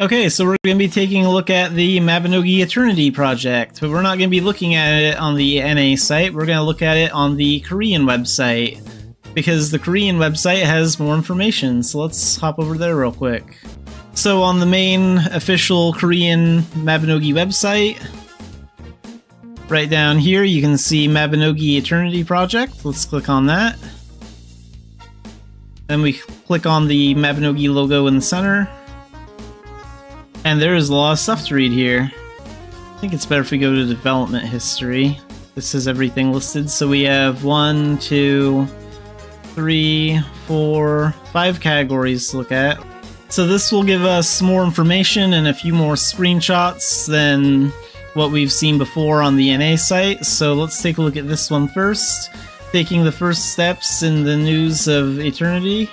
Okay, so we're going to be taking a look at the Mabinogi Eternity project, but we're not going to be looking at it on the NA site, we're going to look at it on the Korean website, because the Korean website has more information, so let's hop over there real quick. So on the main official Korean Mabinogi website, right down here you can see Mabinogi Eternity project, let's click on that. Then we click on the Mabinogi logo in the center. And there is a lot of stuff to read here. I think it's better if we go to development history. This is everything listed. So we have 1, 2, 3, 4, 5 categories to look at. So this will give us more information and a few more screenshots than what we've seen before on the NA site. So let's take a look at this one first. Taking the first steps in the news of Eternity.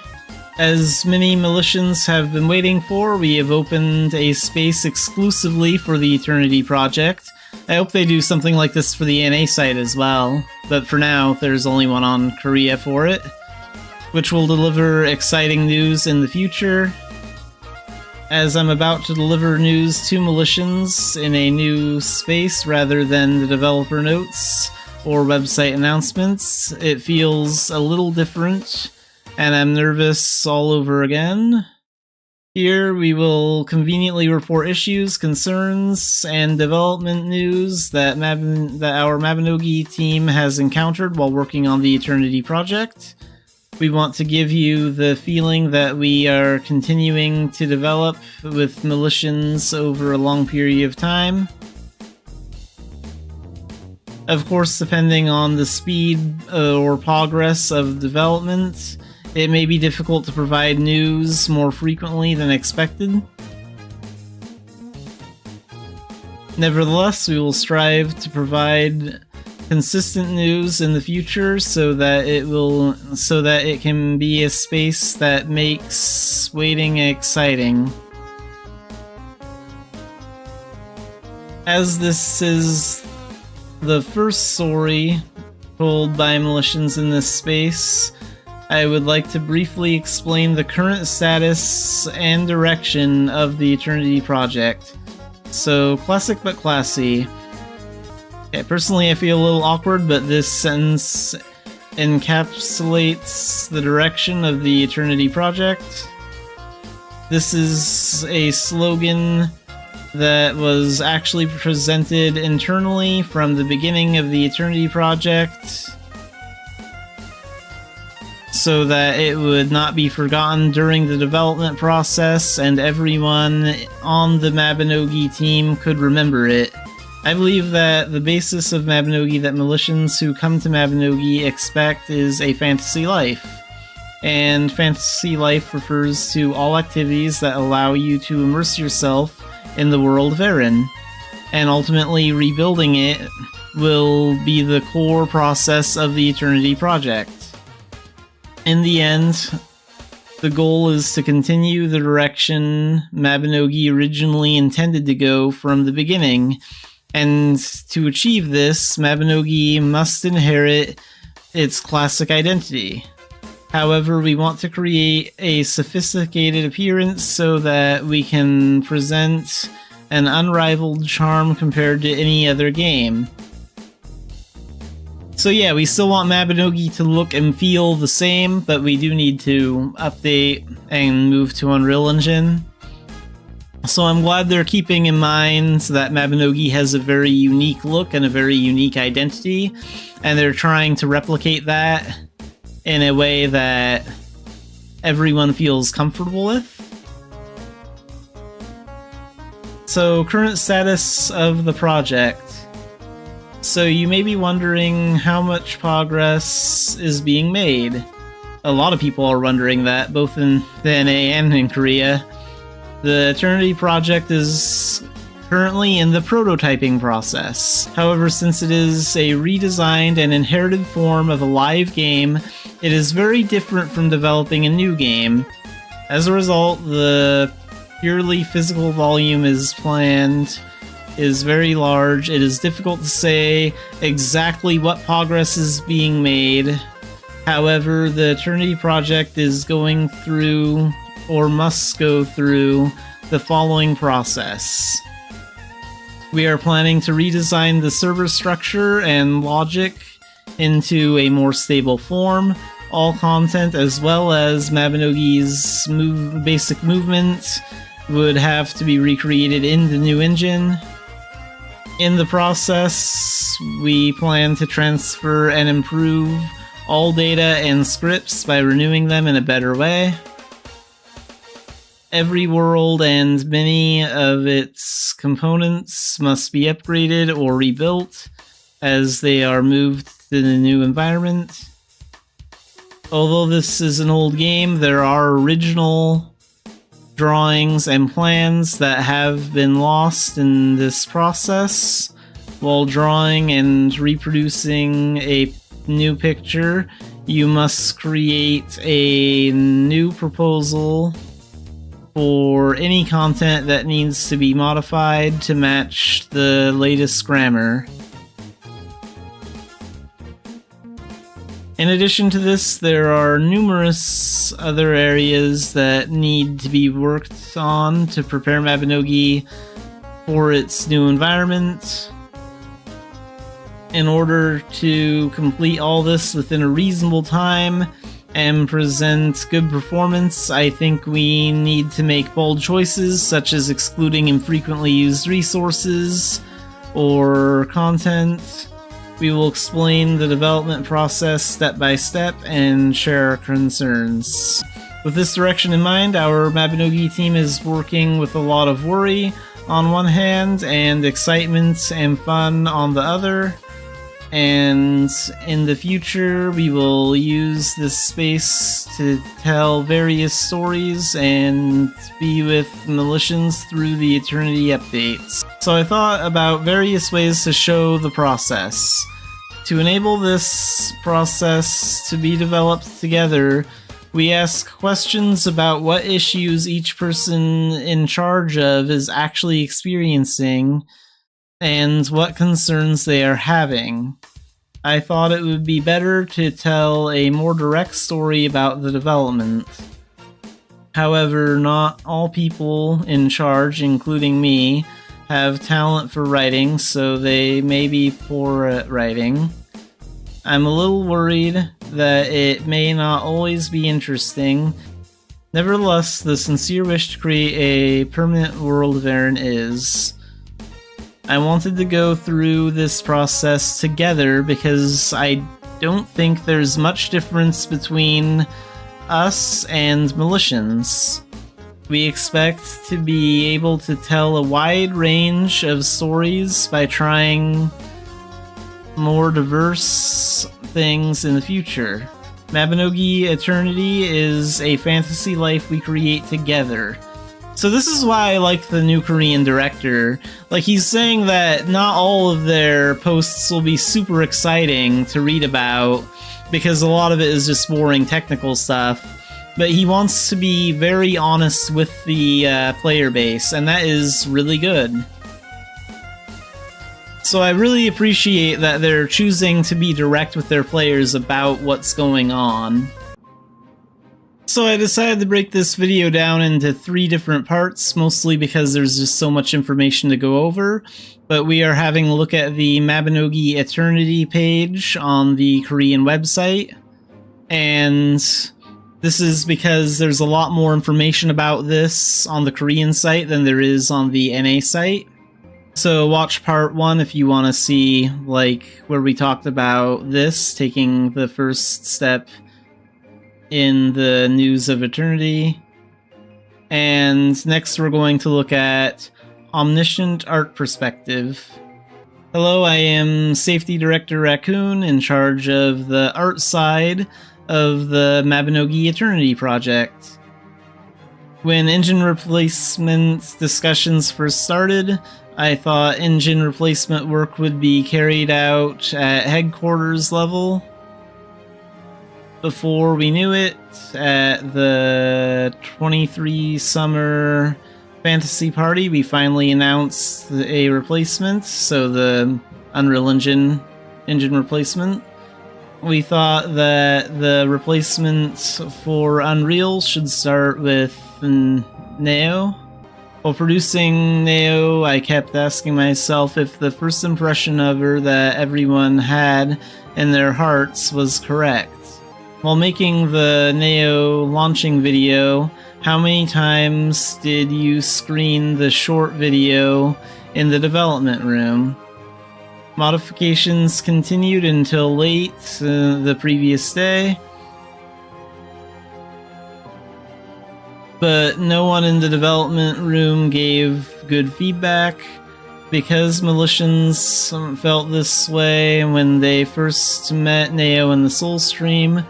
As many Militians have been waiting for, we have opened a space exclusively for the Eternity project. I hope they do something like this for the NA site as well, but for now there's only one on Korea for it, which will deliver exciting news in the future. As I'm about to deliver news to Militians in a new space rather than the developer notes or website announcements, it feels a little different. And I'm nervous all over again. Here we will conveniently report issues, concerns, and development news that our Mabinogi team has encountered while working on the Eternity project. We want to give you the feeling that we are continuing to develop with Militians over a long period of time. Of course, depending on the speed or progress of development, it may be difficult to provide news more frequently than expected. Nevertheless, we will strive to provide consistent news in the future so that it can be a space that makes waiting exciting. As this is the first story told by Militians in this space, I would like to briefly explain the current status and direction of the Eternity project. So, classic but classy. Okay, personally I feel a little awkward, but this sentence encapsulates the direction of the Eternity project. This is a slogan that was actually presented internally from the beginning of the Eternity project, so that it would not be forgotten during the development process and everyone on the Mabinogi team could remember it. I believe that the basis of Mabinogi that Militians who come to Mabinogi expect is a fantasy life. And fantasy life refers to all activities that allow you to immerse yourself in the world of Erin. And ultimately rebuilding it will be the core process of the Eternity project. In the end, the goal is to continue the direction Mabinogi originally intended to go from the beginning, and to achieve this, Mabinogi must inherit its classic identity. However, we want to create a sophisticated appearance so that we can present an unrivaled charm compared to any other game. So yeah, we still want Mabinogi to look and feel the same, but we do need to update and move to Unreal Engine. So I'm glad they're keeping in mind that Mabinogi has a very unique look and a very unique identity, and they're trying to replicate that in a way that everyone feels comfortable with. So, current status of the project. So you may be wondering how much progress is being made. A lot of people are wondering that, both in the NA and in Korea. The Eternity project is currently in the prototyping process. However, since it is a redesigned and inherited form of a live game, it is very different from developing a new game. As a result, the purely physical volume is planned is very large. It is difficult to say exactly what progress is being made. However, the Eternity project is going through, or must go through, the following process. We are planning to redesign the server structure and logic into a more stable form. All content as well as Mabinogi's basic movement would have to be recreated in the new engine. In the process, we plan to transfer and improve all data and scripts by renewing them in a better way. Every world and many of its components must be upgraded or rebuilt as they are moved to the new environment. Although this is an old game, there are original drawings and plans that have been lost in this process. While drawing and reproducing a new picture, you must create a new proposal for any content that needs to be modified to match the latest grammar. In addition to this, there are numerous other areas that need to be worked on to prepare Mabinogi for its new environment. In order to complete all this within a reasonable time and present good performance, I think we need to make bold choices, such as excluding infrequently used resources or content. We will explain the development process step by step and share our concerns. With this direction in mind, our Mabinogi team is working with a lot of worry on one hand and excitement and fun on the other. And in the future, we will use this space to tell various stories and be with Militians through the Eternity updates. So I thought about various ways to show the process. To enable this process to be developed together, we ask questions about what issues each person in charge of is actually experiencing and what concerns they are having. I thought it would be better to tell a more direct story about the development. However, not all people in charge, including me, have talent for writing, so they may be poor at writing. I'm a little worried that it may not always be interesting. Nevertheless, the sincere wish to create a permanent world of Aaron is. I wanted to go through this process together because I don't think there's much difference between us and Militians. We expect to be able to tell a wide range of stories by trying more diverse things in the future. Mabinogi Eternity is a fantasy life we create together. So this is why I like the new Korean director. Like, he's saying that not all of their posts will be super exciting to read about, because a lot of it is just boring technical stuff. But he wants to be very honest with the player base, and that is really good. So I really appreciate that they're choosing to be direct with their players about what's going on. So I decided to break this video down into 3 different parts, mostly because there's just so much information to go over. But we are having a look at the Mabinogi Eternity page on the Korean website. And this is because there's a lot more information about this on the Korean site than there is on the NA site. So watch part 1 if you want to see, like, where we talked about this, taking the first step in the news of Eternity. And next we're going to look at Omniscient Art Perspective. Hello, I am Safety Director Raccoon, in charge of the art side of the Mabinogi Eternity project. When engine replacement discussions first started, I thought engine replacement work would be carried out at headquarters level. Before we knew it, at the 23 Summer Fantasy Party, we finally announced a replacement, so the Unreal Engine replacement. We thought that the replacement for Unreal should start with Neo. While producing Neo, I kept asking myself if the first impression of her that everyone had in their hearts was correct. While making the Neo launching video, how many times did you screen the short video in the development room? Modifications continued until late the previous day, but no one in the development room gave good feedback because Militians felt this way when they first met Neo in the Soul Stream.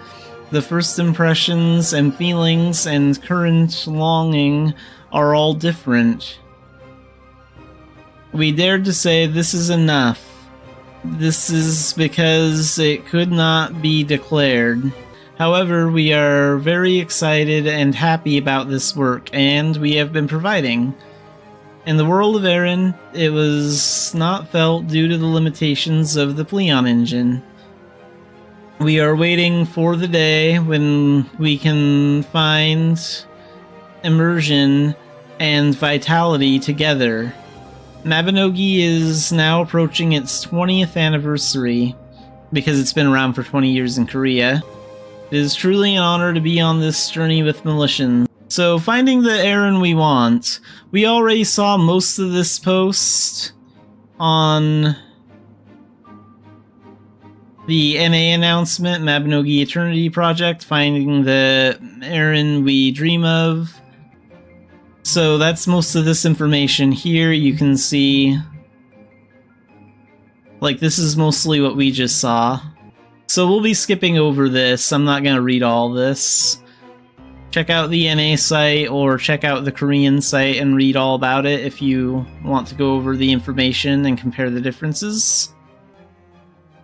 The first impressions and feelings and current longing are all different. We dared to say this is enough. This is because it could not be declared. However, we are very excited and happy about this work, and we have been providing. In the world of Aaron, it was not felt due to the limitations of the Pleon engine. We are waiting for the day when we can find immersion and vitality together. Mabinogi is now approaching its 20th anniversary, because it's been around for 20 years in Korea. It is truly an honor to be on this journey with Militians. So, finding the Aaron we want. We already saw most of this post on the NA announcement, Mabinogi Eternity Project, finding the Aaron we dream of. So that's most of this information here. You can see, like, this is mostly what we just saw. So we'll be skipping over this. I'm not going to read all this. Check out the NA site or check out the Korean site and read all about it if you want to go over the information and compare the differences.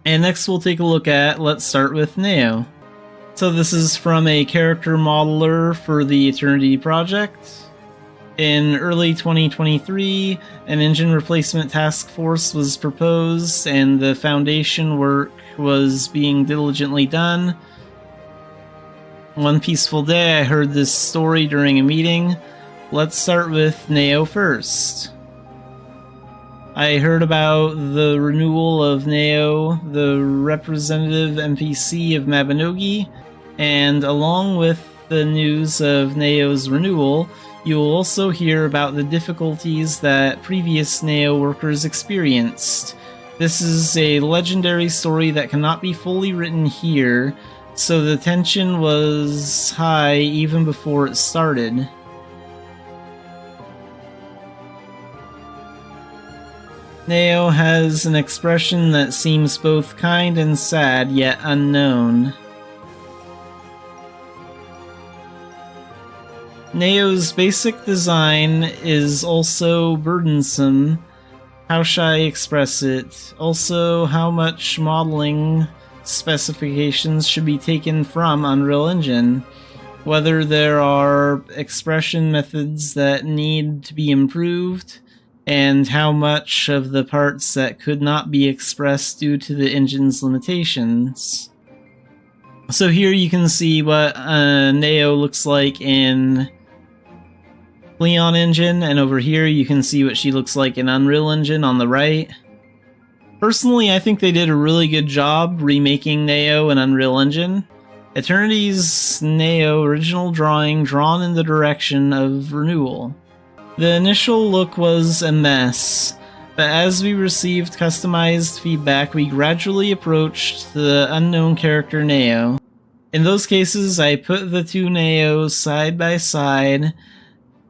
And next we'll take a look at, let's start with Neo. So this is from a character modeler for the Eternity Project. In early 2023, an engine replacement task force was proposed and the foundation work was being diligently done. One peaceful day I heard this story during a meeting. Let's start with Neo first. I heard about the renewal of Neo, the representative NPC of Mabinogi, and along with the news of Neo's renewal, you will also hear about the difficulties that previous Neo workers experienced. This is a legendary story that cannot be fully written here, so the tension was high even before it started. Neo has an expression that seems both kind and sad, yet unknown. Neo's basic design is also burdensome. How shall I express it? Also, how much modeling specifications should be taken from Unreal Engine? Whether there are expression methods that need to be improved, and how much of the parts that could not be expressed due to the engine's limitations. So here you can see what Neo looks like in Leon Engine, and over here you can see what she looks like in Unreal Engine on the right. Personally, I think they did a really good job remaking Neo in Unreal Engine. Eternity's Neo original drawing drawn in the direction of renewal. The initial look was a mess, but as we received customized feedback, we gradually approached the unknown character Neo. In those cases, I put the two Neos side by side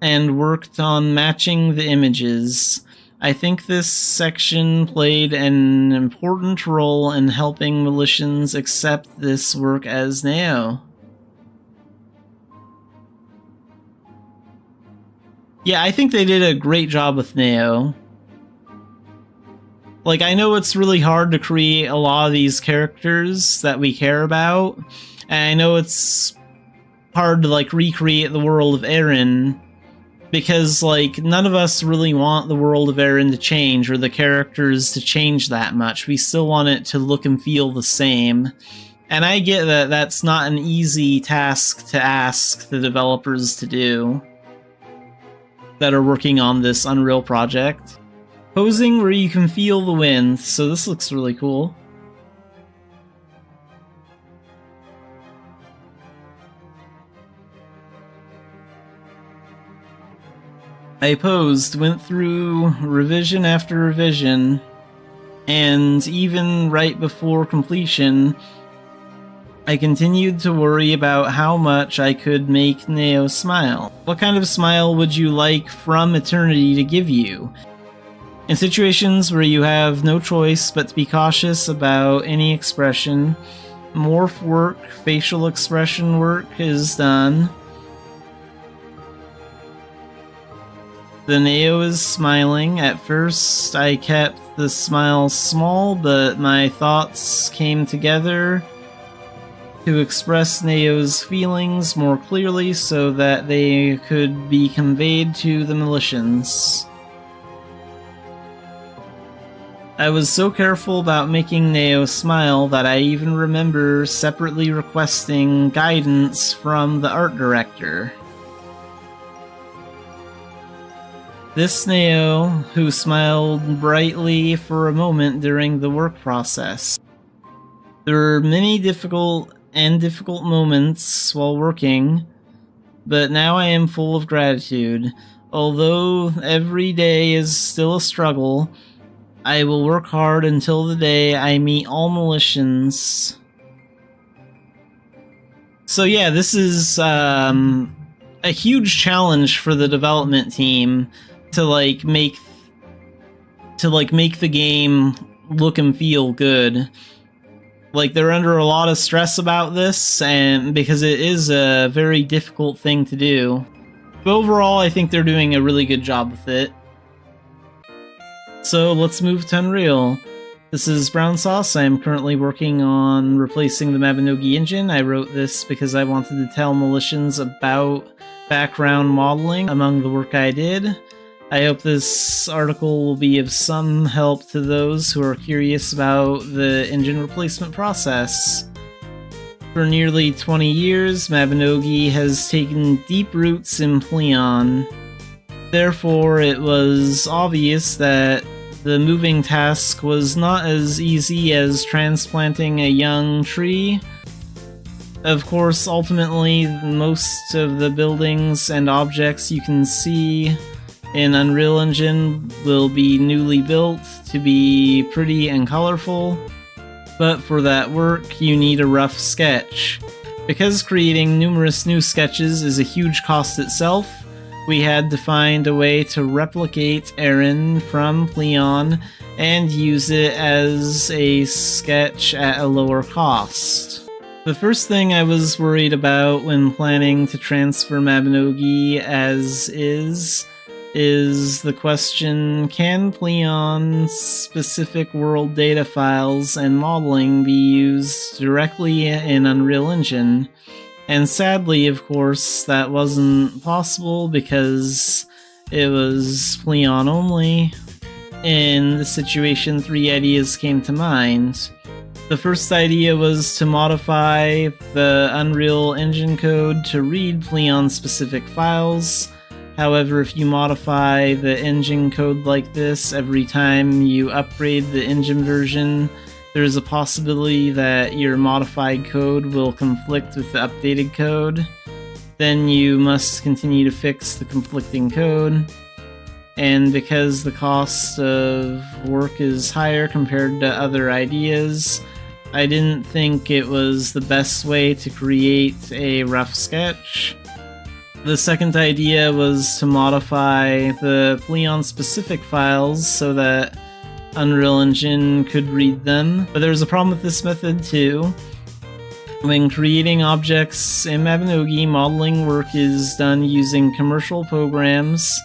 and worked on matching the images. I think this section played an important role in helping Militians accept this work as Neo. Yeah, I think they did a great job with Neo. Like, I know it's really hard to create a lot of these characters that we care about, and I know it's hard to, like, recreate the world of Aaron, because, like, none of us really want the world of Aaron to change, or the characters to change that much. We still want it to look and feel the same. And I get that that's not an easy task to ask the developers to do. that are working on this Unreal project. Posing where you can feel the wind, so this looks really cool. I posed, went through revision after revision, and even right before completion, I continued to worry about how much I could make Neo smile. What kind of smile would you like from Eternity to give you? In situations where you have no choice but to be cautious about any expression, morph work, facial expression work is done. The Neo is smiling. At first, I kept the smile small, but my thoughts came together to express Neo's feelings more clearly so that they could be conveyed to the Militians. I was so careful about making Neo smile that I even remember separately requesting guidance from the art director. This Neo, who smiled brightly for a moment during the work process. There were many difficult moments while working, but now I am full of gratitude. Although every day is still a struggle, I will work hard until the day I meet all Militians. So yeah, this is a huge challenge for the development team to make the game look and feel good. Like, they're under a lot of stress about this, and because it is a very difficult thing to do. But overall, I think they're doing a really good job with it. So let's move to Unreal. This is Brown Sauce. I am currently working on replacing the Mabinogi engine. I wrote this because I wanted to tell Militians about background modeling among the work I did. I hope this article will be of some help to those who are curious about the engine replacement process. For nearly 20 years, Mabinogi has taken deep roots in Pleon. Therefore, it was obvious that the moving task was not as easy as transplanting a young tree. Of course, ultimately, most of the buildings and objects you can see in Unreal Engine will be newly built to be pretty and colorful, but for that work you need a rough sketch. Because creating numerous new sketches is a huge cost itself, we had to find a way to replicate Aaron from Pleon and use it as a sketch at a lower cost. The first thing I was worried about when planning to transfer Mabinogi as is the question, can Pleon-specific world data files and modeling be used directly in Unreal Engine? And sadly, of course, that wasn't possible because it was Pleon only. In this situation, 3 ideas came to mind. The first idea was to modify the Unreal Engine code to read Pleon-specific files. However, if you modify the engine code like this every time you upgrade the engine version, there is a possibility that your modified code will conflict with the updated code. Then you must continue to fix the conflicting code. And because the cost of work is higher compared to other ideas, I didn't think it was the best way to create a rough sketch. The second idea was to modify the Pleon-specific files so that Unreal Engine could read them, but there's a problem with this method too. When creating objects in Mabinogi, modeling work is done using commercial programs.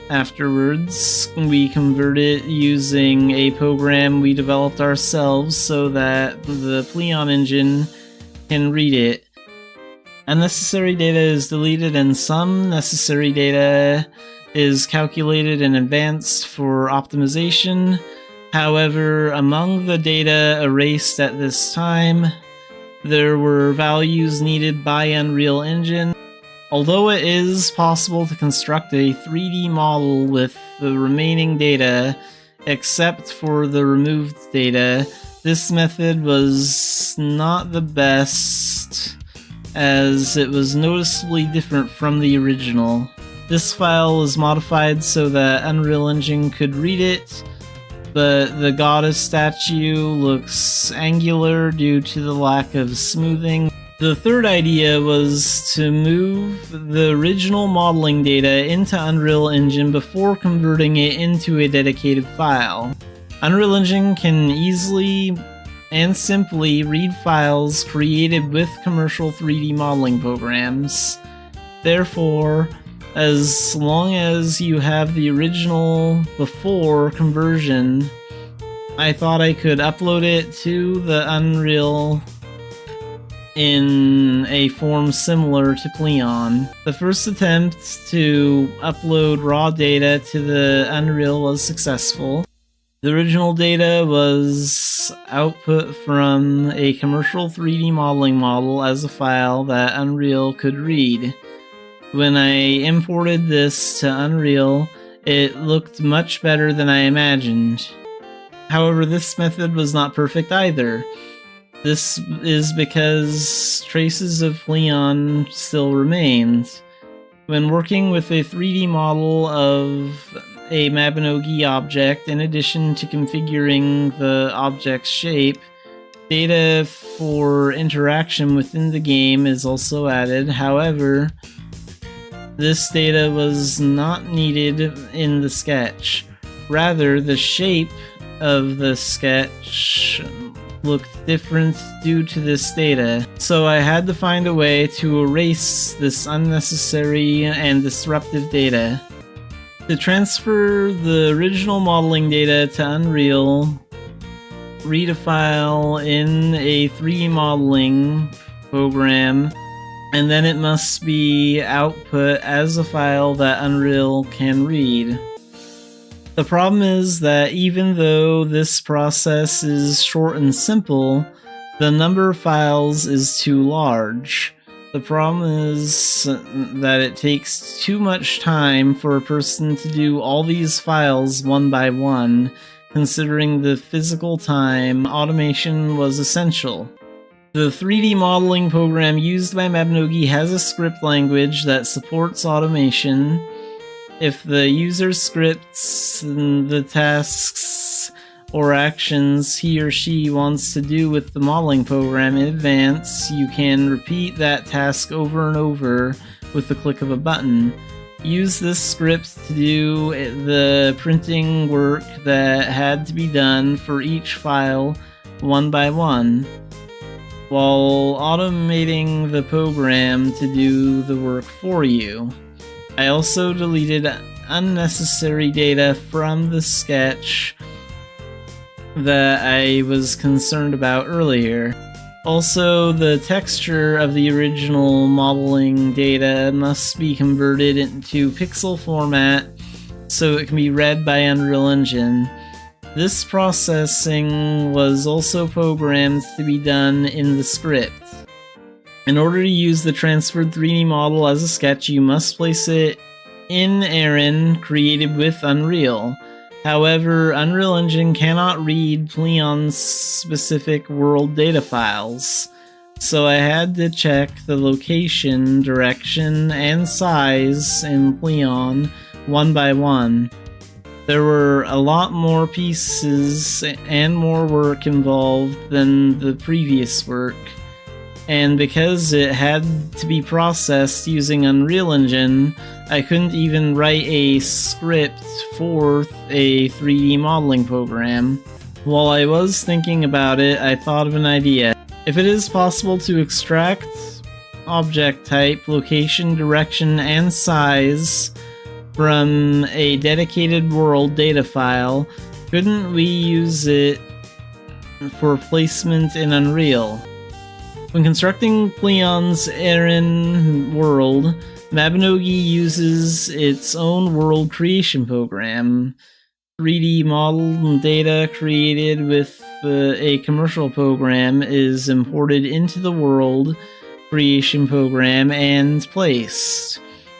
Afterwards, we convert it using a program we developed ourselves so that the Pleon engine can read it. Unnecessary data is deleted and some necessary data is calculated in advance for optimization. However, among the data erased at this time, there were values needed by Unreal Engine. Although it is possible to construct a 3D model with the remaining data, except for the removed data, this method was not the best, as it was noticeably different from the original. This file was modified so that Unreal Engine could read it, but the goddess statue looks angular due to the lack of smoothing. The third idea was to move the original modeling data into Unreal Engine before converting it into a dedicated file. Unreal Engine can easily and simply read files created with commercial 3D modeling programs. Therefore, as long as you have the original before conversion, I thought I could upload it to the Unreal in a form similar to Pleon. The first attempt to upload raw data to the Unreal was successful. The original data was output from a commercial 3D modeling model as a file that Unreal could read. When I imported this to Unreal, it looked much better than I imagined. However, this method was not perfect either. This is because traces of Pleon still remained. When working with a 3D model of a Mabinogi object, in addition to configuring the object's shape, data for interaction within the game is also added. However, this data was not needed in the sketch. Rather, the shape of the sketch looked different due to this data, so I had to find a way to erase this unnecessary and disruptive data. To transfer the original modeling data to Unreal, read a file in a 3D modeling program, and then it must be output as a file that Unreal can read. The problem is that even though this process is short and simple, the number of files is too large. The problem is that it takes too much time for a person to do all these files one by one. Considering the physical time, automation was essential. The 3D modeling program used by Mabinogi has a script language that supports automation. If the user scripts the tasks or actions he or she wants to do with the modeling program in advance, you can repeat that task over and over with the click of a button. Use this script to do the printing work that had to be done for each file one by one, while automating the program to do the work for you. I also deleted unnecessary data from the sketch that I was concerned about earlier. Also, the texture of the original modeling data must be converted into pixel format so it can be read by Unreal Engine. This processing was also programmed to be done in the script. In order to use the transferred 3D model as a sketch, you must place it in Aaron, created with Unreal. However, Unreal Engine cannot read Pleon's specific world data files, so I had to check the location, direction, and size in Pleon one by one. There were a lot more pieces and more work involved than the previous work, and because it had to be processed using Unreal Engine, I couldn't even write a script for a 3D modeling program. While I was thinking about it, I thought of an idea. If it is possible to extract object type, location, direction, and size from a dedicated world data file, couldn't we use it for placement in Unreal? When constructing Pleon's Aaron world, Mabinogi uses its own world creation program. 3D model data created with a commercial program is imported into the world creation program and placed.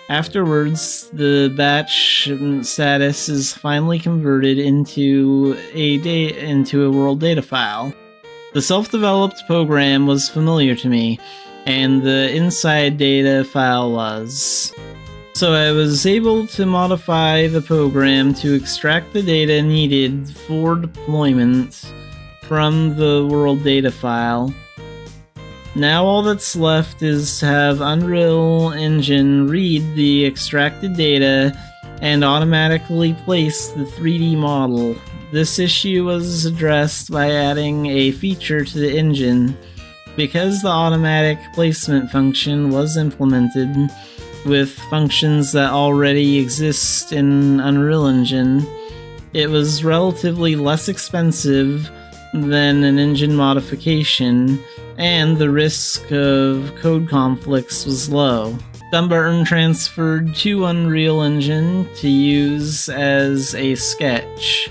Afterwards, the batch status is finally converted into a world data file. The self-developed program was familiar to me, and the inside data file was. So I was able to modify the program to extract the data needed for deployment from the world data file. Now all that's left is to have Unreal Engine read the extracted data and automatically place the 3D model. This issue was addressed by adding a feature to the engine. Because the automatic placement function was implemented with functions that already exist in Unreal Engine, it was relatively less expensive than an engine modification, and the risk of code conflicts was low. Dumbarton transferred to Unreal Engine to use as a sketch.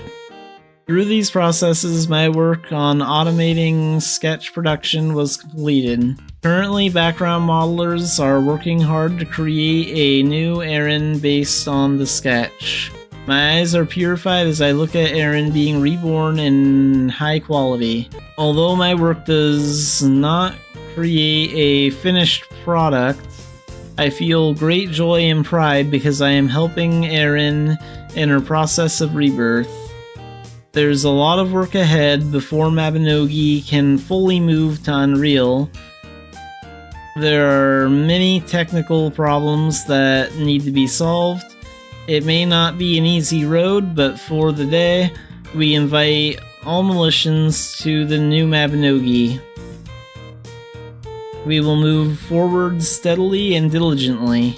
Through these processes, my work on automating sketch production was completed. Currently, background modelers are working hard to create a new Aaron based on the sketch. My eyes are purified as I look at Aaron being reborn in high quality. Although my work does not create a finished product, I feel great joy and pride because I am helping Aaron in her process of rebirth. There's a lot of work ahead before Mabinogi can fully move to Unreal. There are many technical problems that need to be solved. It may not be an easy road, but for the day, we invite all militians to the new Mabinogi. We will move forward steadily and diligently.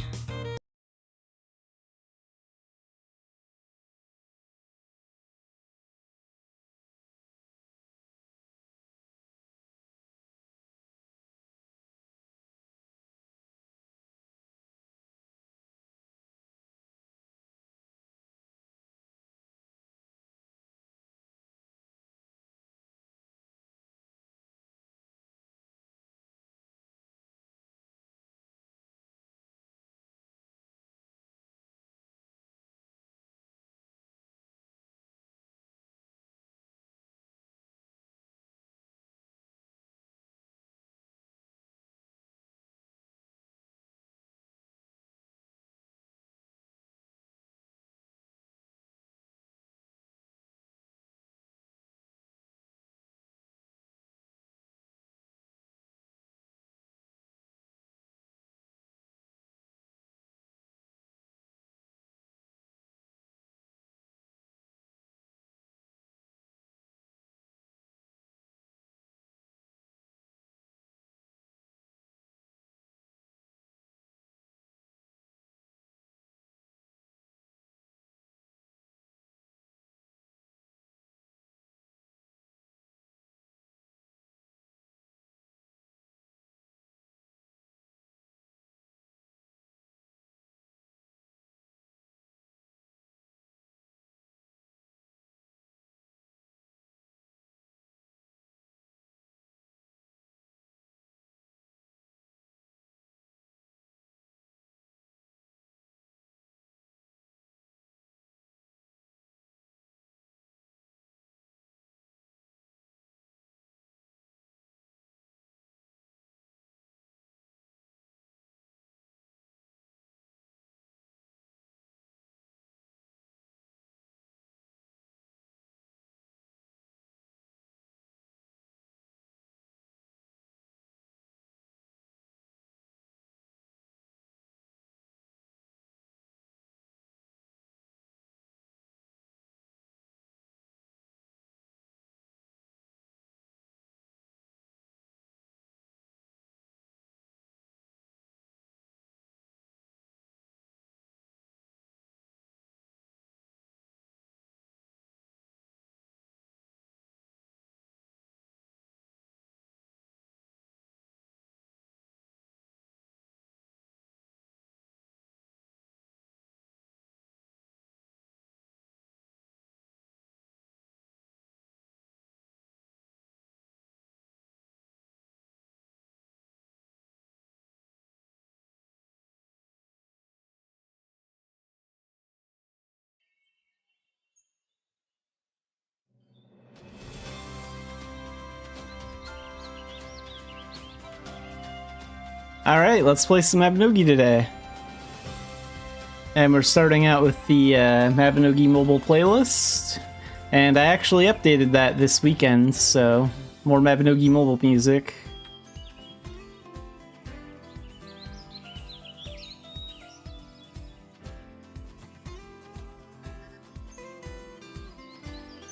Alright, let's play some Mabinogi today. And we're starting out with the Mabinogi mobile playlist. And I actually updated that this weekend, so more Mabinogi mobile music.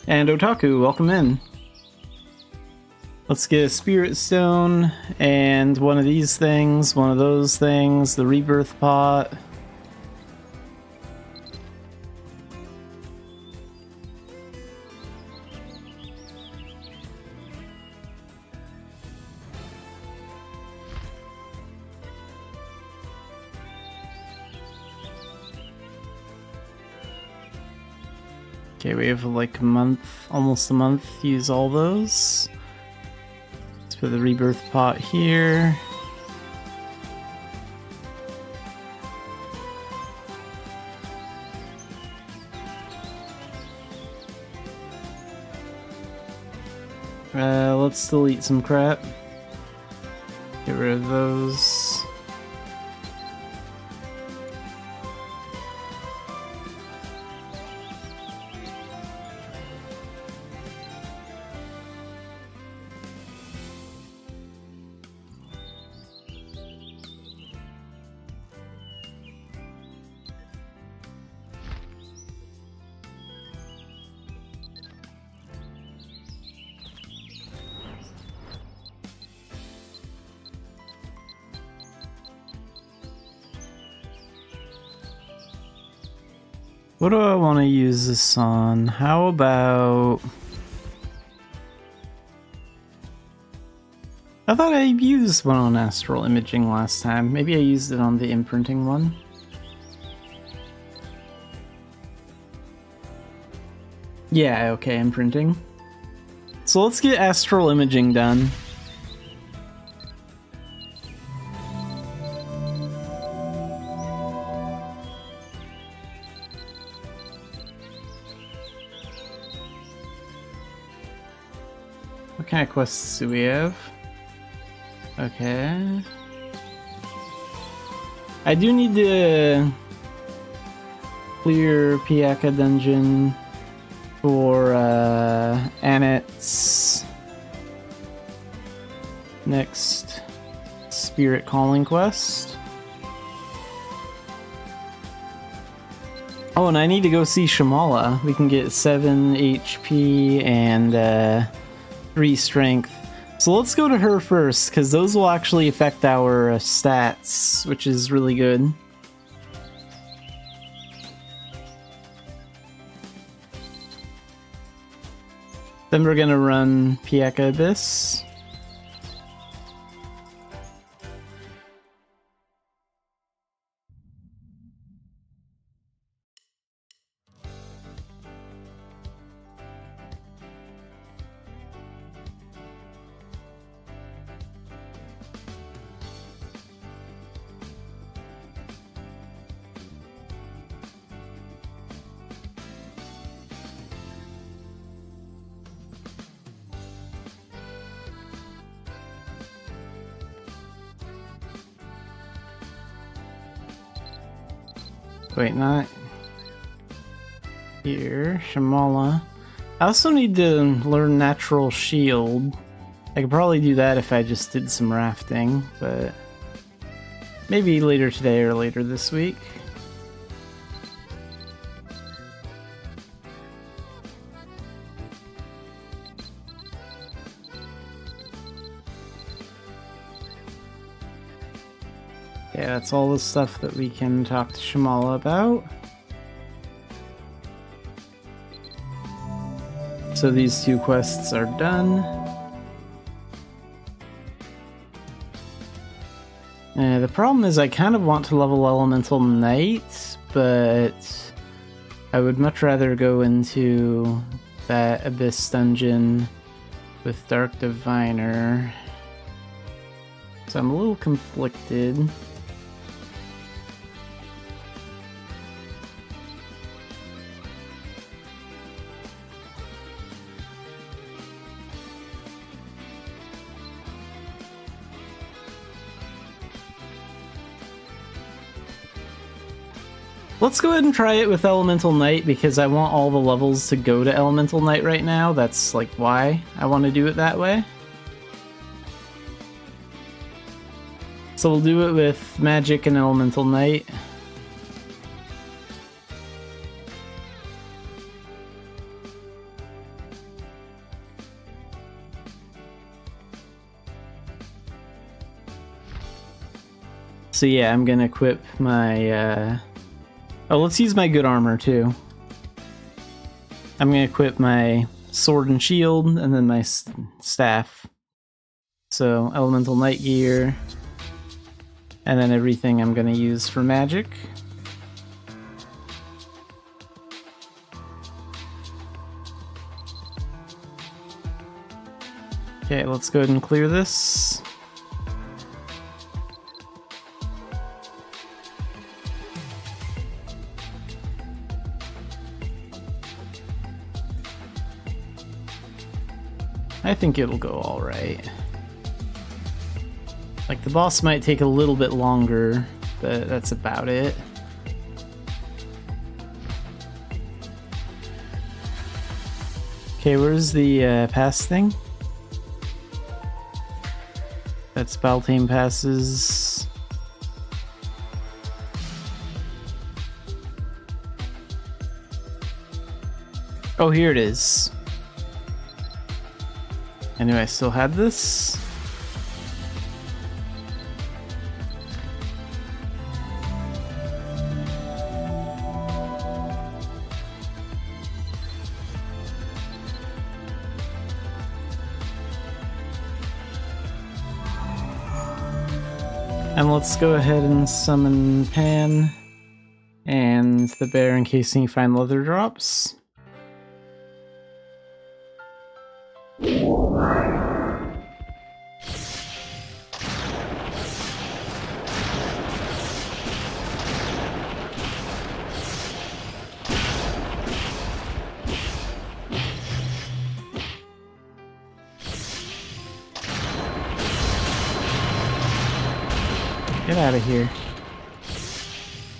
And Otaku, welcome in. Let's get a Spirit Stone, and one of these things, one of those things, the Rebirth Pot. Okay, we have like a month, almost a month to use all those. Let's put the Rebirth Pot here. Let's delete some crap. Get rid of those. What do I want to use this on? How about... I thought I used one on Astral Imaging last time. Maybe I used it on the imprinting one. Yeah, okay, imprinting. So let's get Astral Imaging done. What kind of quests do we have? Okay. I do need to clear Piaka dungeon for Annette's next Spirit Calling quest. Oh, and I need to go see Shamala. We can get 7 HP and 3 strength. So let's go to her first, because those will actually affect our stats, which is really good. Then we're gonna run Piaka Abyss. Wait, not here. Shamala. I also need to learn Natural Shield. I could probably do that if I just did some rafting, but maybe later today or later this week. Yeah, that's all the stuff that we can talk to Shamala about. So these 2 quests are done. The problem is I kind of want to level Elemental Knight, but I would much rather go into that Abyss dungeon with Dark Diviner. So I'm a little conflicted. Let's go ahead and try it with Elemental Knight because I want all the levels to go to Elemental Knight right now. That's like why I want to do it that way. So we'll do it with Magic and Elemental Knight. So yeah, I'm gonna equip my, oh, let's use my good armor too. I'm gonna equip my sword and shield, and then my staff. So, Elemental Knight gear, and then everything I'm gonna use for magic. Okay, let's go ahead and clear this. I think it'll go alright. Like, the boss might take a little bit longer, but that's about it. Okay, where's the pass thing? That's Baltane passes. Oh, here it is. I knew I still had this. And let's go ahead and summon Pan and the bear in case you find leather drops. Get out of here.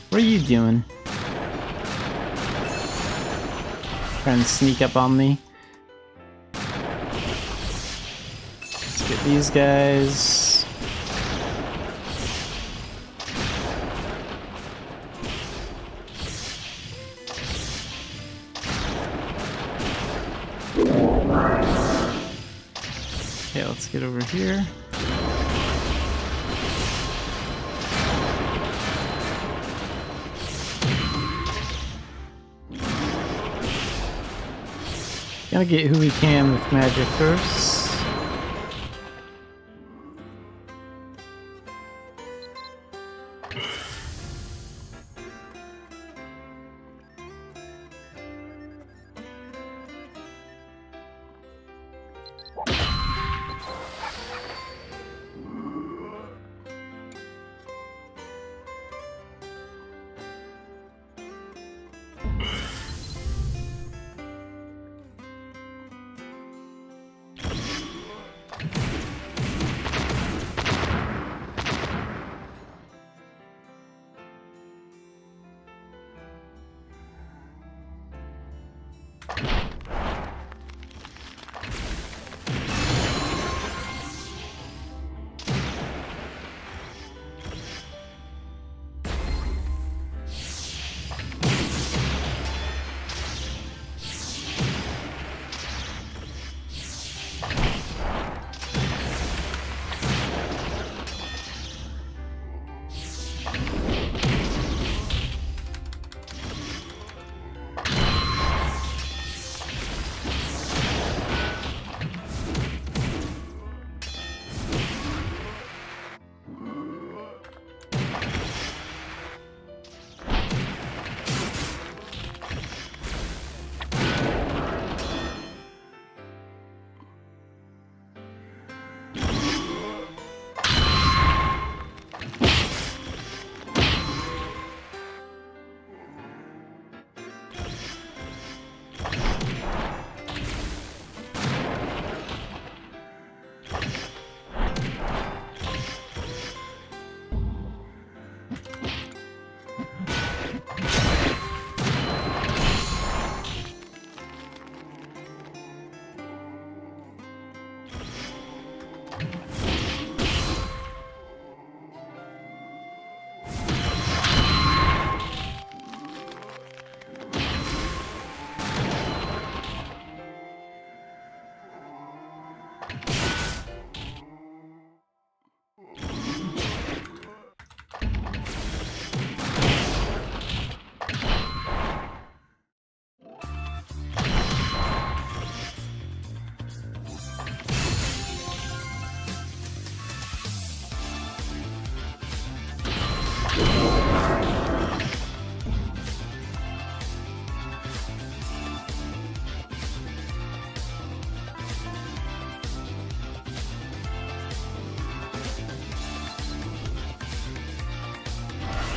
What are you doing? Trying to sneak up on me. Let's get these guys. Okay, let's get over here. Gotta get who we can with magic first.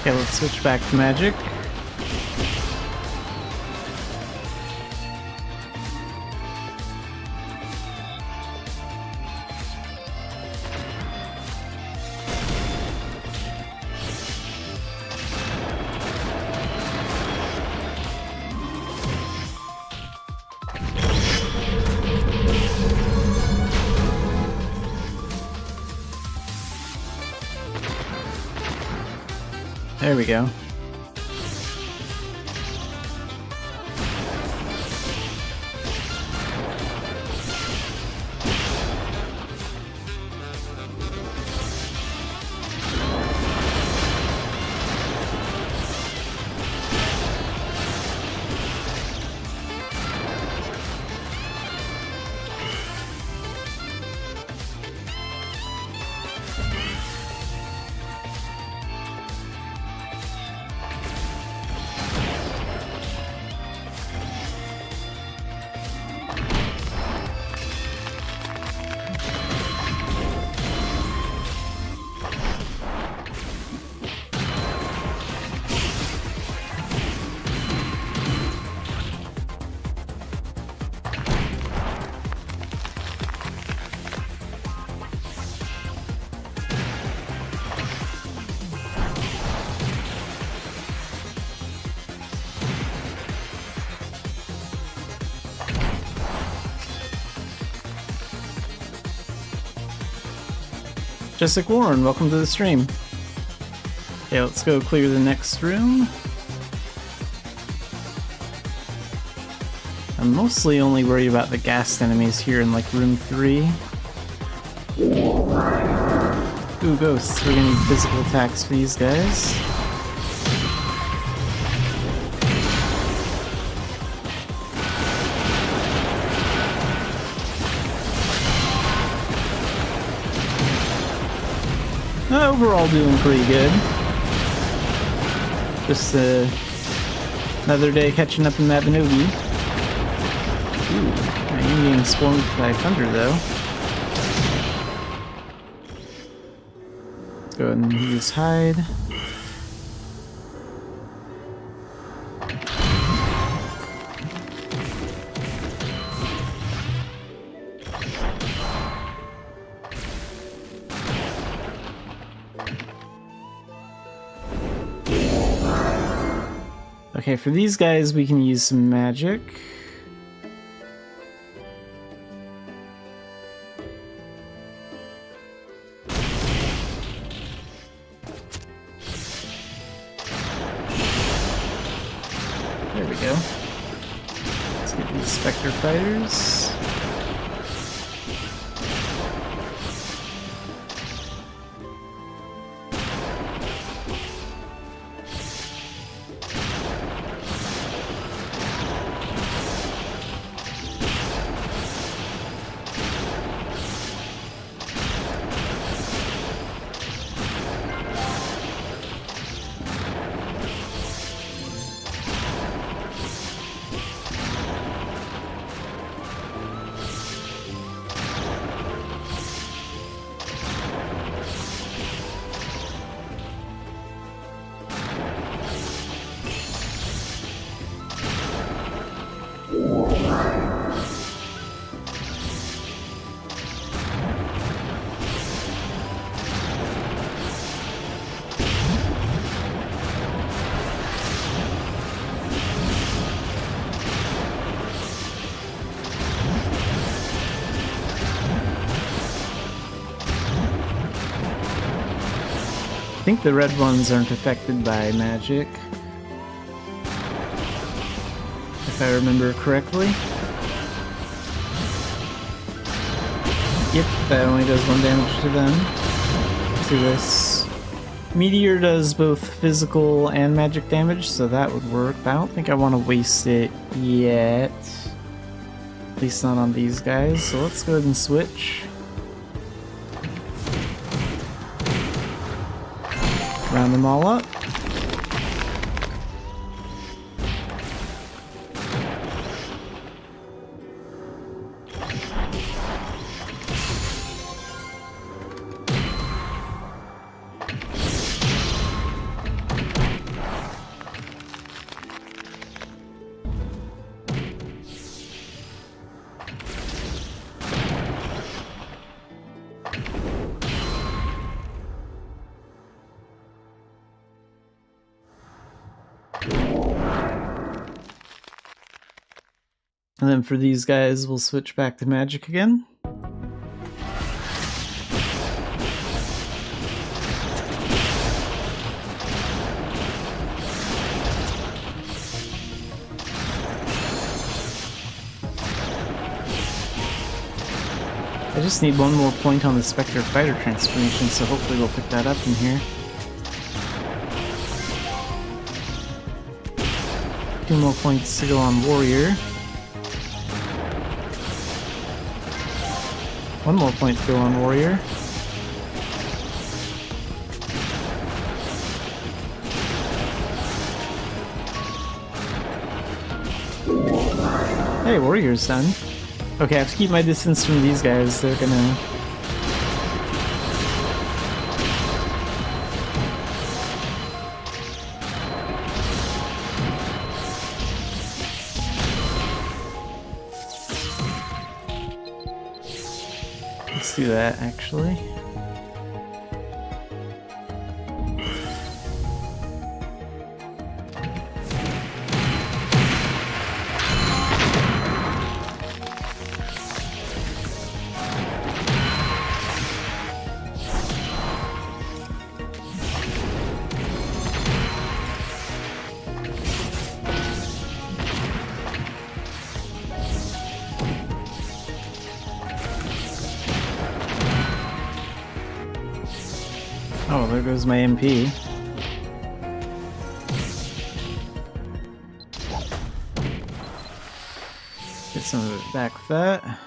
Okay, let's switch back to magic. There we go. Jessica Warren, welcome to the stream. Okay, let's go clear the next room. I'm mostly only worried about the ghast enemies here in like room 3. Ooh, ghosts. We're gonna need physical attacks for these guys. Overall doing pretty good. Just another day catching up in Mabinogi. Ooh, I am being swarmed by thunder though. Let's go ahead and use hide. Okay, for these guys we can use some magic. There we go. Let's get these Spectre Fighters. I think the red ones aren't affected by magic, if I remember correctly. Yep, that only does 1 damage to them. To this. Meteor does both physical and magic damage, so that would work. But I don't think I want to waste it yet. At least not on these guys, so let's go ahead and switch. Round them all up. And then for these guys, we'll switch back to magic again. I just need one more point on the Spectre Fighter transformation, so hopefully we'll pick that up in here. 2 more points to go on Warrior. 1 more point to go on Warrior. Hey, Warrior's done. Okay, I have to keep my distance from these guys. They're gonna... Let's do that, actually. Oh, there goes my MP. Get some of it back with that.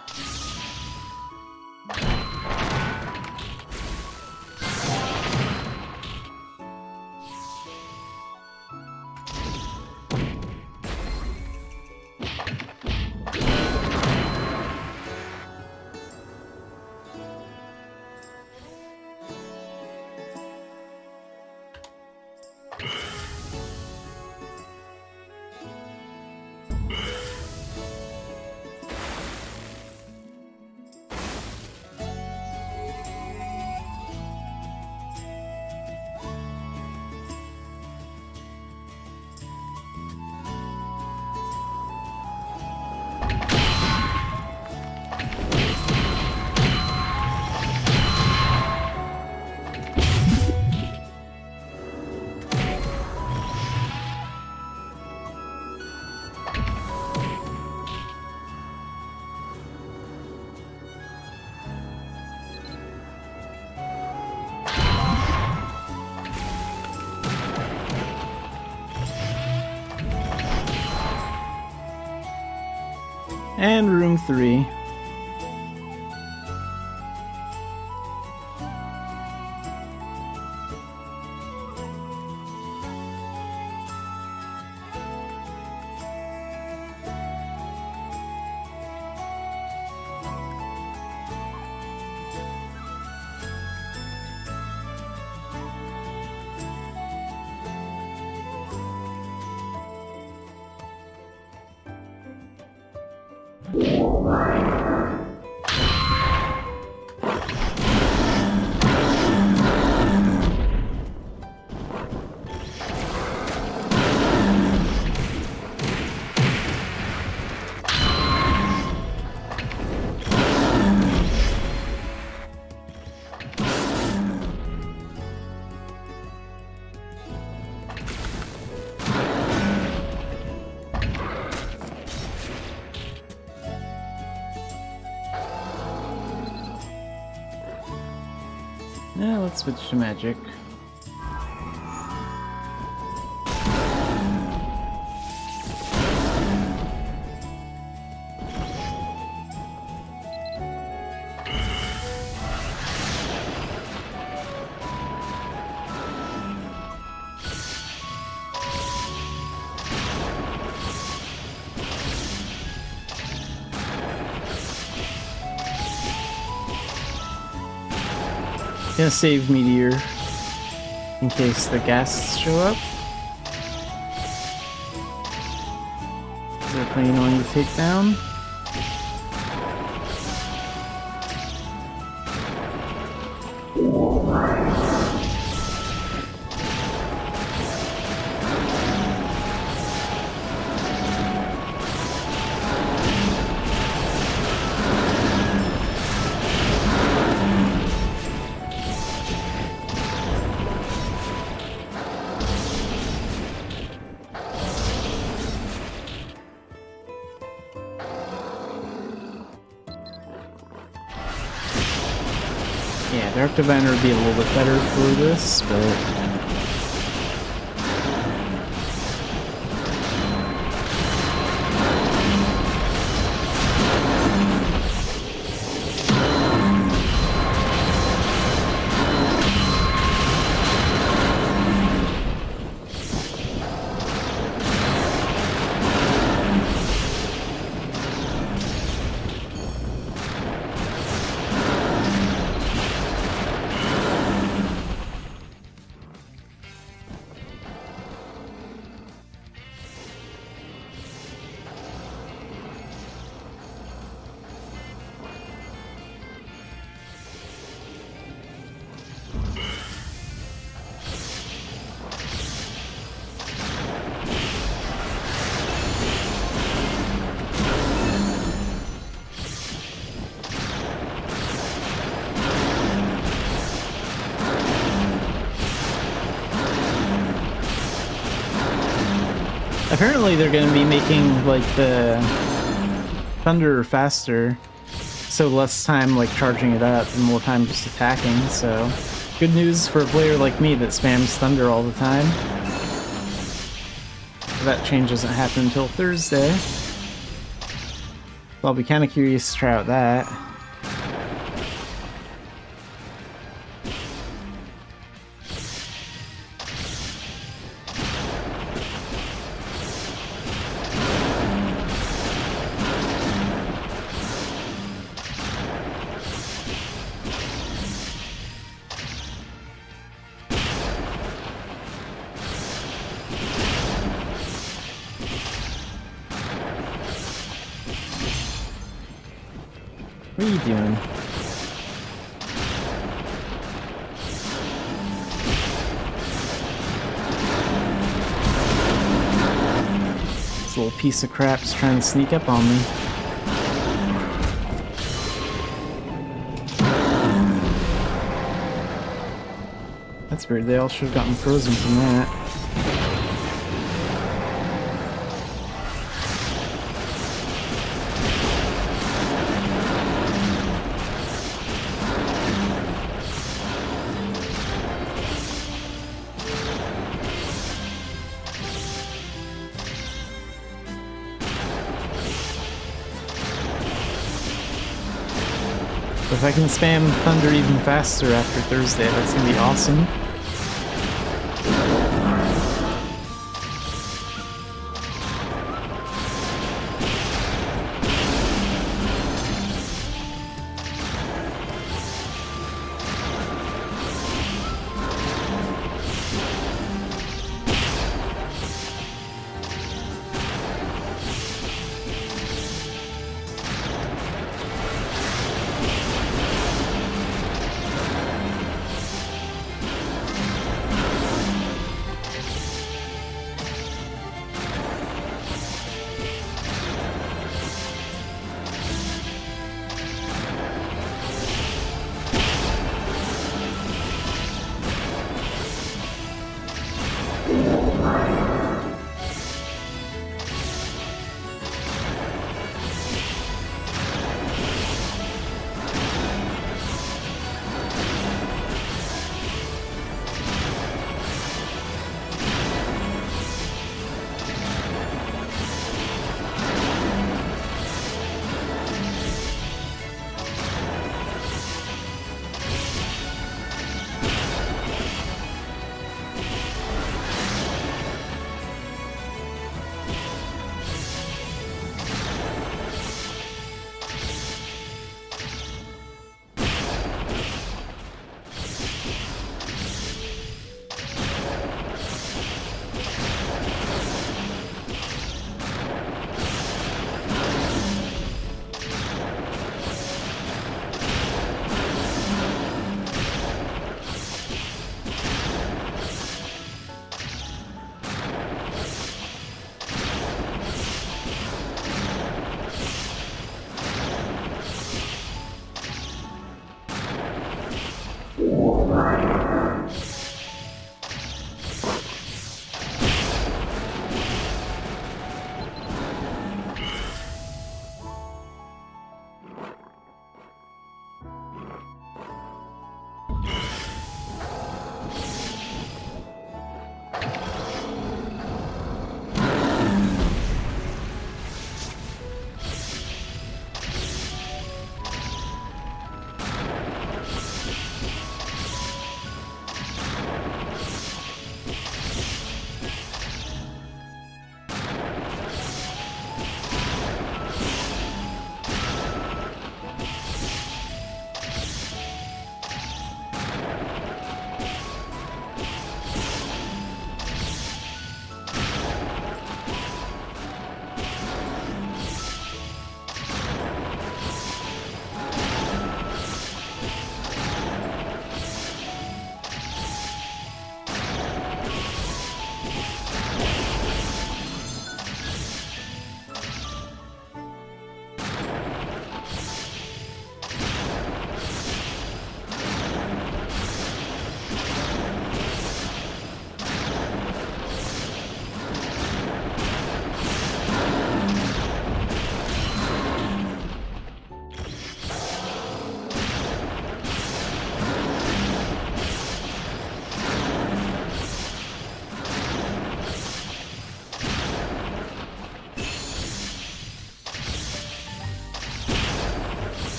And room 3. Yeah, let's switch to magic. Gonna save Meteor in case the ghasts show up. They're pretty annoying to take down. Yeah, Dark Diviner would be a little bit better for this, but... Apparently they're going to be making, like, the Thunder faster, so less time, like, charging it up and more time just attacking, so... Good news for a player like me that spams Thunder all the time. That change doesn't happen until Thursday. So I'll be kind of curious to try out that. What are you doing? This little piece of crap's trying to sneak up on me. That's weird, they all should have gotten frozen from that. If I can spam Thunder even faster after Thursday, that's gonna be awesome.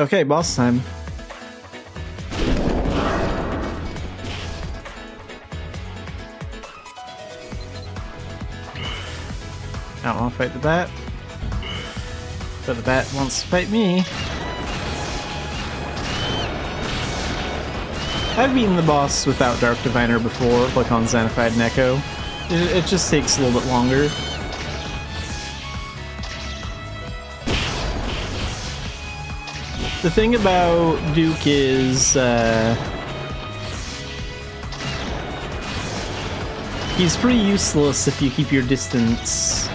Okay, boss time. I don't want to fight the bat, but the bat wants to fight me. I've beaten the boss without Dark Diviner before, like on Xanafiedlion Echo. It just takes a little bit longer. The thing about Duke is, he's pretty useless if you keep your distance.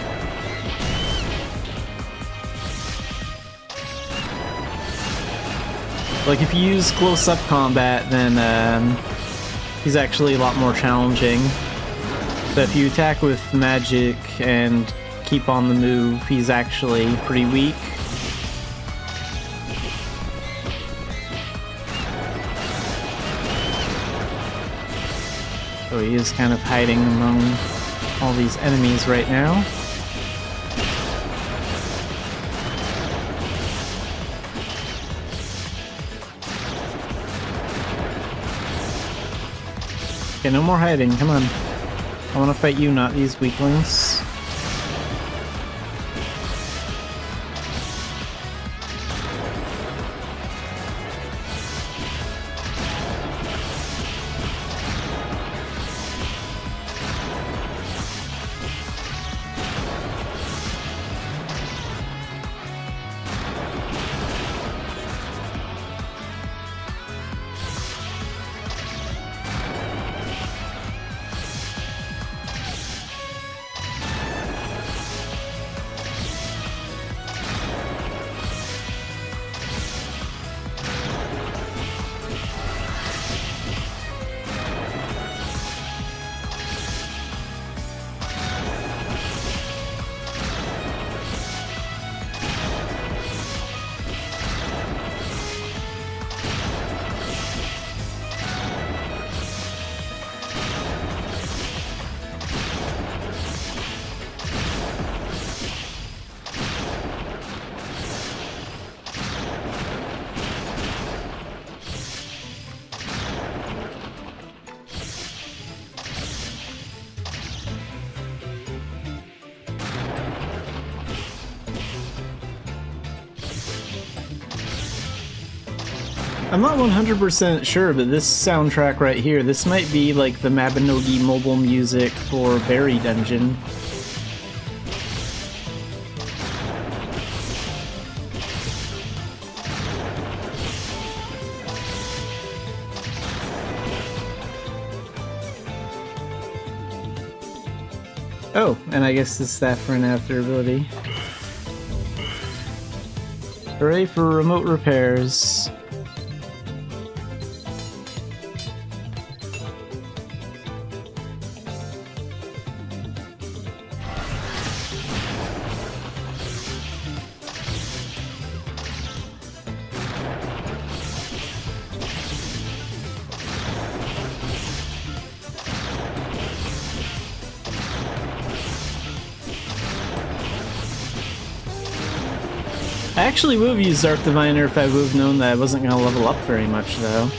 Like, if you use close-up combat, then he's actually a lot more challenging. But if you attack with magic and keep on the move, he's actually pretty weak. So he is kind of hiding among all these enemies right now. Okay, no more hiding, come on. I want to fight you, not these weaklings. I'm not 100% sure, but this soundtrack right here, this might be like the Mabinogi mobile music for Berry Dungeon. Oh, and I guess the staff ran out their ability. Hooray for remote repairs. I actually would have used Dark Diviner if I would have known that I wasn't going to level up very much, though.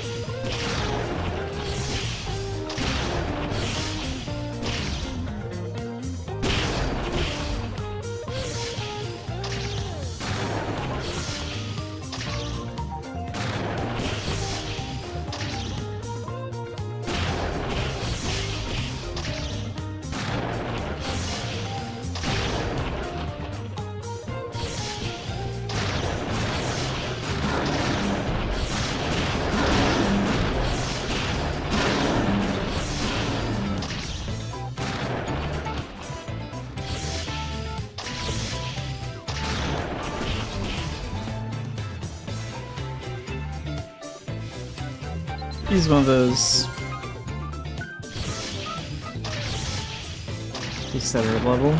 He's one of those. He's center level.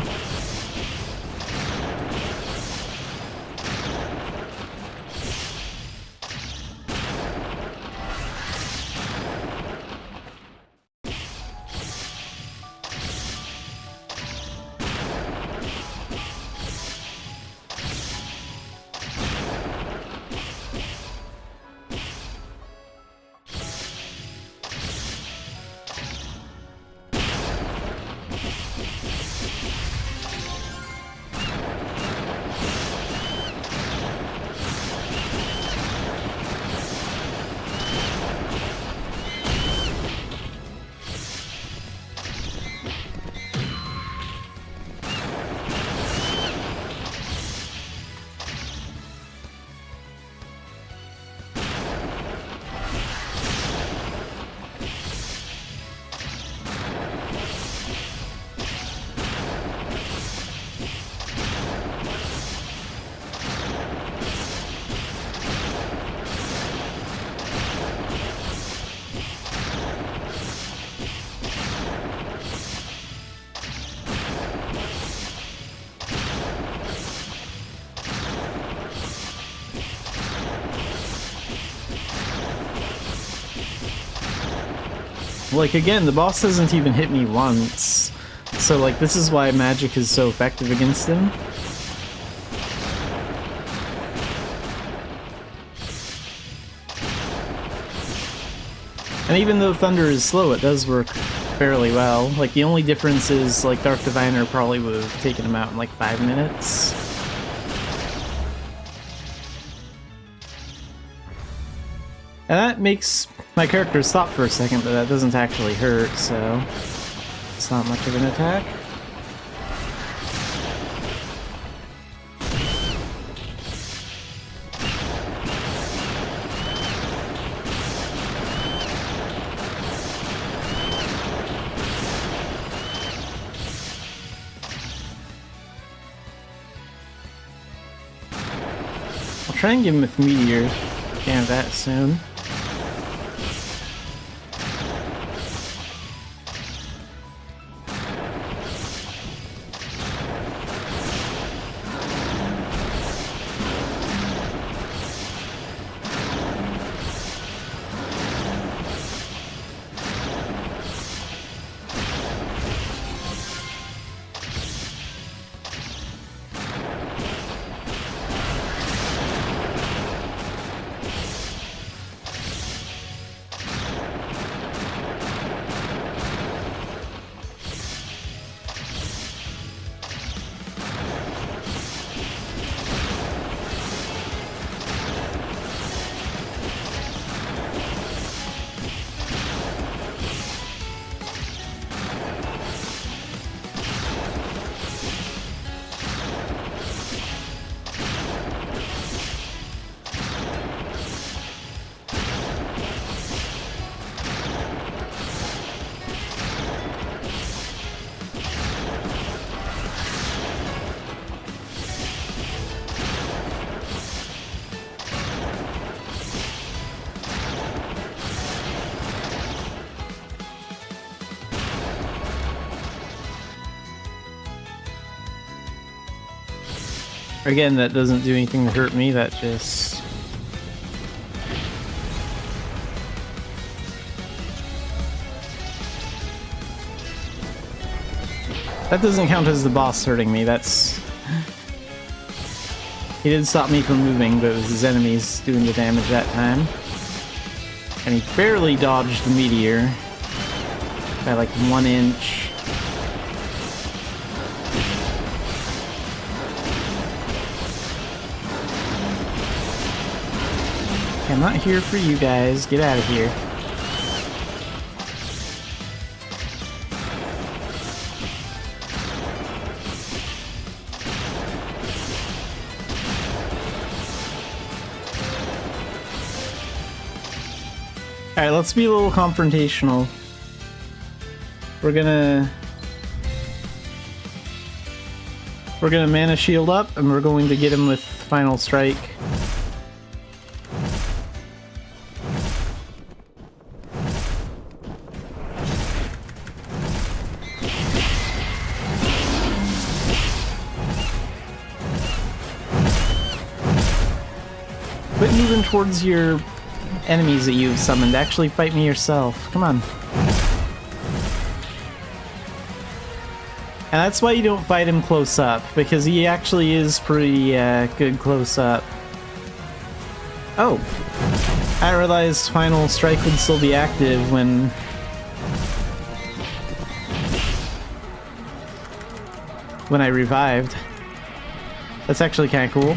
like, again, the boss doesn't even hit me once. So, like, this is why magic is so effective against him. And even though Thunder is slow, it does work fairly well. Like, the only difference is, like, Dark Diviner probably would have taken him out in, like, 5 minutes. And that makes my character stop for a second, but that doesn't actually hurt, so it's not much of an attack. I'll try and give him with Meteor. Can't have that soon. Again, that doesn't do anything to hurt me, that just... That doesn't count as the boss hurting me, that's... He did stop me from moving, but it was his enemies doing the damage that time. And he barely dodged the meteor by like 1 inch. I'm not here for you guys. Get out of here. Alright, let's be a little confrontational. We're gonna mana shield up, and we're going to get him with Final Strike. Quit moving towards your enemies that you've summoned. Actually fight me yourself. Come on. And that's why you don't fight him close up, because he actually is pretty good close up. Oh. I realized Final Strike would still be active when I revived. That's actually kind of cool.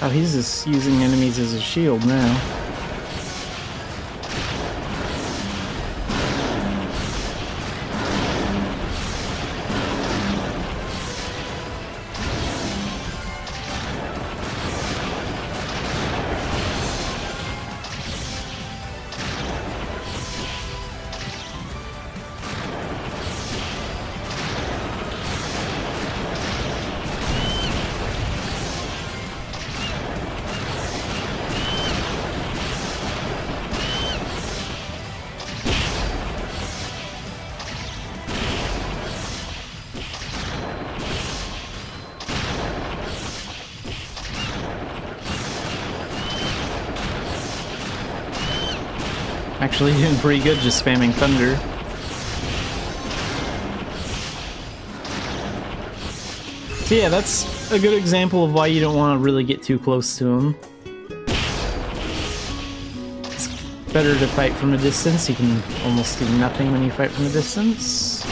Oh, he's just using enemies as a shield now. actually doing pretty good just spamming thunder. So yeah, that's a good example of why you don't want to really get too close to him. It's better to fight from a distance. You can almost do nothing when you fight from a distance.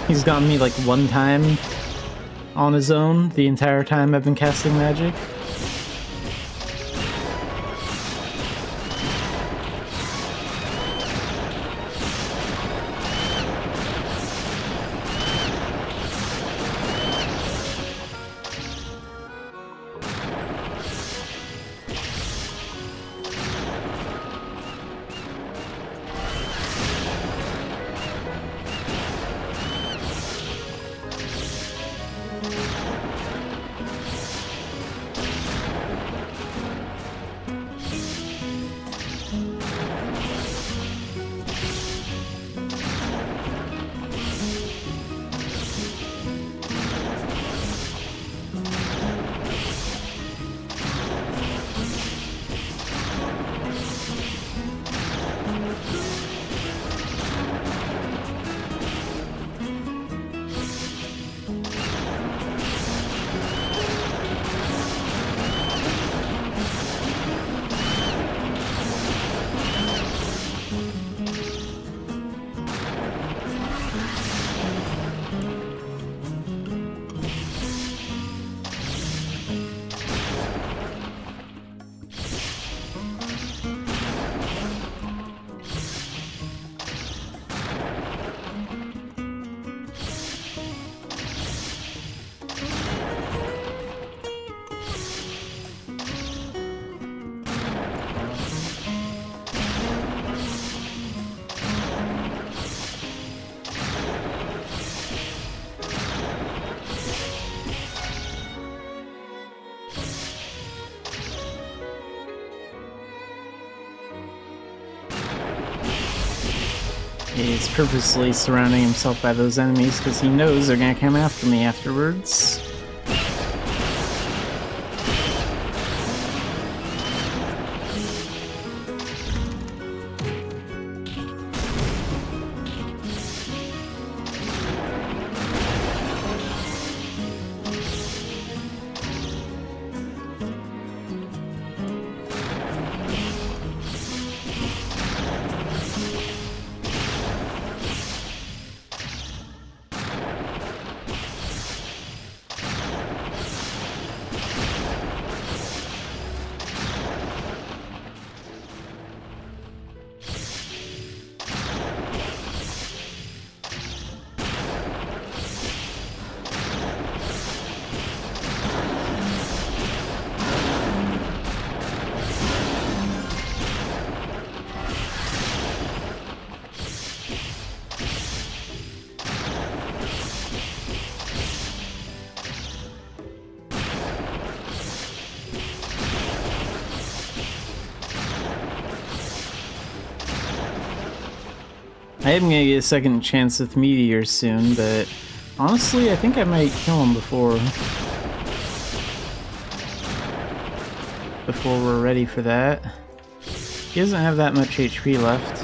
He's gotten me like one time on his own the entire time I've been casting magic. He's purposely surrounding himself by those enemies because he knows they're gonna come after me afterwards. I am gonna get a second chance with Meteor soon, but honestly, I think I might kill him before we're ready for that. He doesn't have that much HP left.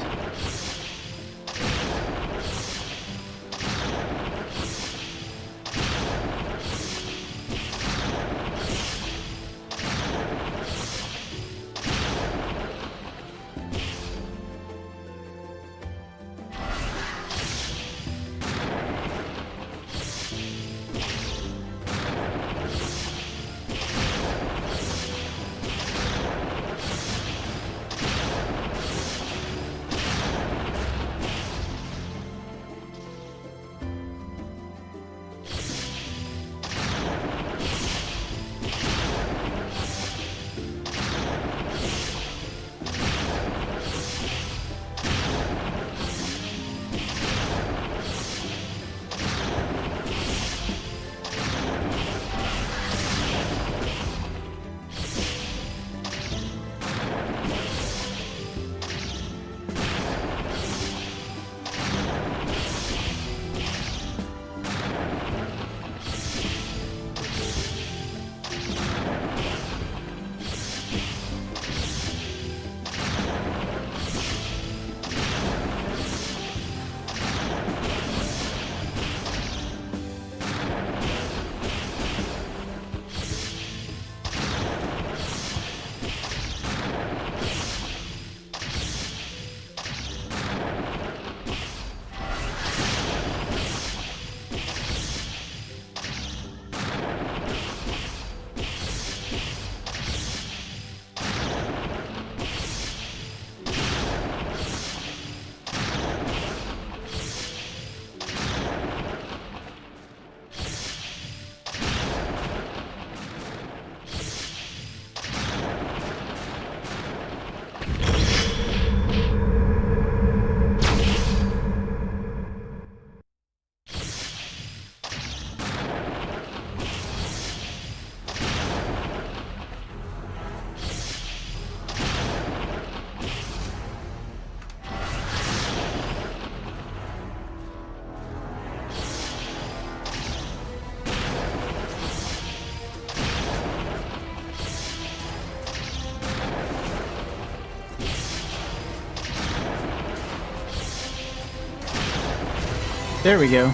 There we go.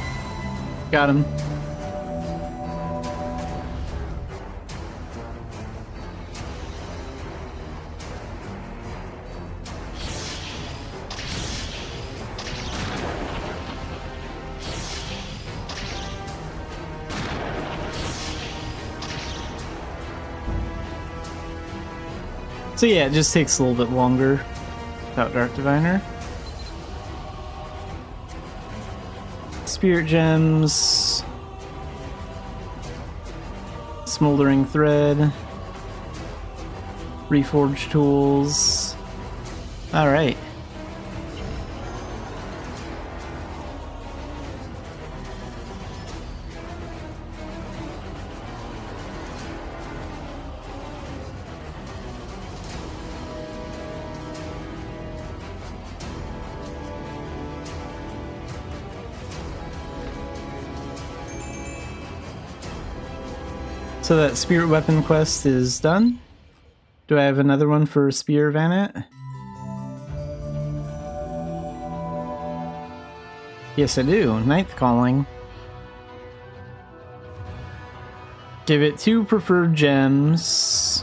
Got him. So yeah, it just takes a little bit longer without Dark Diviner. Spirit Gems. Smoldering Thread. Reforged Tools. Alright. So that Spirit Weapon quest is done. Do I have another one for Spear Vanet? Yes, I do. Ninth Calling. Give it 2 preferred gems.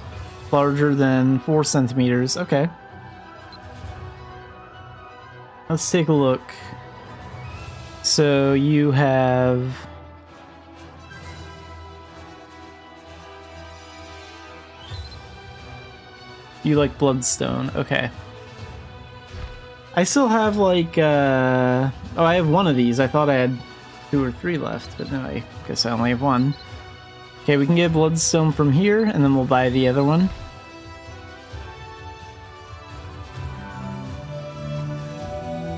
Larger than 4 centimeters. Okay. Let's take a look. So you have... You like Bloodstone, okay. I still have like, oh, I have one of these. I thought I had 2 or 3 left, but no, I guess I only have 1. Okay, we can get Bloodstone from here, and then we'll buy the other one.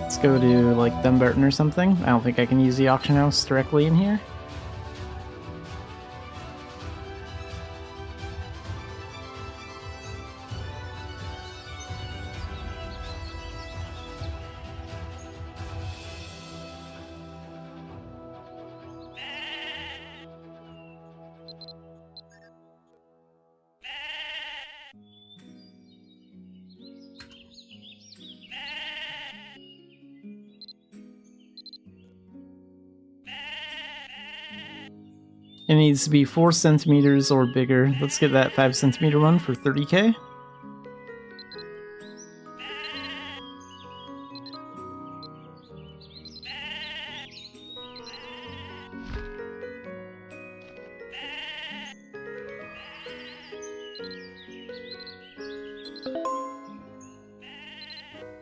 Let's go to, like, Dumbarton or something. I don't think I can use the auction house directly in here. It needs to be 4 centimeters or bigger. Let's get that 5 centimeter one for 30k.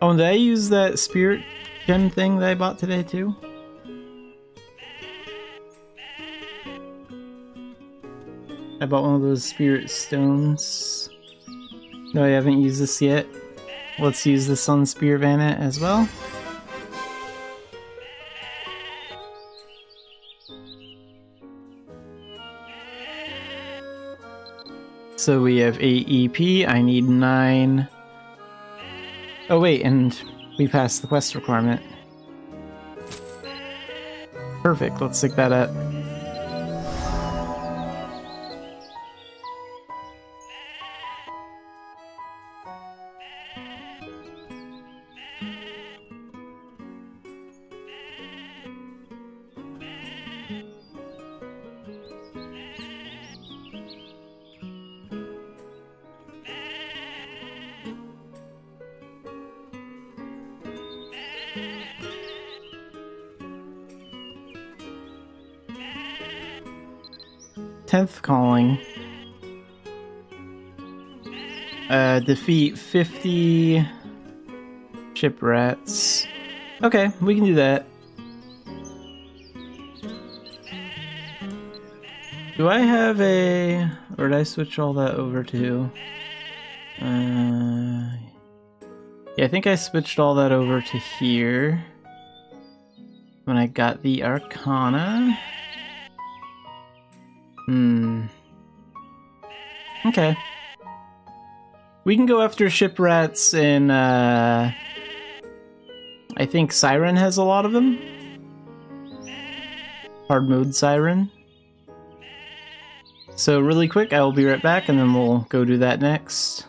Oh, and did I use that spirit gem thing that I bought today too? I bought one of those spirit stones. No, I haven't used this yet. Let's use this on Spirit Vanet as well. So we have 8 EP, I need 9. Oh wait, and we passed the quest requirement. Perfect, let's stick that up. Tenth Calling. Defeat 50 ship rats. Okay, we can do that. Do I have a... or did I switch all that over to... yeah, I think I switched all that over to here when I got the Arcana. Okay. We can go after ship rats in, I think Siren has a lot of them. Hard mode Siren. So really quick, I will be right back and then we'll go do that next.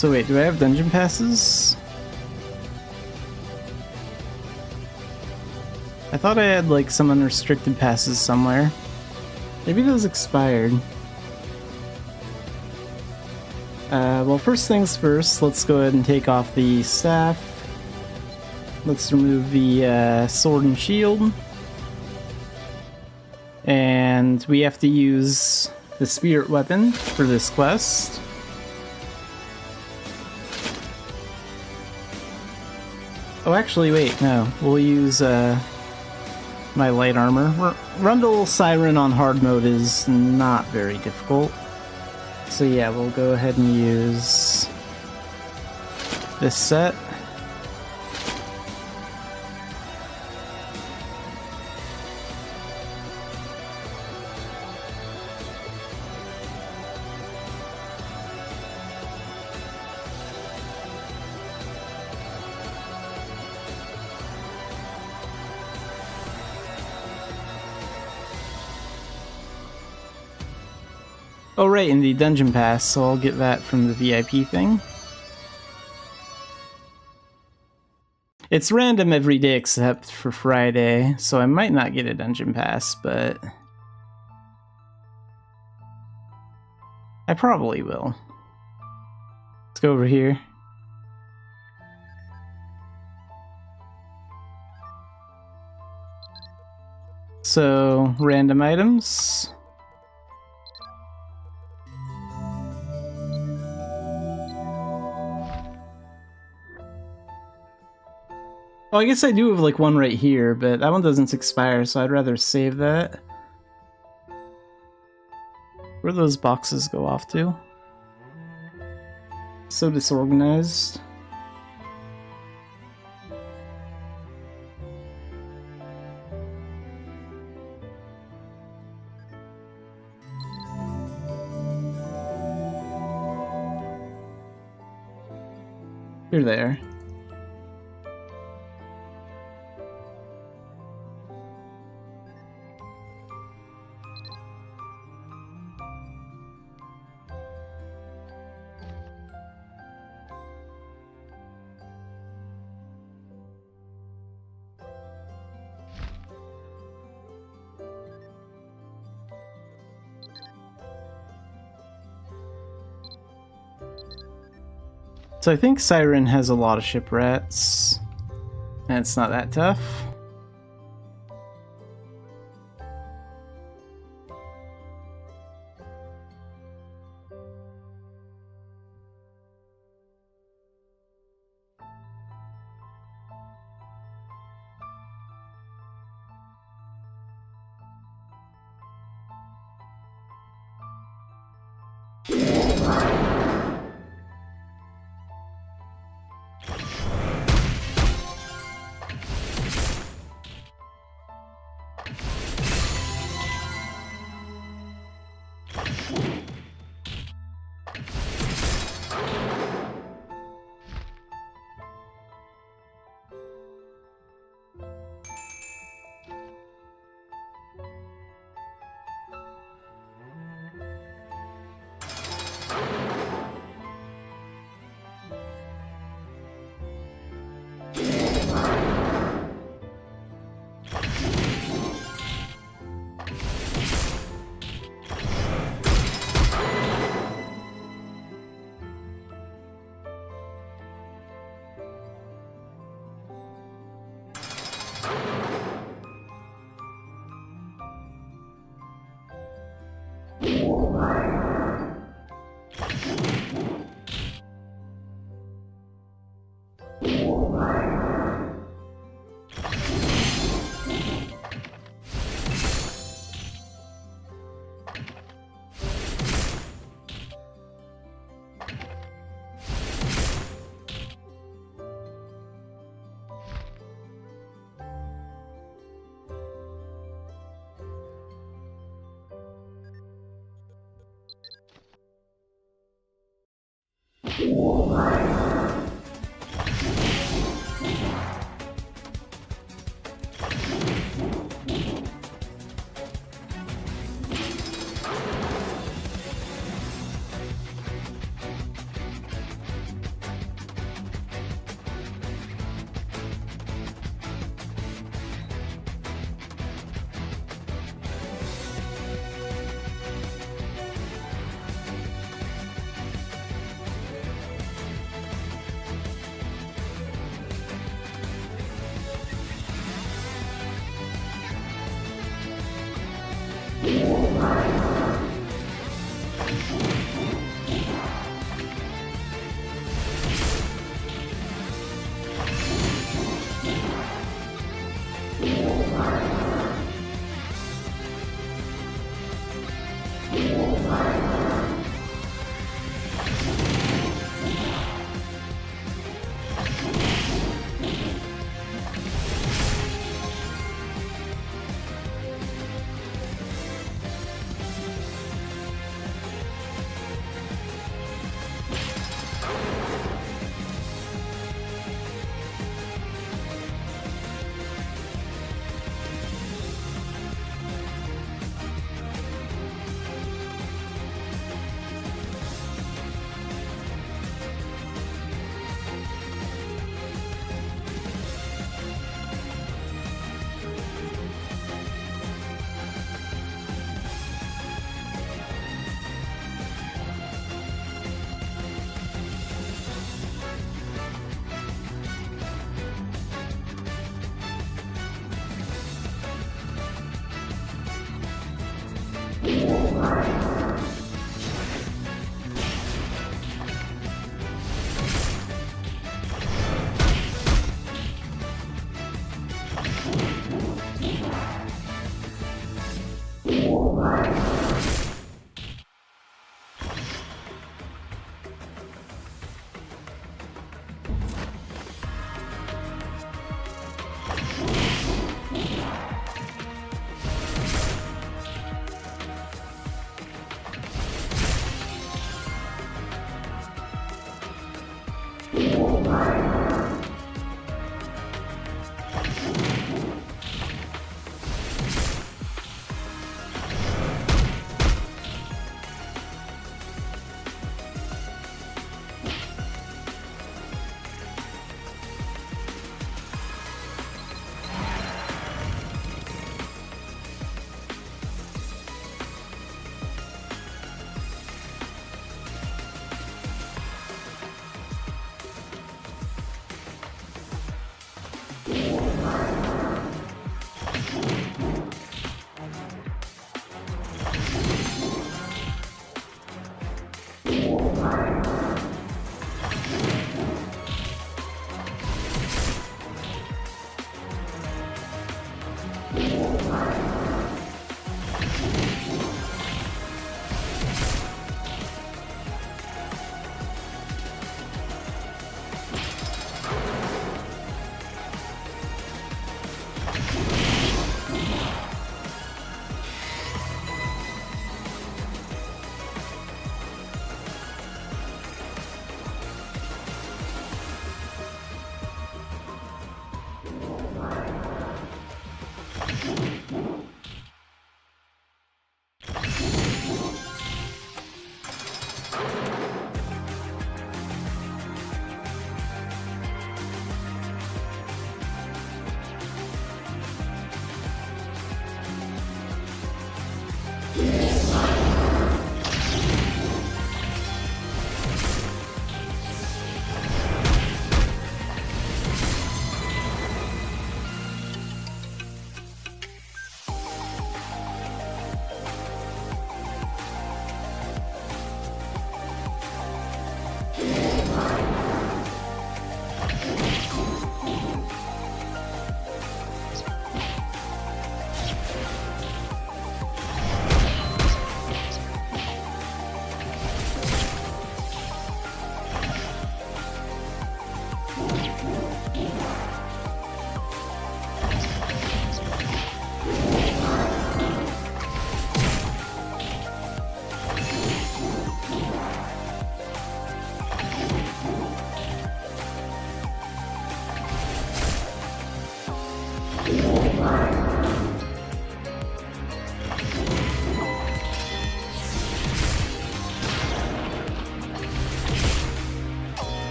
So wait, do I have dungeon passes? I thought I had like some unrestricted passes somewhere. Maybe those expired. Well, first things first, let's go ahead and take off the staff. Let's remove the sword and shield. And we have to use the spirit weapon for this quest. Oh, actually, wait, no. We'll use my light armor. Rundle Siren on hard mode is not very difficult. So yeah, we'll go ahead and use this set. Oh right, in the dungeon pass, so I'll get that from the VIP thing. It's random every day except for Friday, so I might not get a dungeon pass, but I probably will. Let's go over here. So, random items. Oh, I guess I do have like one right here, but that one doesn't expire, so I'd rather save that. Where do those boxes go off to? So disorganized. You're there. So I think Siren has a lot of ship rats, and it's not that tough.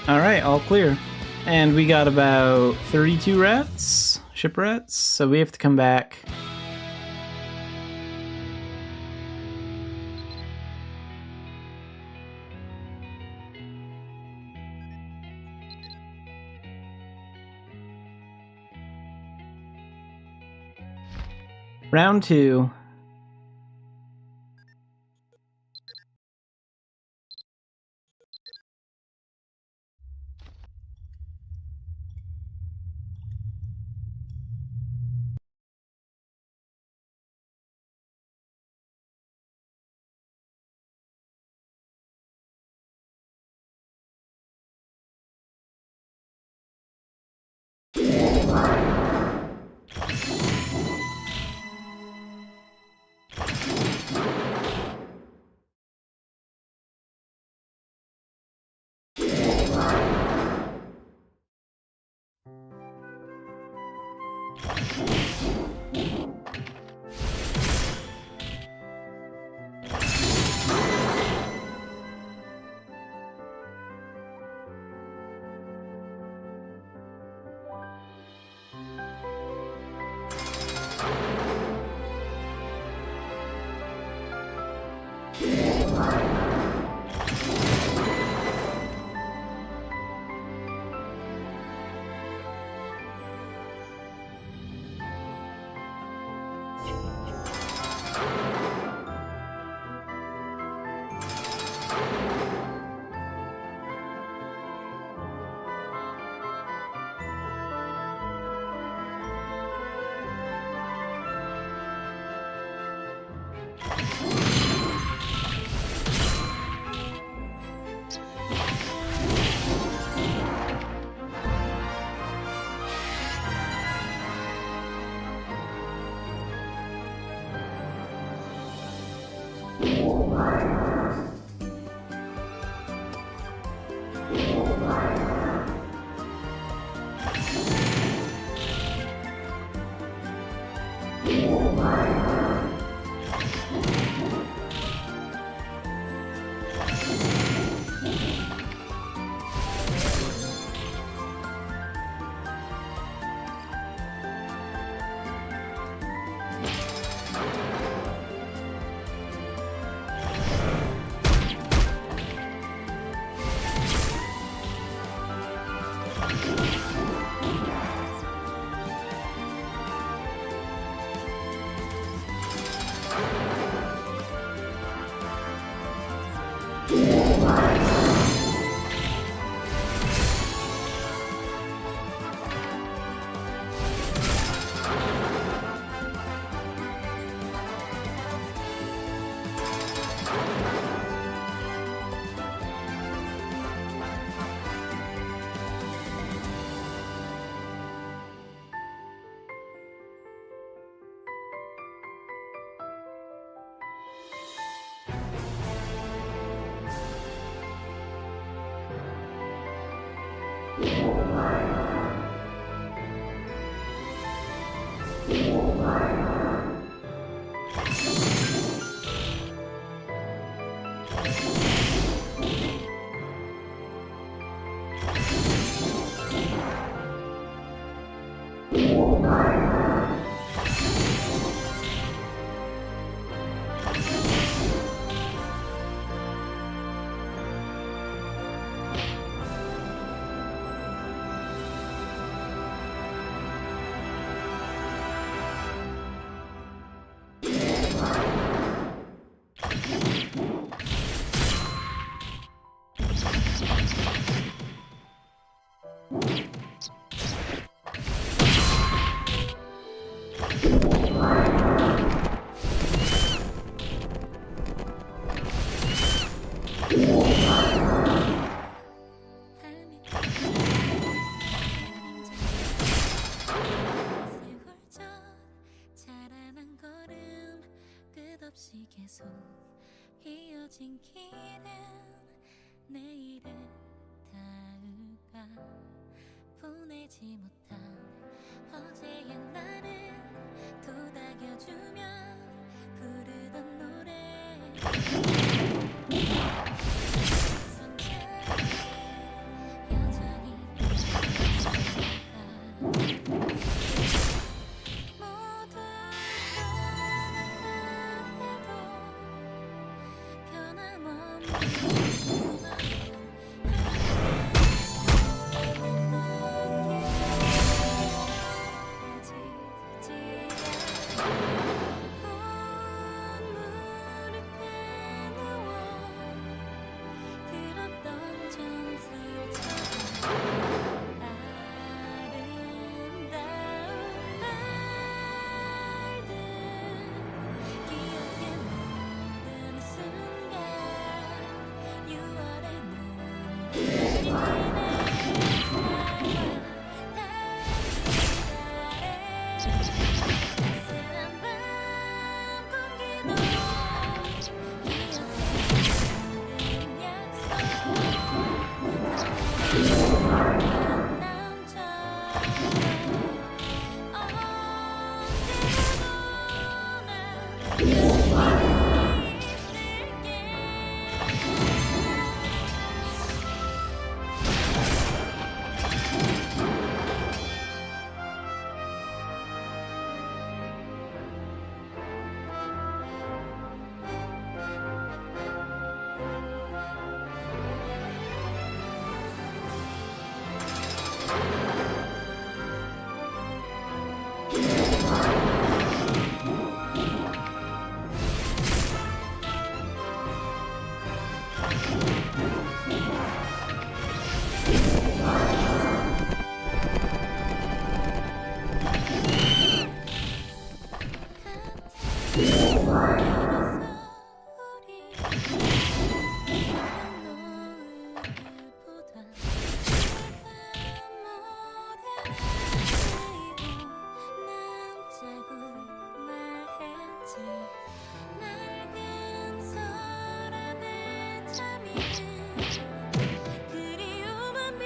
Alright, all clear. And we got about 32 rats, ship rats, so we have to come back. Round 2.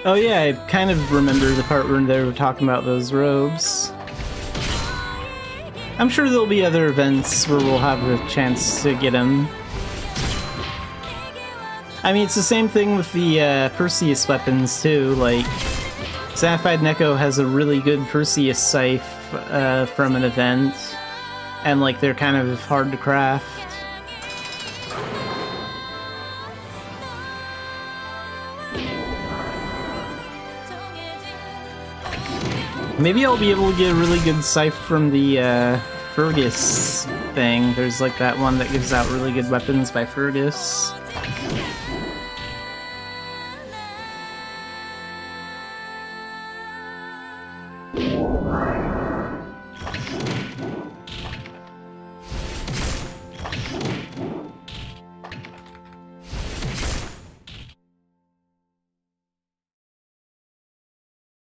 Oh yeah, I kind of remember the part where they were talking about those robes. I'm sure there'll be other events where we'll have the chance to get them. I mean, it's the same thing with the Perseus weapons too, like Xanafiedlion has a really good Perseus scythe from an event, and like they're kind of hard to craft. Maybe I'll be able to get a really good scythe from the Fergus thing. There's like that one that gives out really good weapons by Fergus.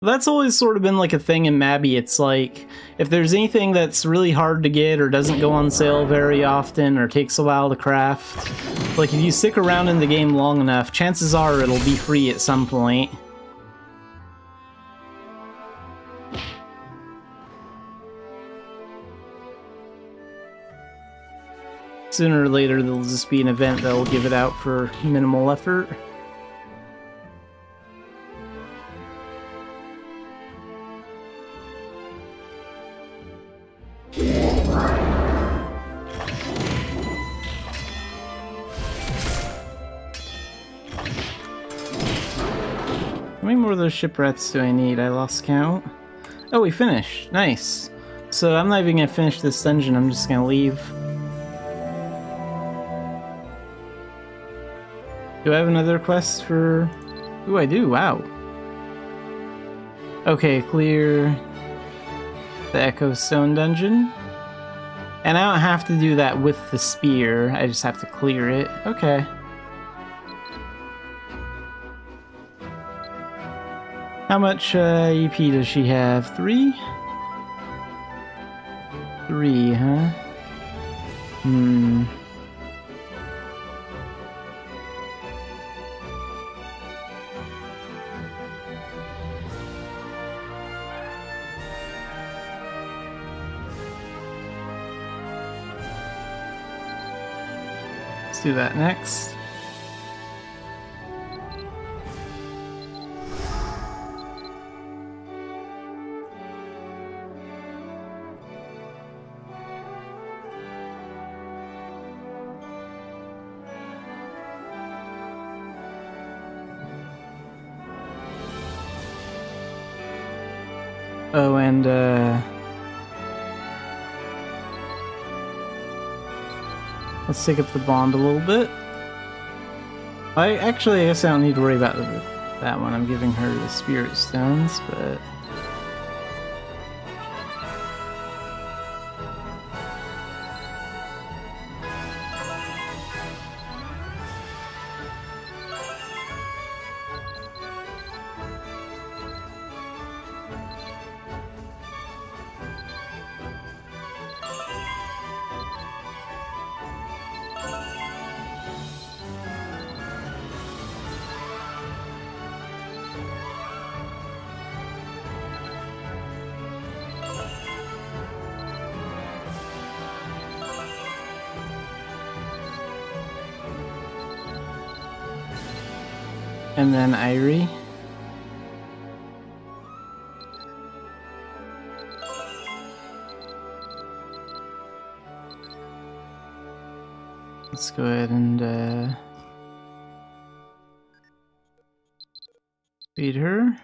That's always sort of been like a thing in Mabby. It's like, if there's anything that's really hard to get or doesn't go on sale very often or takes a while to craft, like if you stick around in the game long enough, chances are it'll be free at some point. Sooner or later, there'll just be an event that'll give it out for minimal effort. How many more of those shipwrecks do I need? I lost count. Oh, we finished. Nice. So I'm not even gonna finish this dungeon, I'm just gonna leave. Do I have another quest for... Ooh, I do, wow. Okay, clear the Echo Stone dungeon. And I don't have to do that with the spear, I just have to clear it. Okay. How much EP does she have? 3? 3, huh? Let's do that next. Oh, and let's take up the bond a little bit. I guess I don't need to worry about that one. I'm giving her the spirit stones, but and then Irie. Let's go ahead and feed her.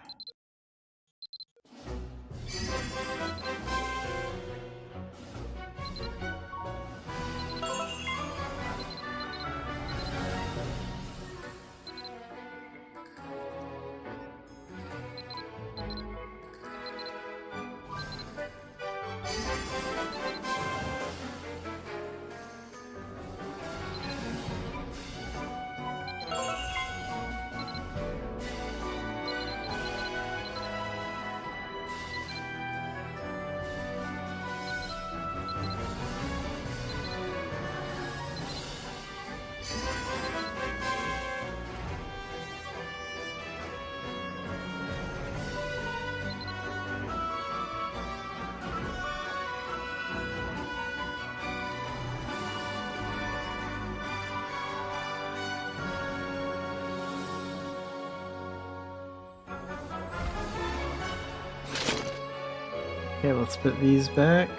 Okay, let's put these back.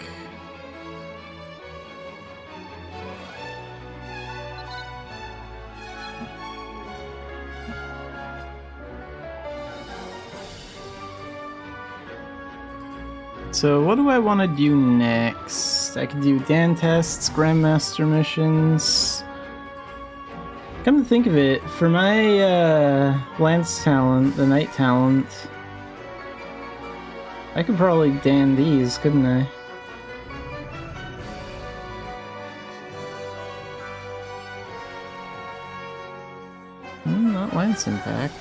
So what do I want to do next? I could do Dan tests, Grandmaster missions. Come to think of it, for my Lance talent, the Knight talent, I could probably Dan these, couldn't I? Not Lance Impact.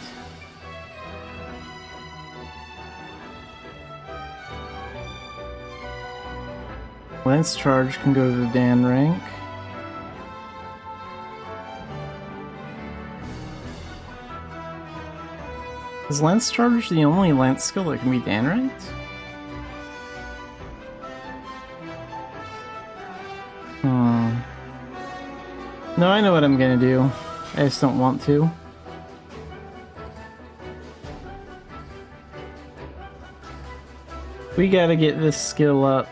Lance Charge can go to the Dan rank. Is Lance Charge the only Lance skill that can be Dan ranked? No, I know what I'm gonna do. I just don't want to. We gotta get this skill up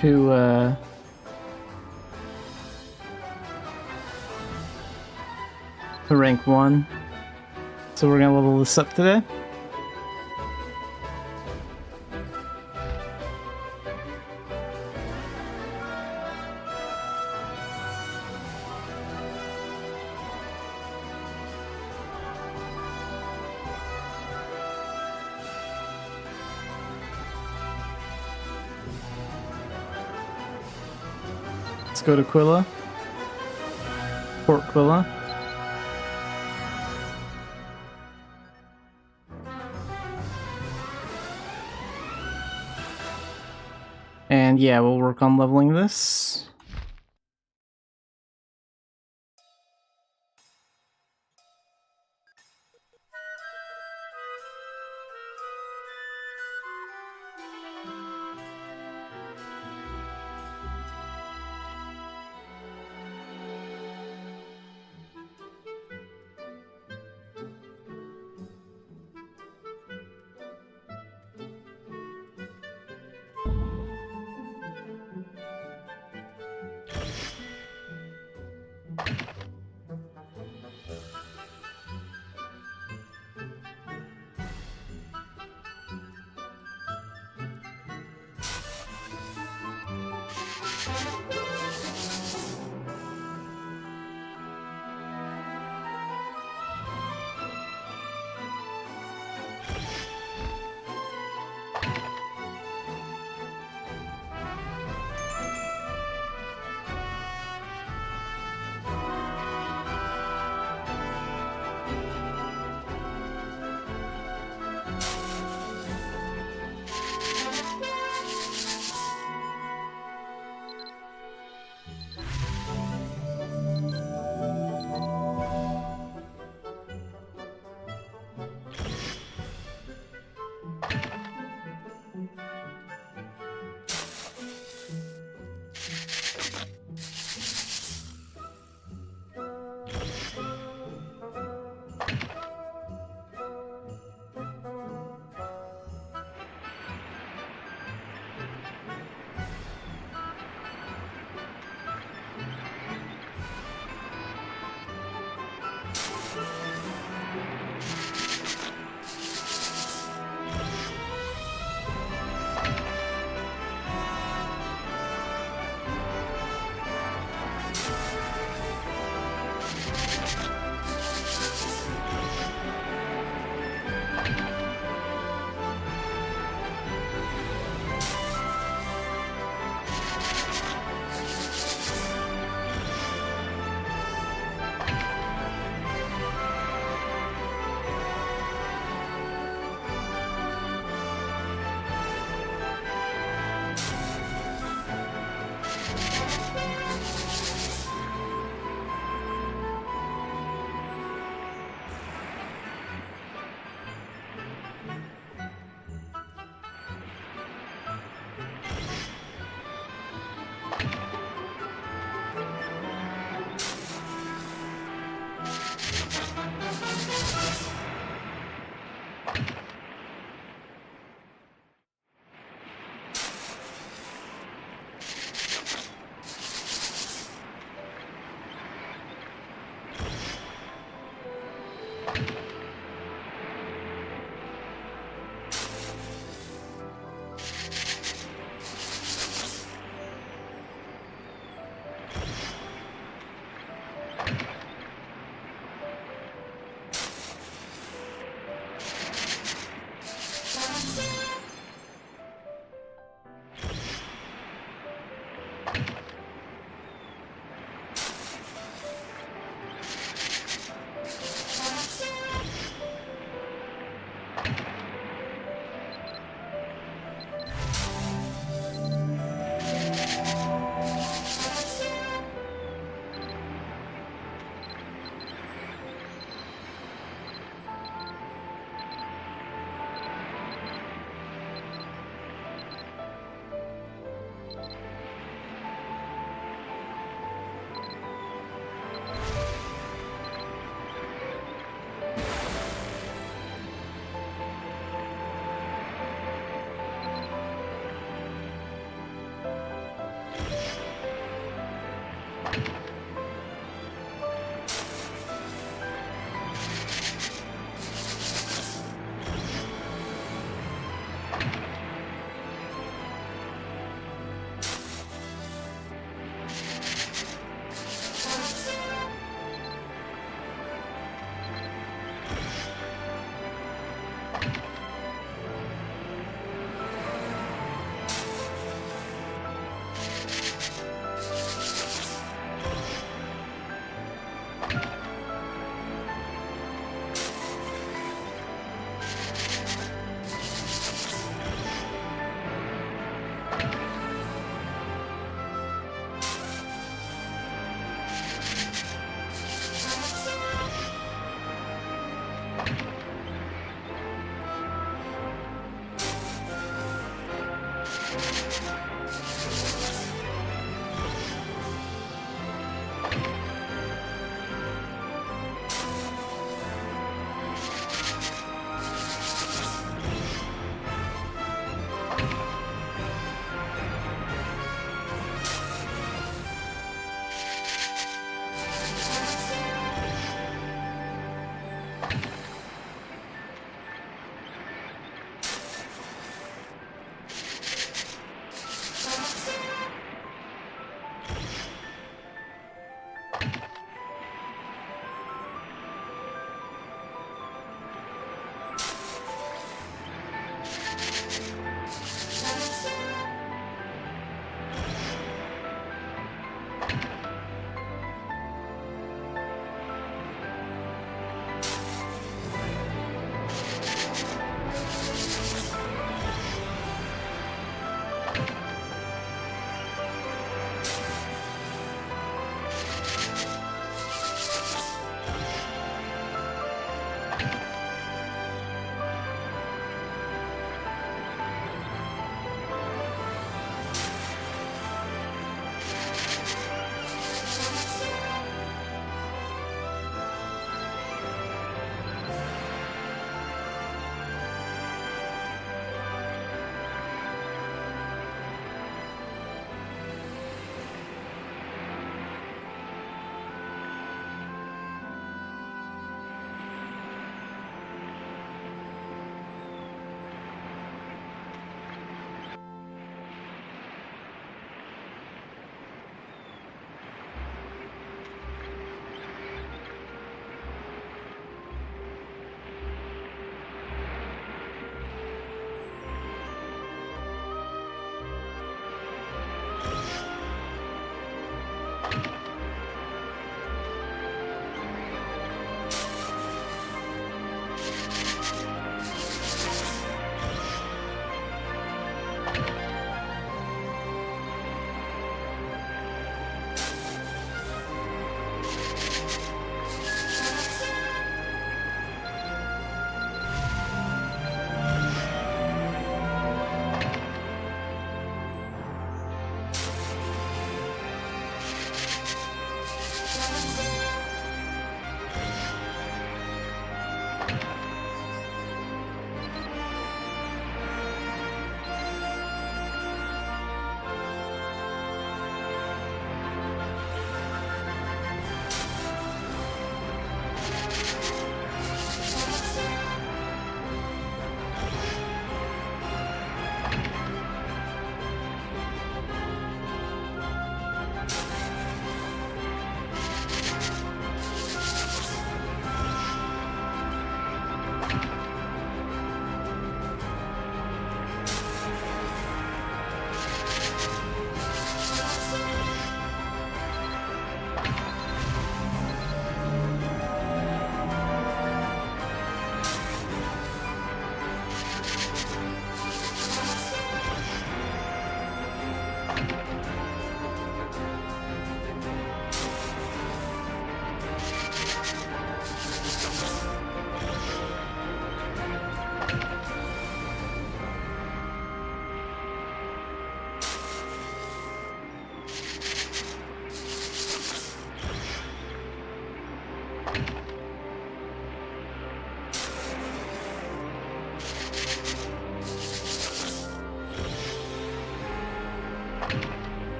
to rank 1. So we're gonna level this up today. Let's go to Quilla. Port Quilla. And yeah, we'll work on leveling this.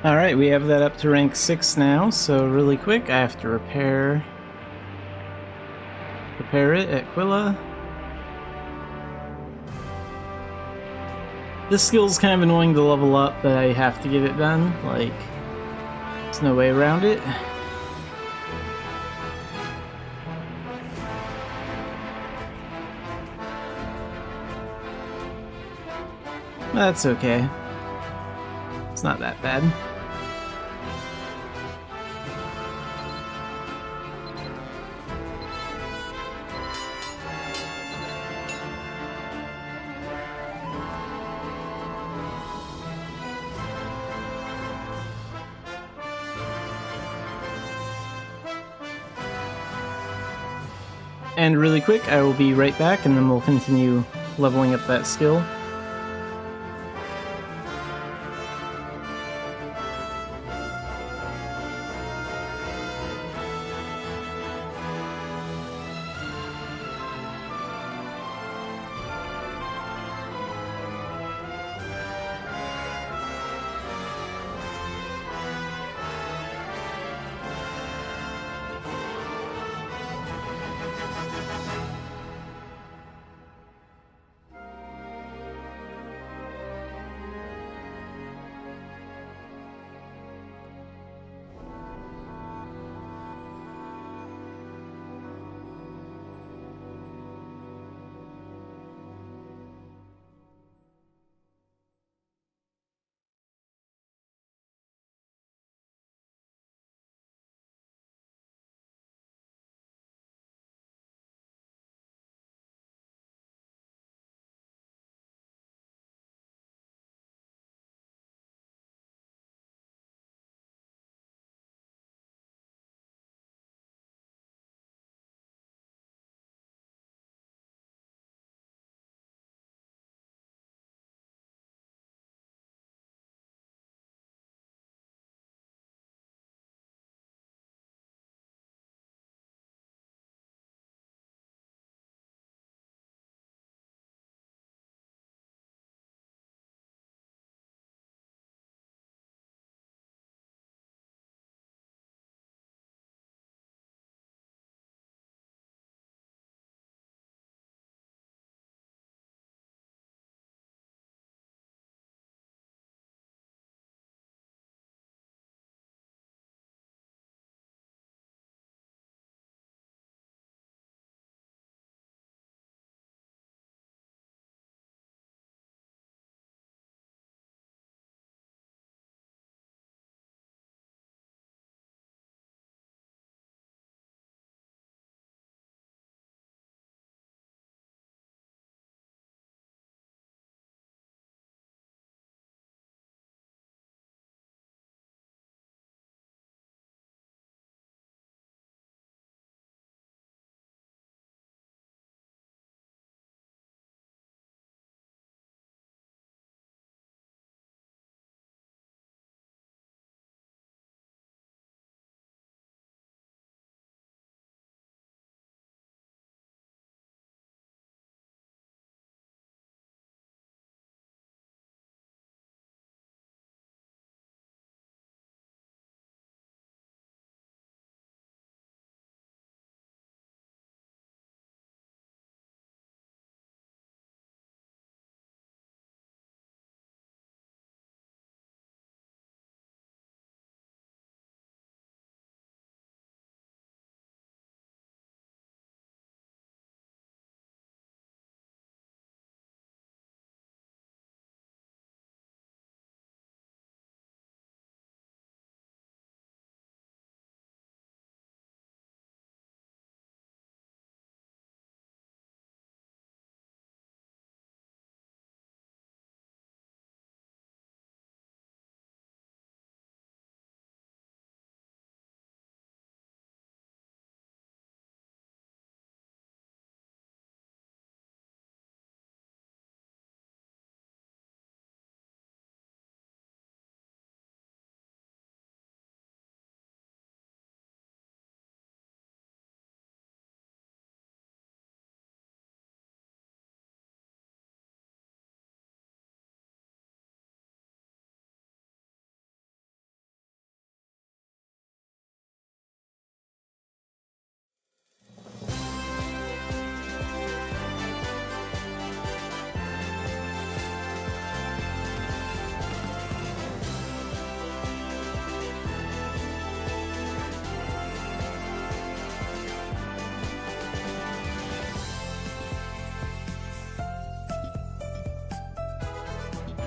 Alright, we have that up to rank 6 now, so really quick, I have to repair it at Quilla. This skill's kind of annoying to level up, but I have to get it done. Like, there's no way around it. That's okay. It's not that bad. And really quick, I will be right back, and then we'll continue leveling up that skill.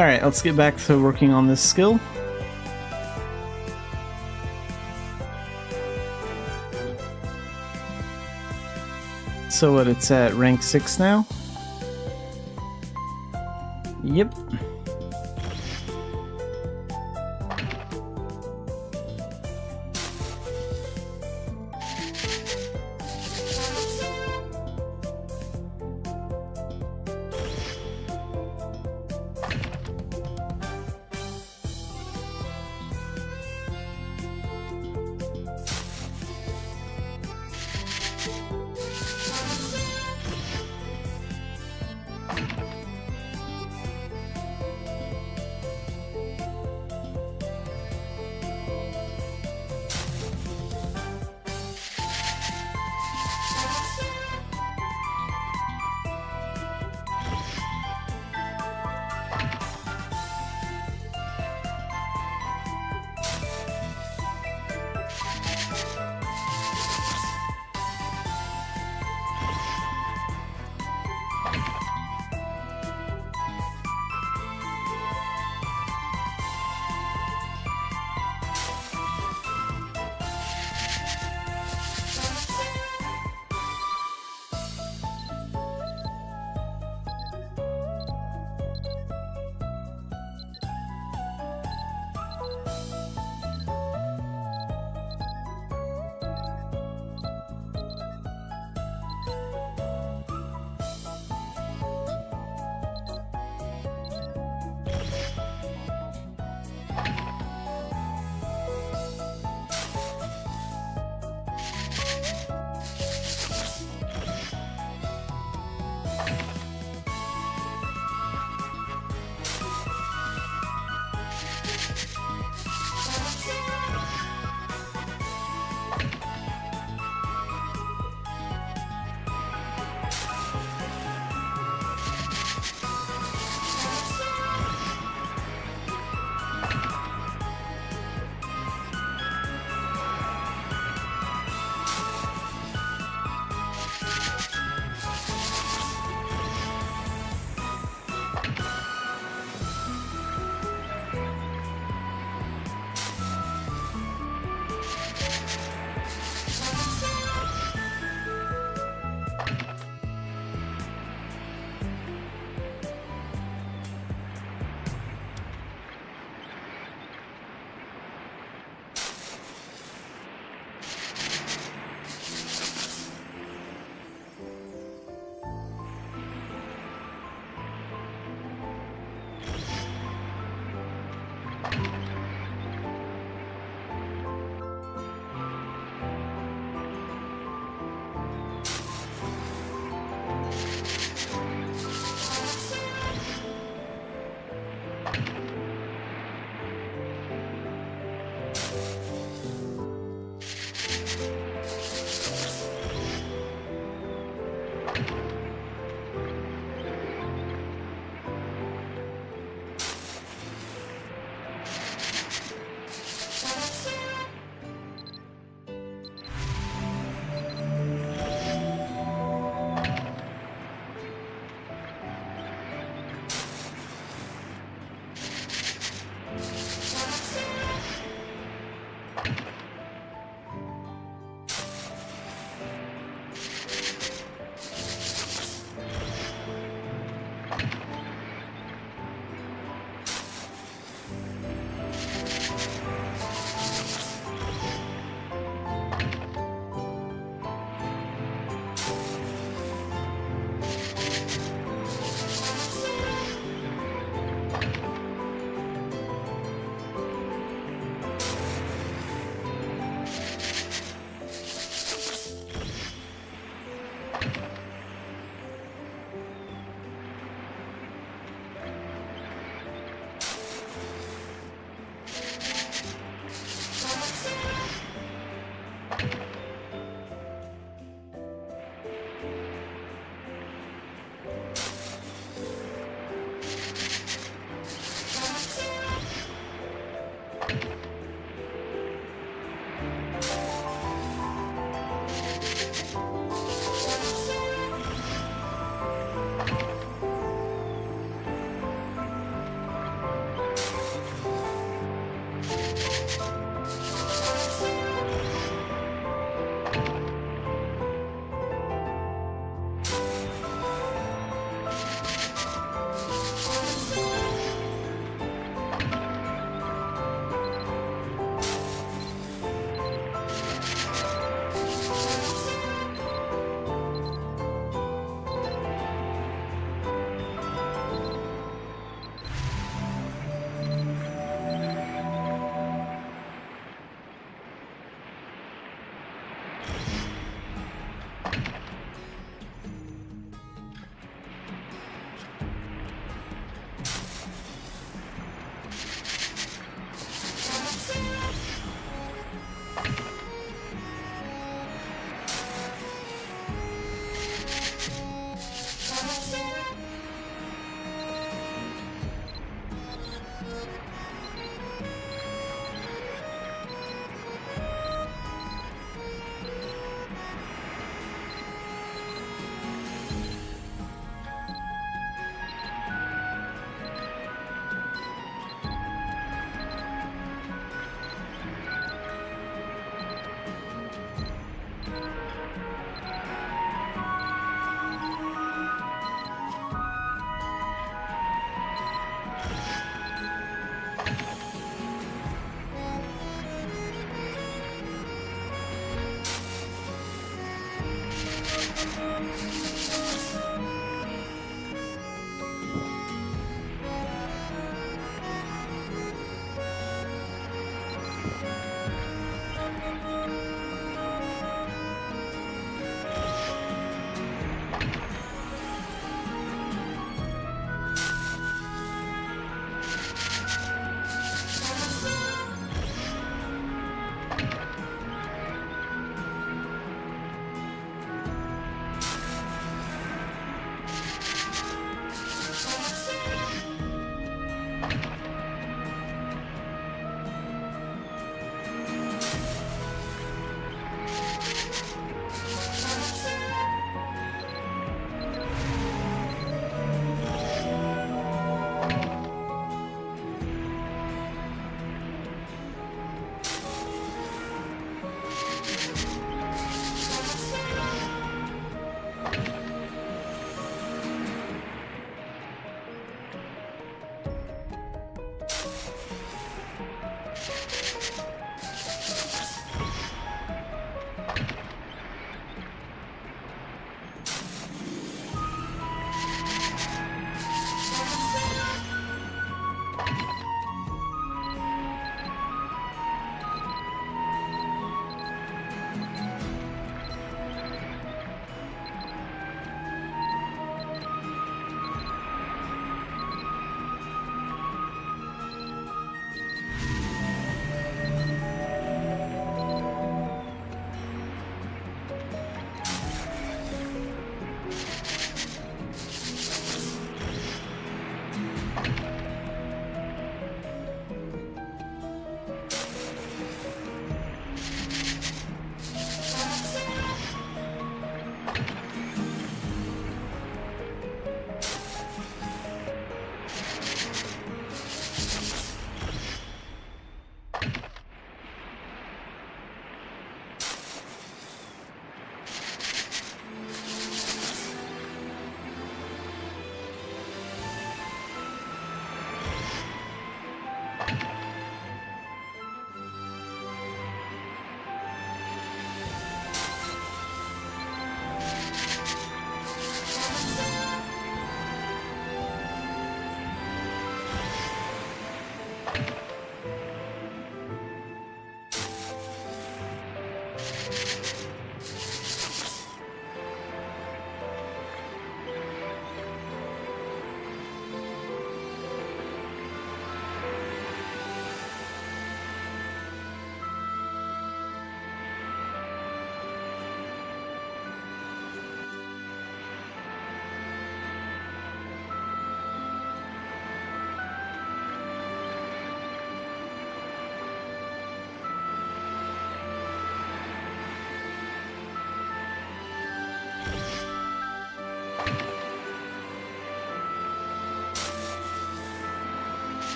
Alright, let's get back to working on this skill. So what, it's at rank 6 now? Yep.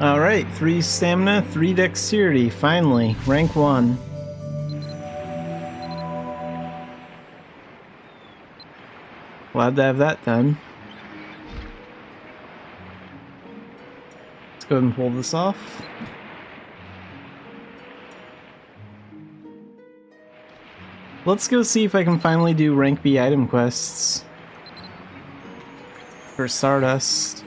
Alright, 3 stamina, 3 dexterity, finally, rank 1. Glad to have that done. Let's go ahead and pull this off. Let's go see if I can finally do rank B item quests for Stardust.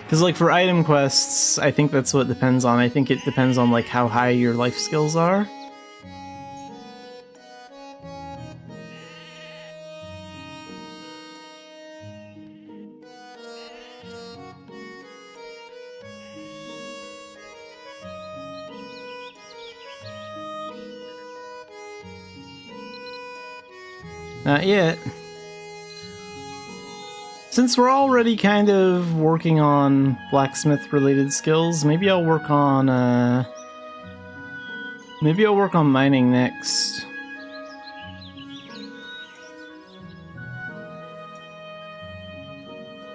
Because, like, for item quests, I think that's what it depends on. I think it depends on, like, how high your life skills are. Not yet. Since we're already kind of working on blacksmith-related skills, maybe I'll work on mining next.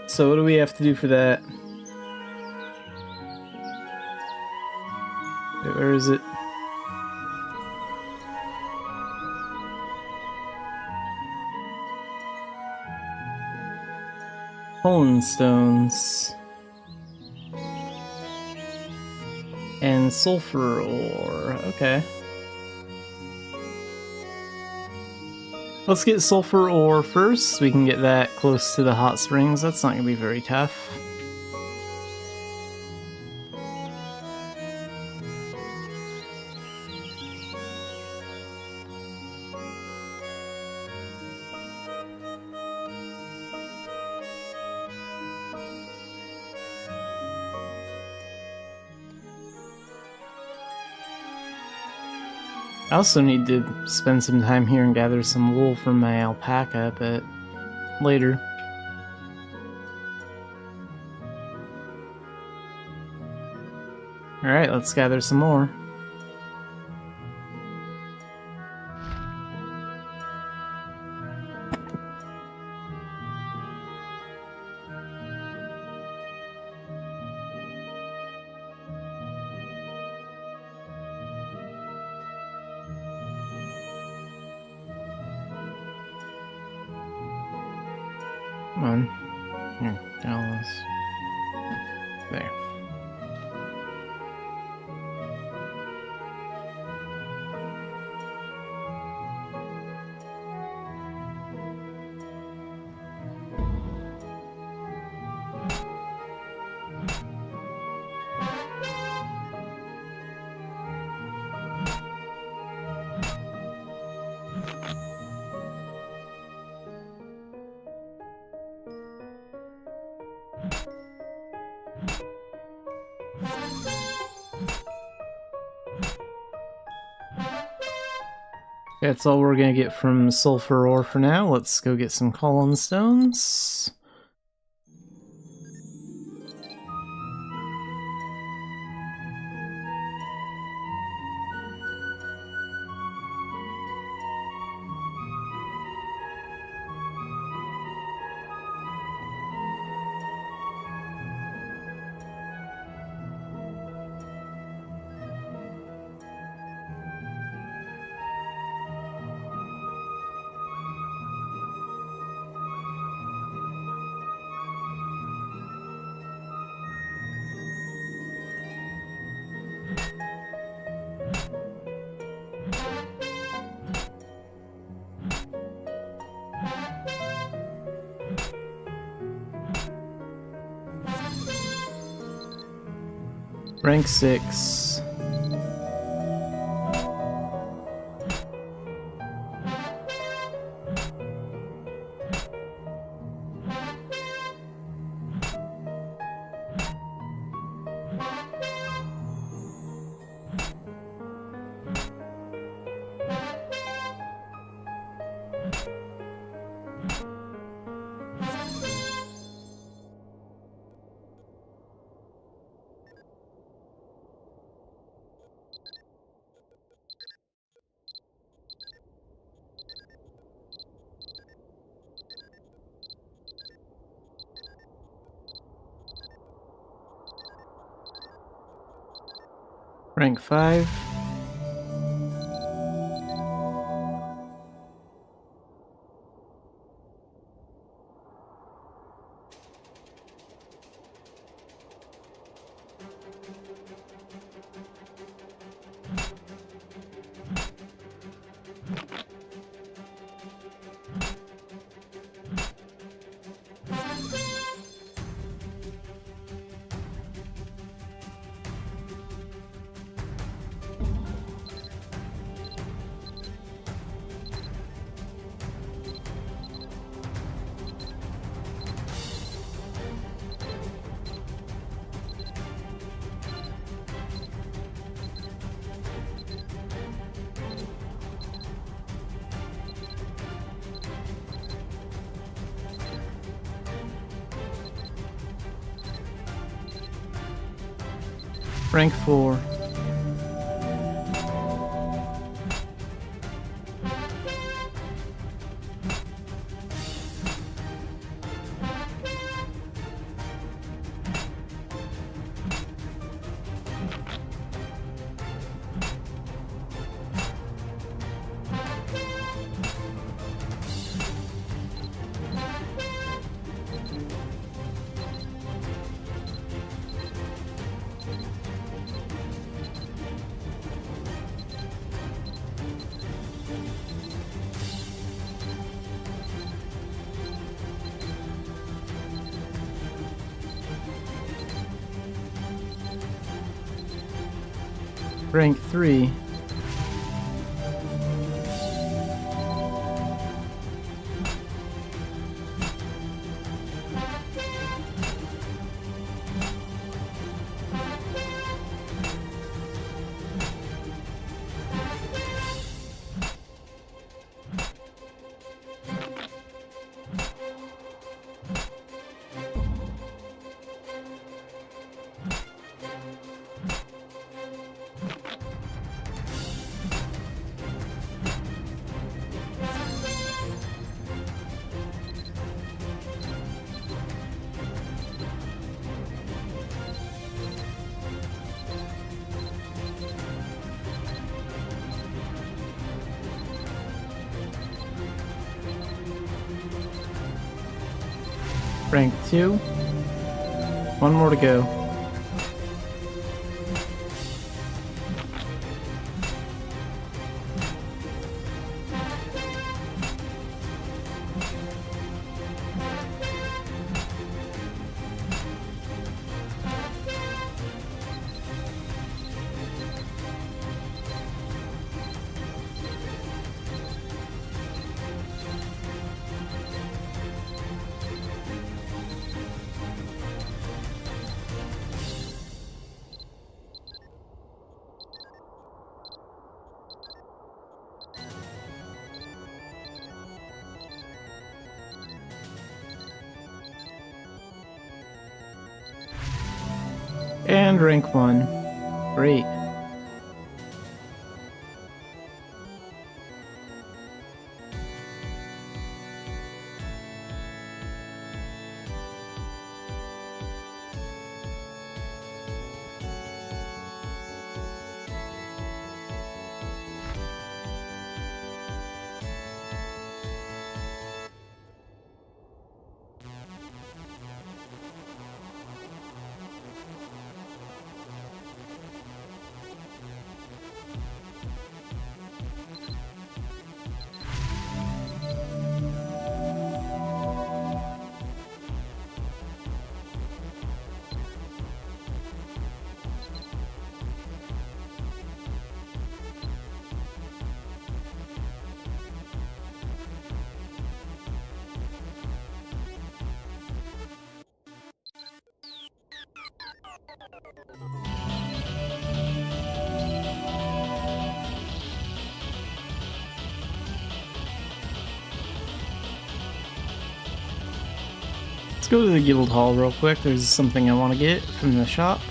So what do we have to do for that? Wait, where is it? Colon stones. And sulfur ore. Okay. Let's get sulfur ore first, so we can get that close to the hot springs. That's not going to be very tough. I also need to spend some time here and gather some wool from my alpaca, but later. Alright, let's gather some more. Come on. Here, get all this. There. That's all we're gonna get from sulfur ore for now. Let's go get some column stones. Rank 6. Rank 5. Rank 4. Rank 3. Rank 2. One more to go. And rank 1. Great. Let's go to the guild hall real quick. There's something I want to get from the shop.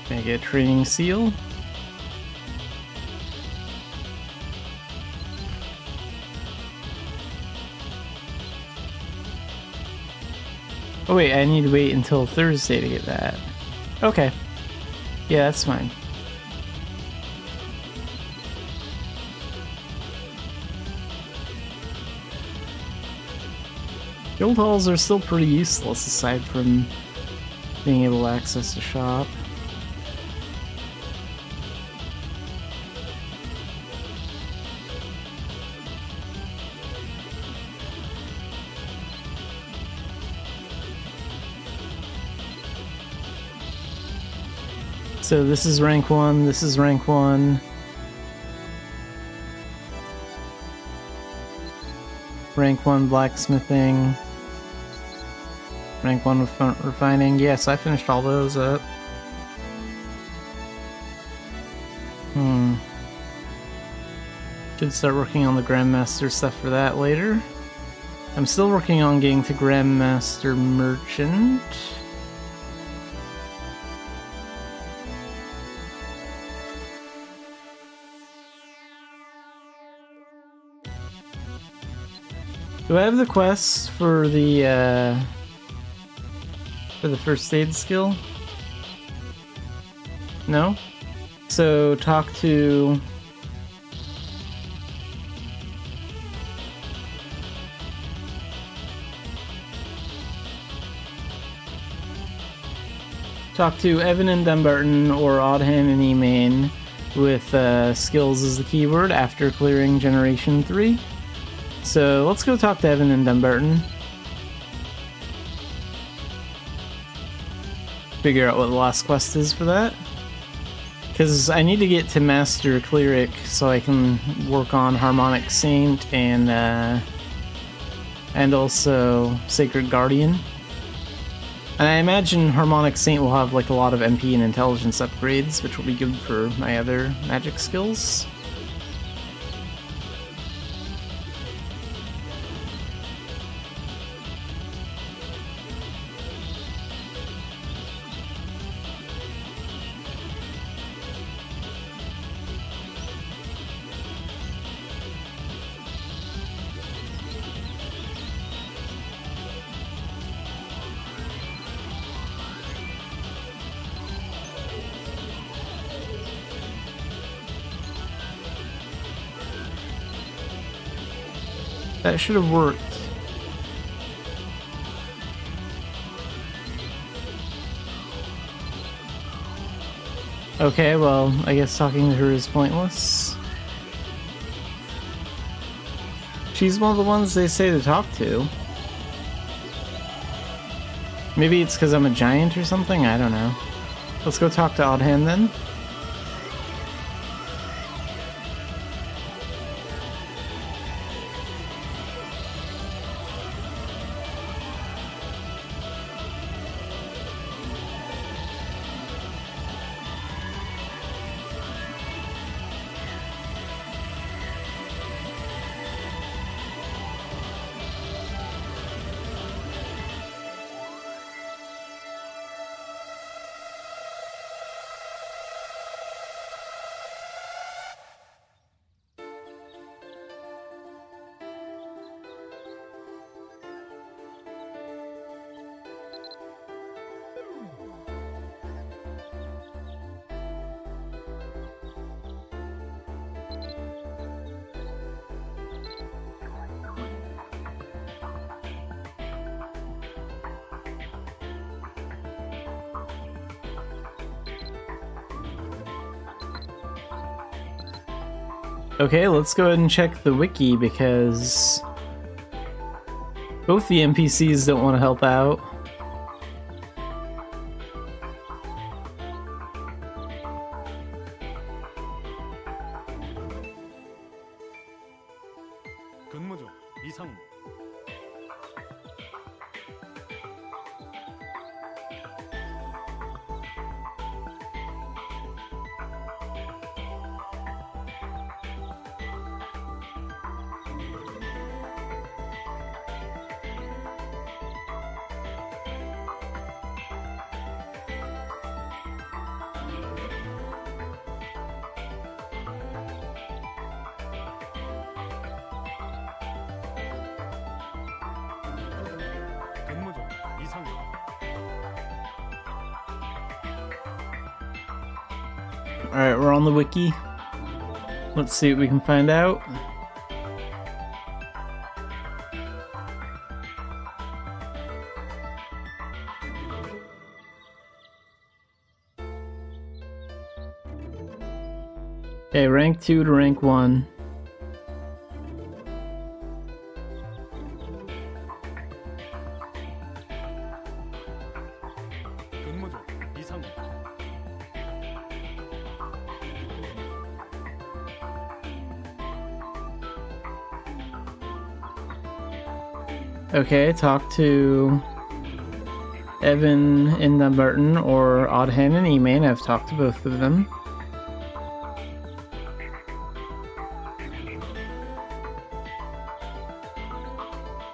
Gonna get a training seal. Oh wait, I need to wait until Thursday to get that. Okay. Yeah, that's fine. Guild halls are still pretty useless aside from being able to access the shop. So this is rank 1, this is rank 1. Rank 1 blacksmithing. Rank 1 refining. Yes, I finished all those up. Should start working on the Grandmaster stuff for that later. I'm still working on getting to Grandmaster Merchant. Do I have the quest for the first aid skill? No? So talk to Talk to Evan and Dumbarton or Oddhan and Emain with skills as the keyword after clearing Generation 3. So let's go talk to Evan and Dumbarton. Figure out what the last quest is for that. Because I need to get to Master Cleric so I can work on Harmonic Saint and also Sacred Guardian. And I imagine Harmonic Saint will have like a lot of MP and intelligence upgrades, which will be good for my other magic skills. That should have worked. Okay, well, I guess talking to her is pointless. She's one of the ones they say to talk to. Maybe it's because I'm a giant or something? I don't know. Let's go talk to Oddhand then. Okay, let's go ahead and check the wiki because both the NPCs don't want to help out. Alright, we're on the wiki. Let's see what we can find out. Okay, rank 2 to rank 1. Okay, talk to Evan and Dumbarton or Oddhan and Emain. I've talked to both of them.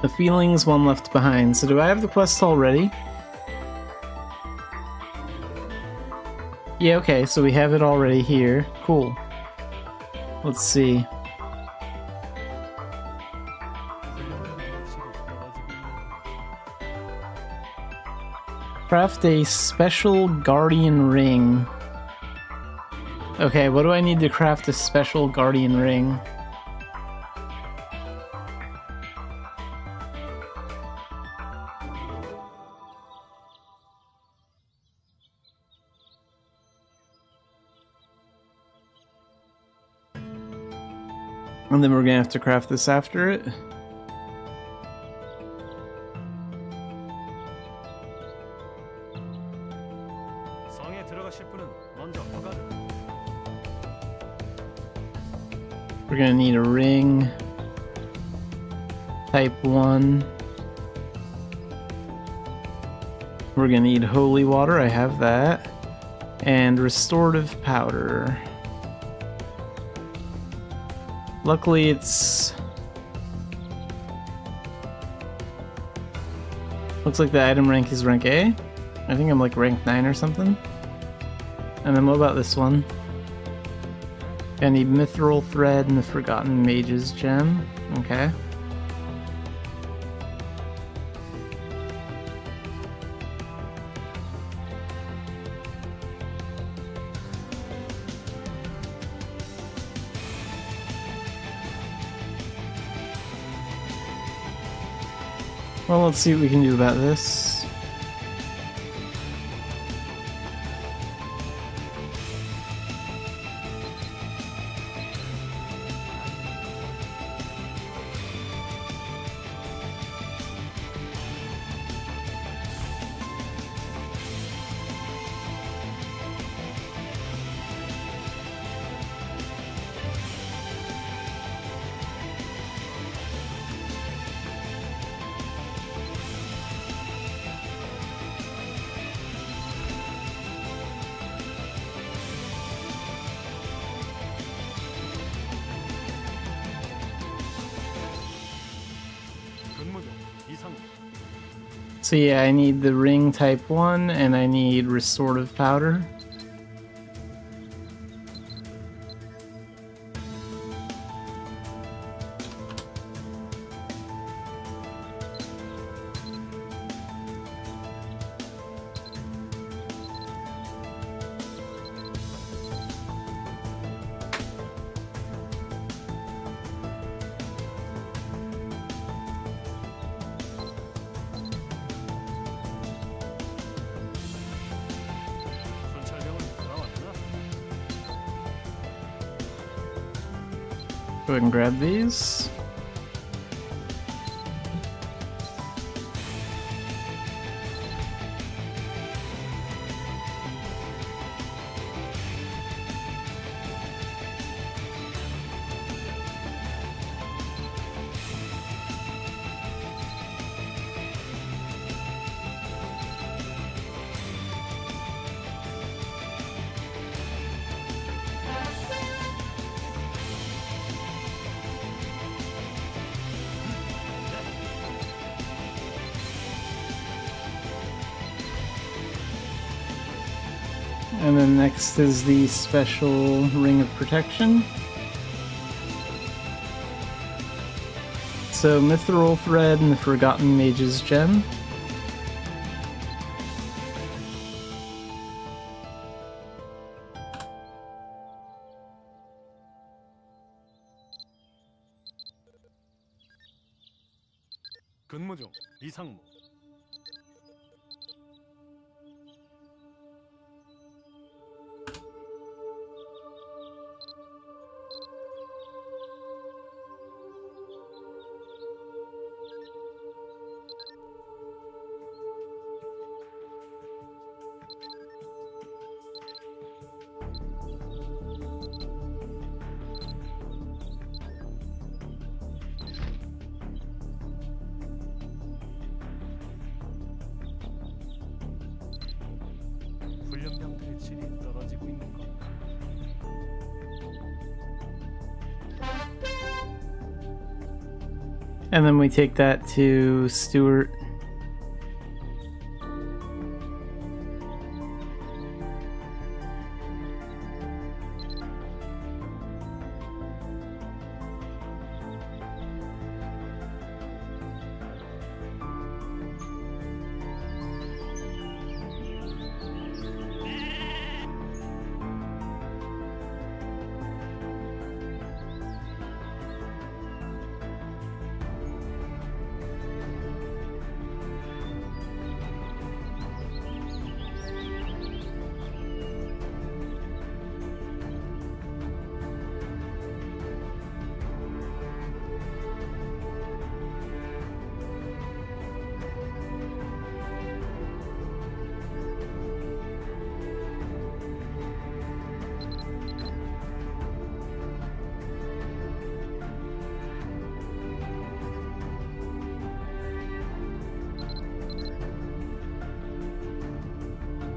The feelings, one left behind. So do I have the quest already? Yeah, okay, so we have it already here. Cool. Let's see. Craft a special guardian ring. Okay, what do I need to craft a special guardian ring? And then we're gonna have to craft this after it. We're gonna need a ring. Type 1. We're gonna need holy water, I have that. And restorative powder. Luckily it's... looks like the item rank is rank A. I think I'm like rank 9 or something. And then what about this one? I need mithril thread and the forgotten mage's gem. Okay. Well, let's see what we can do about this. So yeah, I need the ring type 1 and I need restorative powder. Go ahead and grab these. And then next is the special Ring of Protection. So mithril thread and the forgotten mage's gem. 근무 중 이상무. 훈련병들의 질이 떨어지고 있는 건가? And then we take that to Stuart.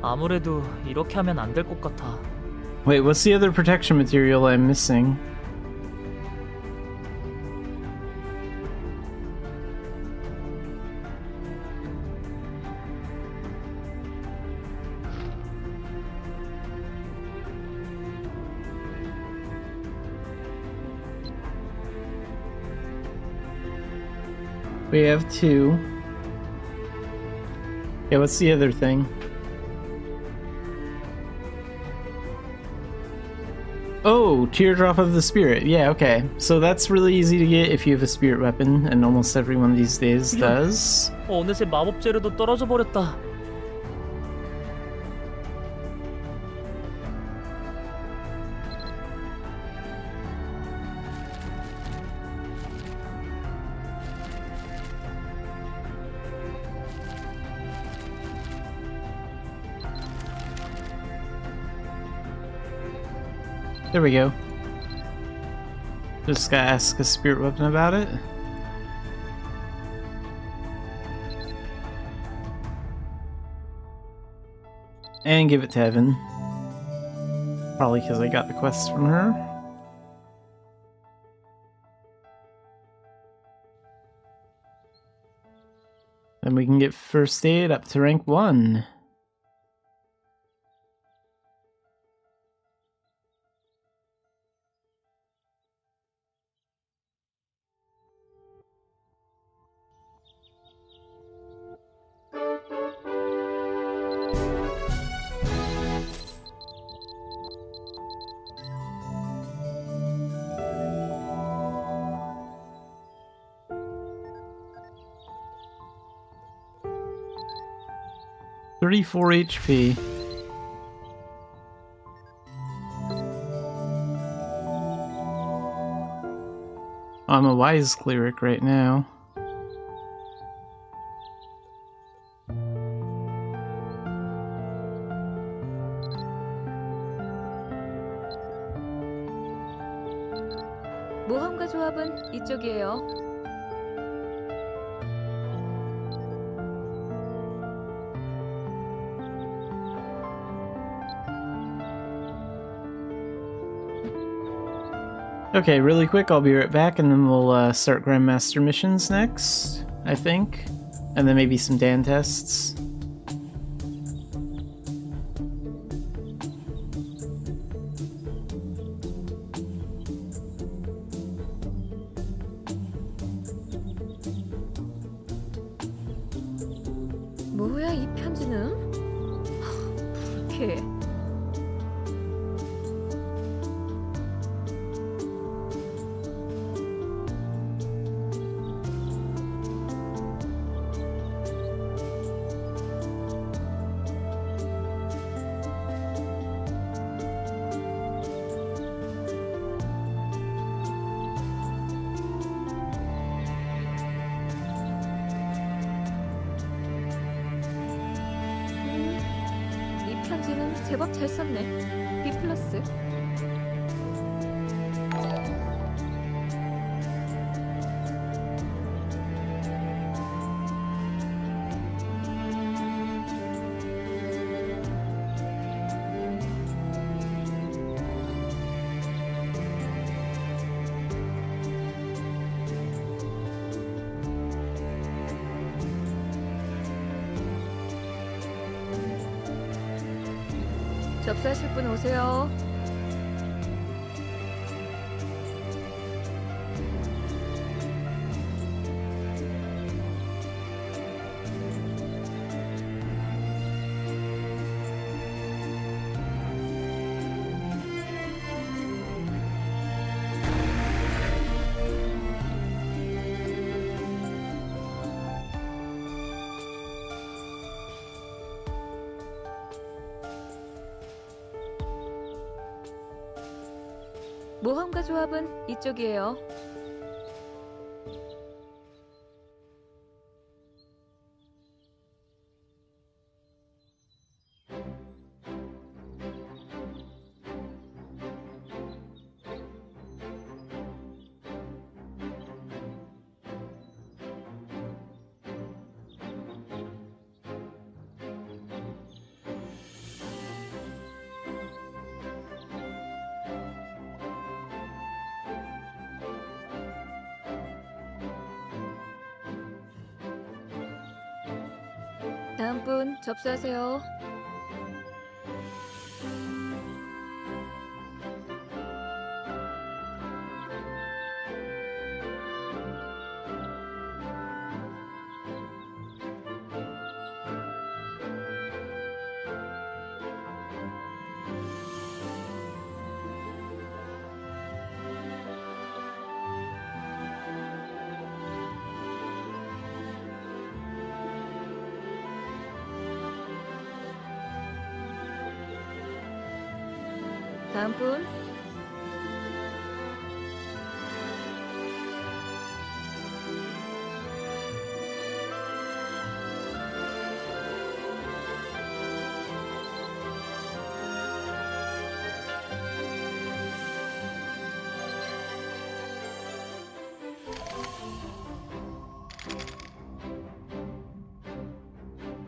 아무래도 이렇게 하면 안 될 것 같아. Wait, what's the other protection material I'm missing? We have 2. Yeah, what's the other thing? Oh, Teardrop of the Spirit. Yeah, okay. So that's really easy to get if you have a spirit weapon, and almost everyone these days does. 어느새 마법 재료도 떨어져 버렸다. There we go. Just gotta ask a spirit weapon about it. And give it to Evan. Probably because I got the quest from her. Then we can get first aid up to rank 1. .34 HP. I'm a wise cleric right now. 모험가 조합은 이쪽이에요. Okay, really quick, I'll be right back, and then we'll start Grandmaster missions next, I think. And then maybe some Dan tests. 뭐야 이 편지는? 불쾌해. 이 편지는 제법 잘 썼네. B 플러스. 접수하실 분 오세요. 모험가 조합은 이쪽이에요. 다음 분 접수하세요. 다음 분.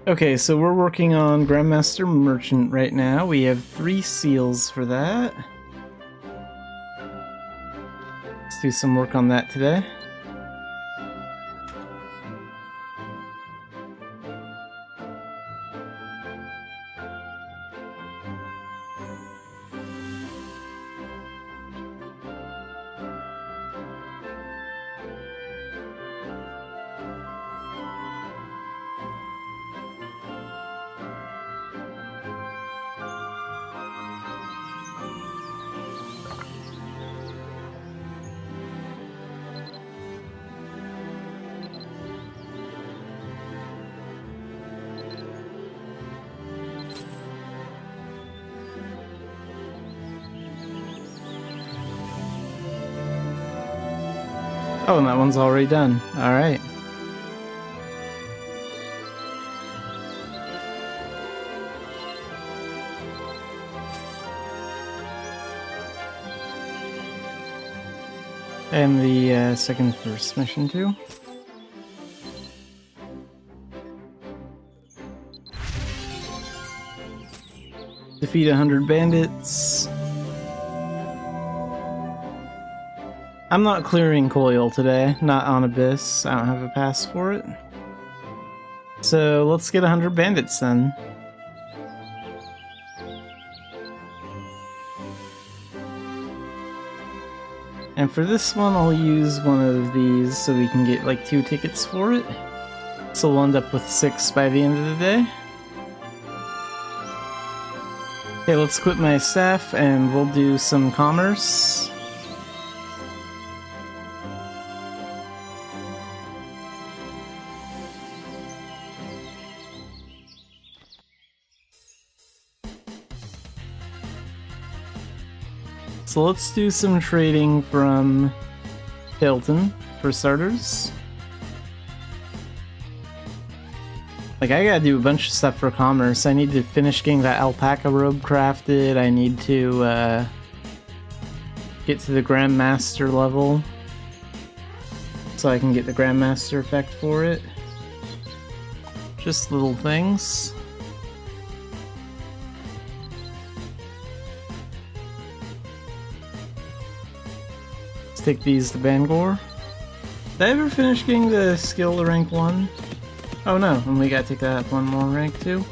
Okay, so we're working on Grandmaster Merchant right now. We have 3 seals for that. Let's do some work on that today. Oh, and that one's already done. Alright. And the second first mission too. Defeat 100 bandits. I'm not clearing Coil today, not on Abyss. I don't have a pass for it. So let's get 100 bandits then. And for this one, I'll use one of these so we can get like 2 tickets for it. So we'll end up with 6 by the end of the day. Okay, let's quit my staff and we'll do some commerce. So let's do some trading from Hilton, for starters. Like, I gotta do a bunch of stuff for commerce. I need to finish getting that alpaca robe crafted. I need to get to the Grandmaster level so I can get the Grandmaster effect for it. Just little things. Take these to Bangor. Did I ever finish getting the skill to rank 1? Oh no, and we gotta take that up 1 more rank too.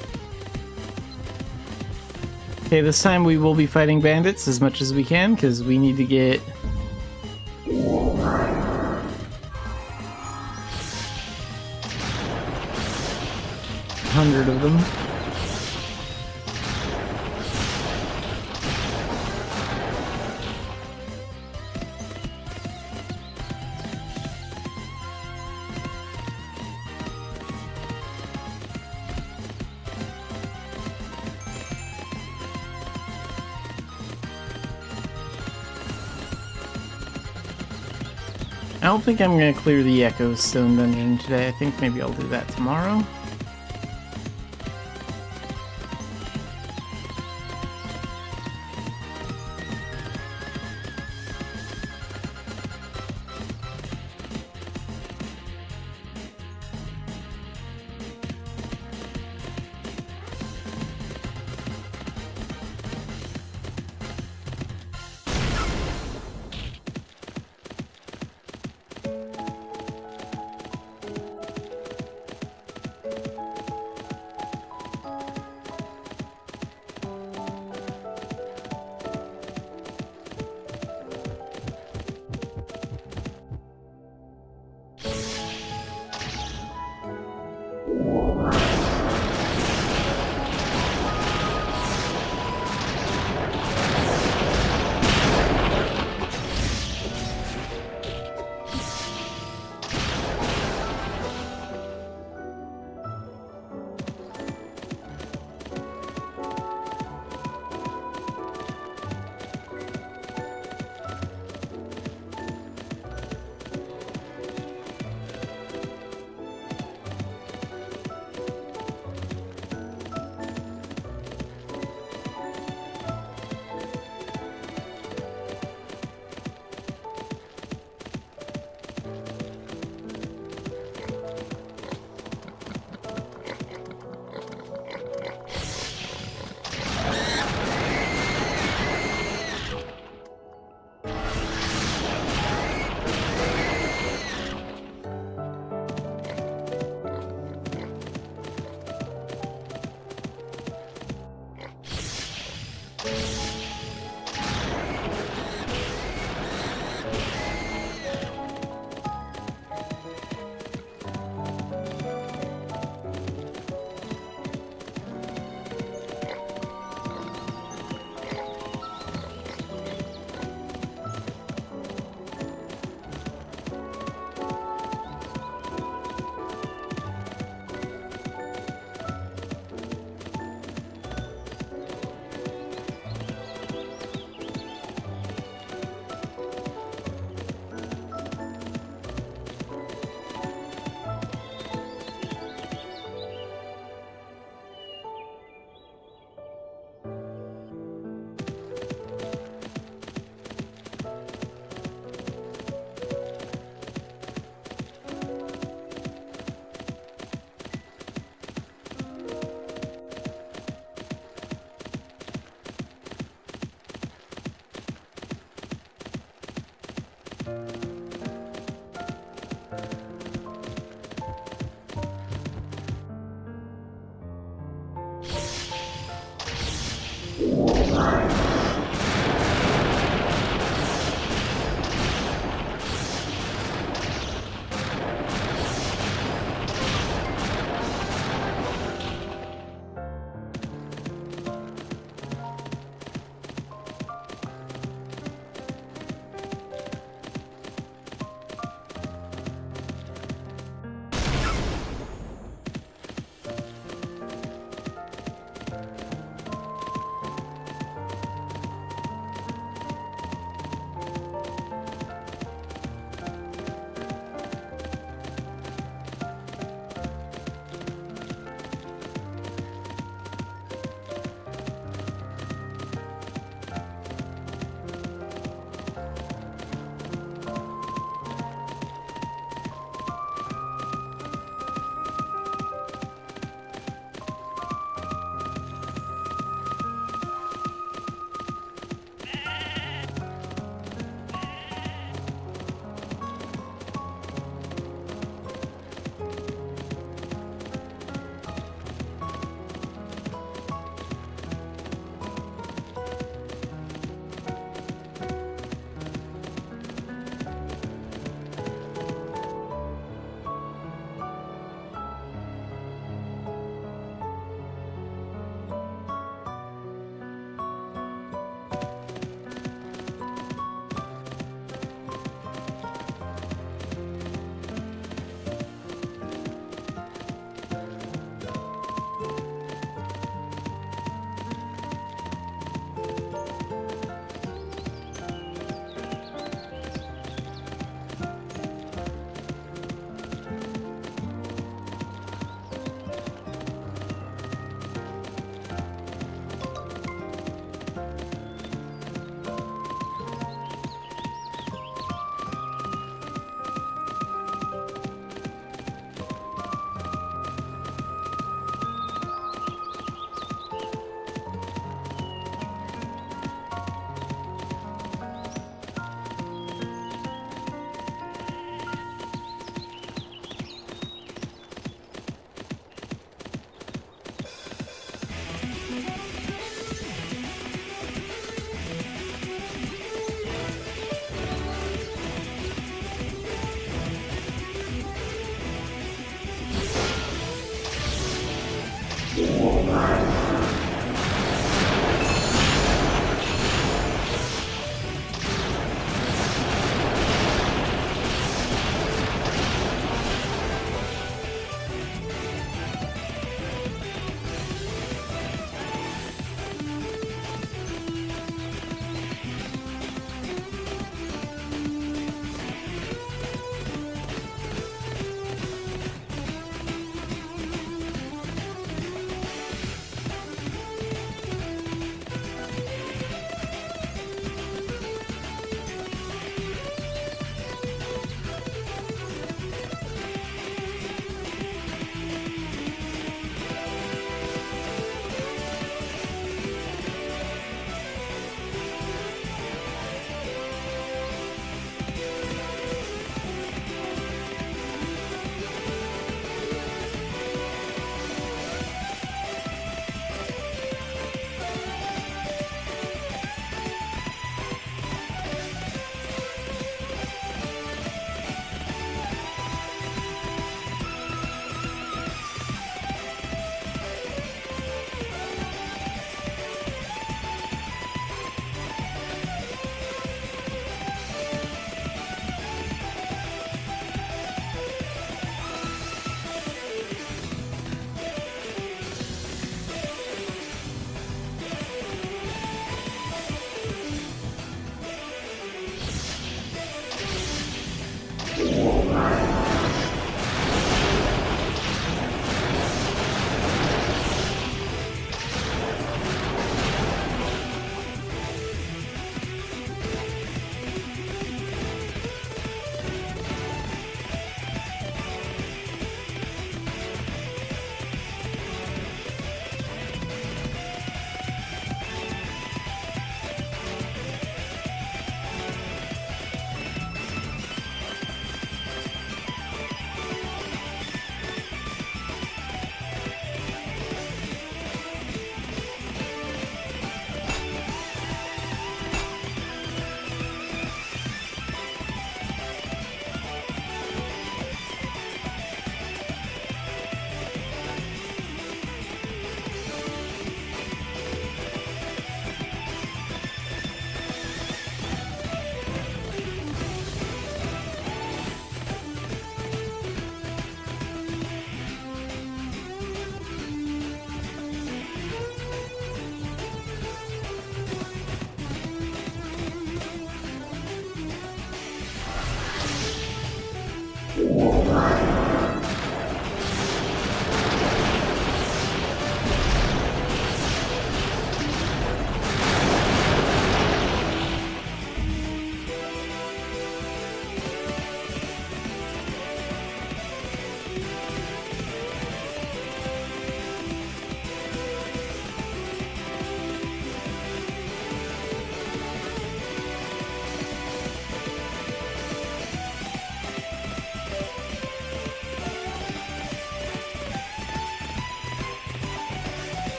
Okay, this time we will be fighting bandits as much as we can, because we need to get 100 of them. I don't think I'm going to clear the Echo Stone dungeon today. I think maybe I'll do that tomorrow.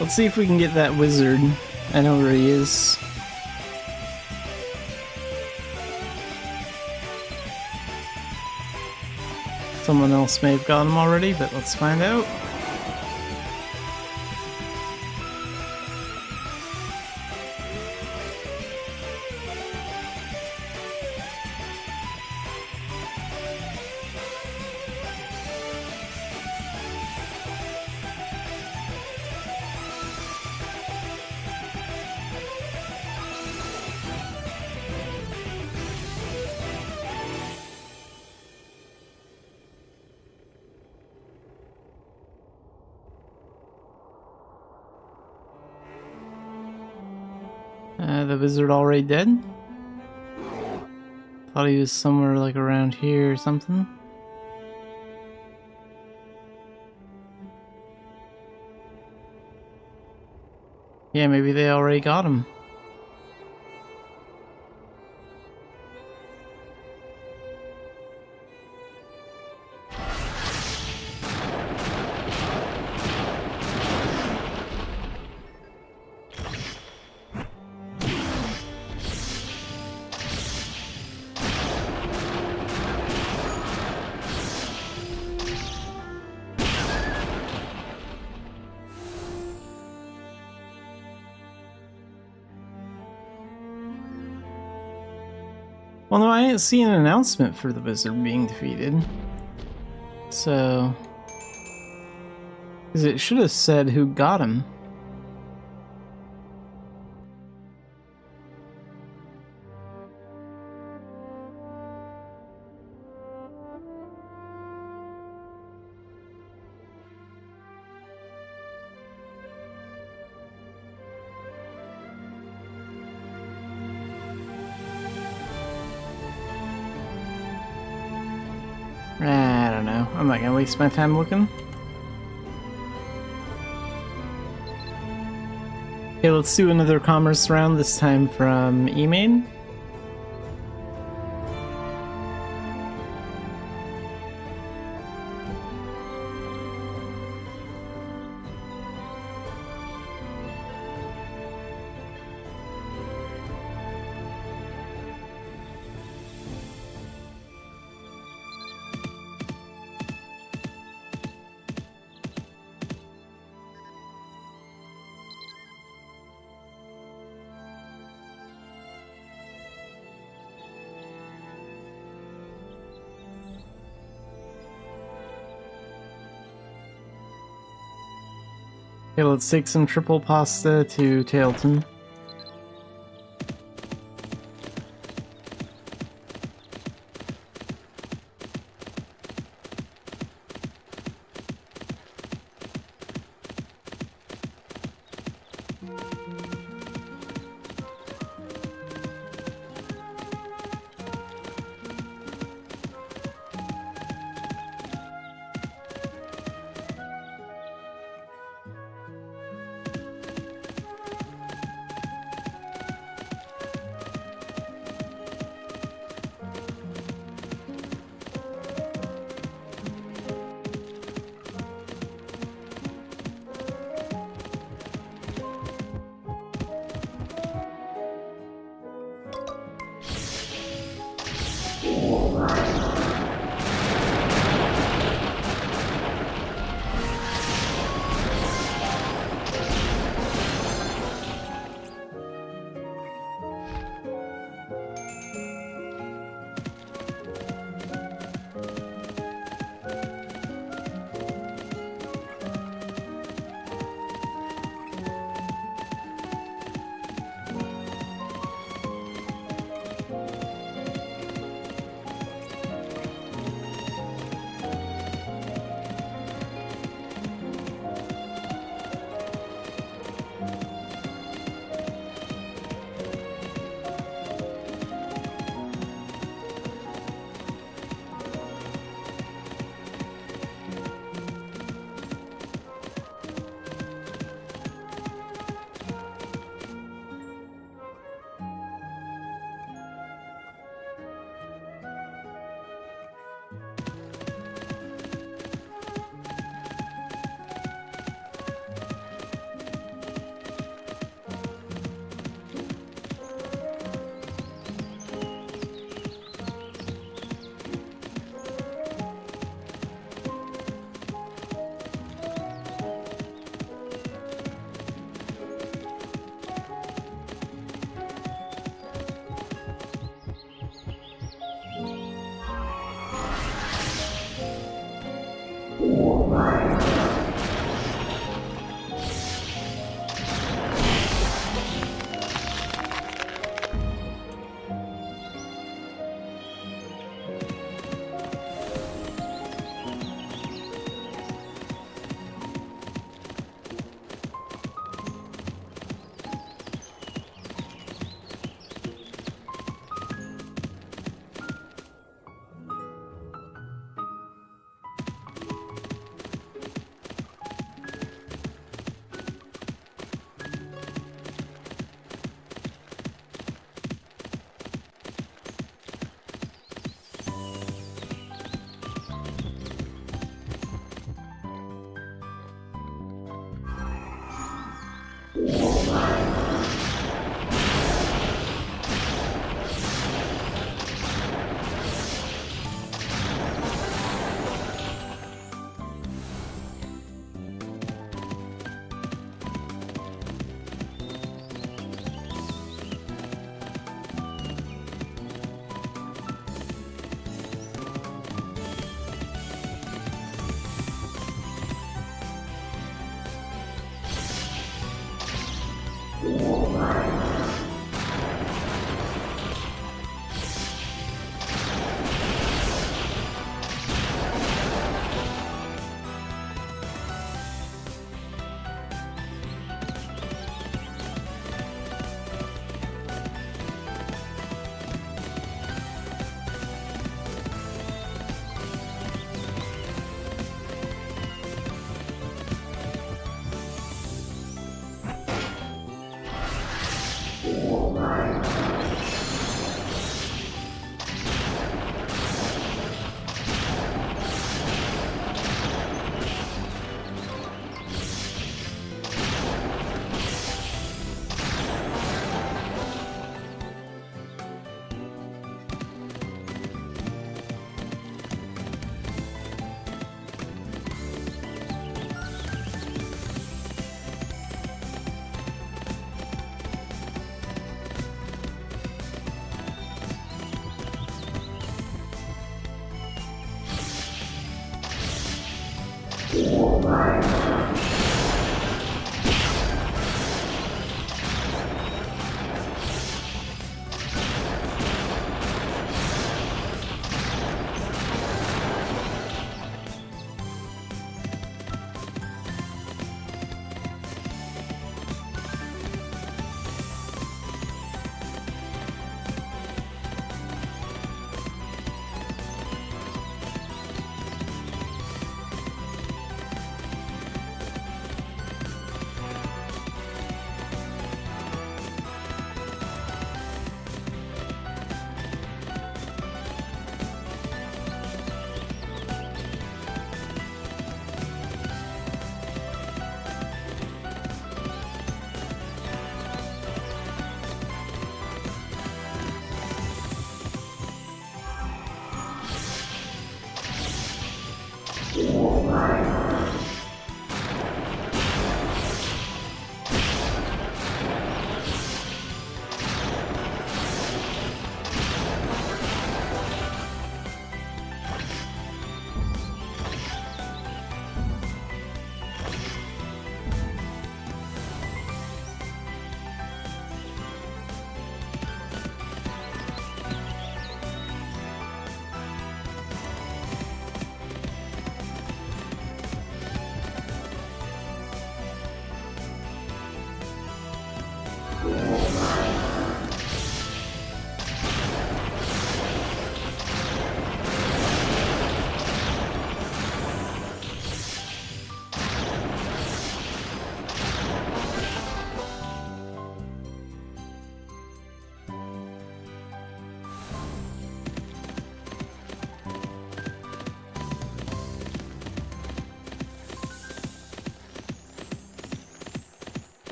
Let's see if we can get that wizard. I know where he is. Someone else may have got him already, but let's find out. The wizard already dead? Thought he was somewhere like around here or something. Yeah, maybe they already got him. Well, no, I didn't see an announcement for the wizard being defeated. So... because it should have said who got him. I don't know. I'm not gonna waste my time looking. Okay, let's do another commerce round, this time from E-Main. Okay, let's take some triple pasta to Tailton.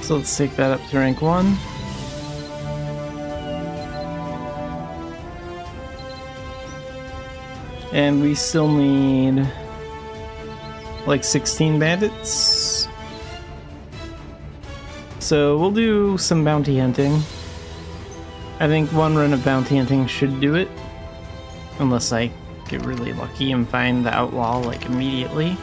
So let's take that up to rank 1. And we still need like 16 bandits. So we'll do some bounty hunting. I think one run of bounty hunting should do it. Unless I get really lucky and find the outlaw like immediately.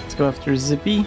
Let's go after Zippy.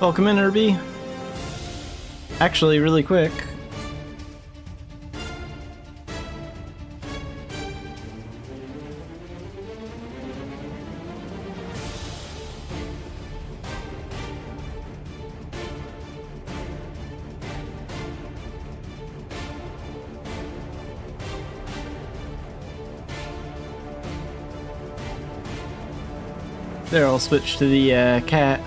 Welcome in, Irby. Actually, really quick. There, I'll switch to the cat.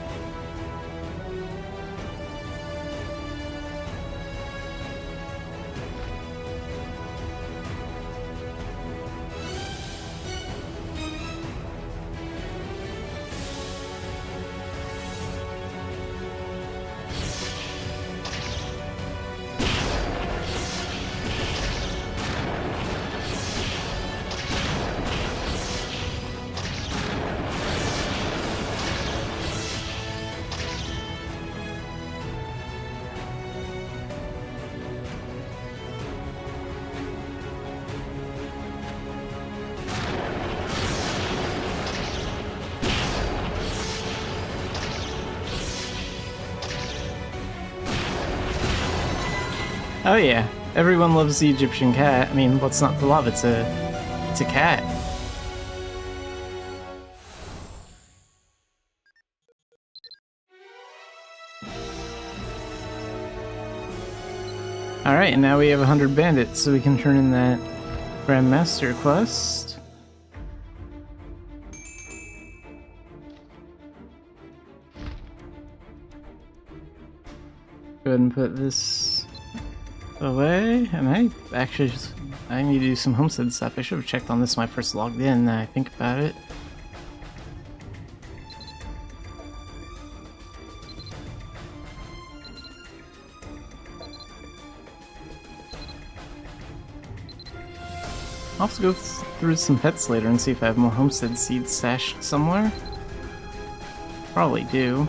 Oh yeah, everyone loves the Egyptian cat. I mean, what's not to love? It's a cat. Alright, and now we have 100 bandits, so we can turn in that Grandmaster quest. Go ahead and put this away, and I need to do some homestead stuff. I should have checked on this when I first logged in, now I think about it. I'll have to go through some pets later and see if I have more homestead seeds stashed somewhere. Probably do.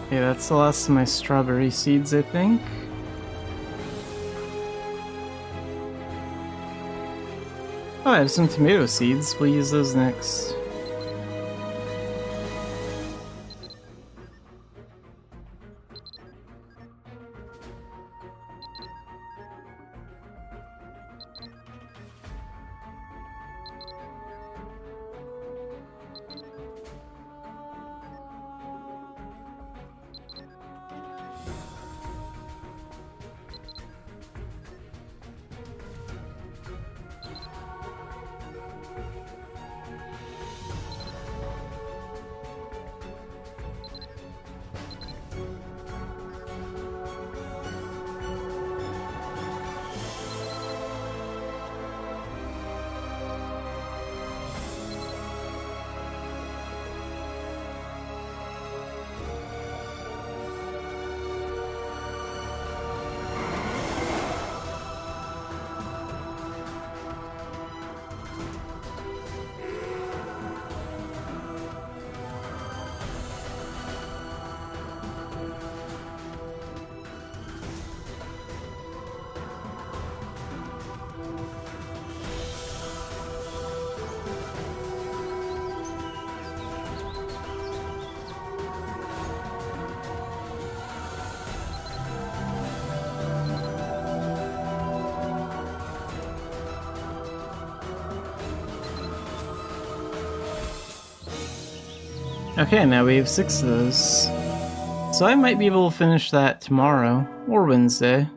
Okay, that's the last of my strawberry seeds, I think. Oh, I have some tomato seeds. We'll use those next. Okay, now we have 6 of those. So I might be able to finish that tomorrow or Wednesday.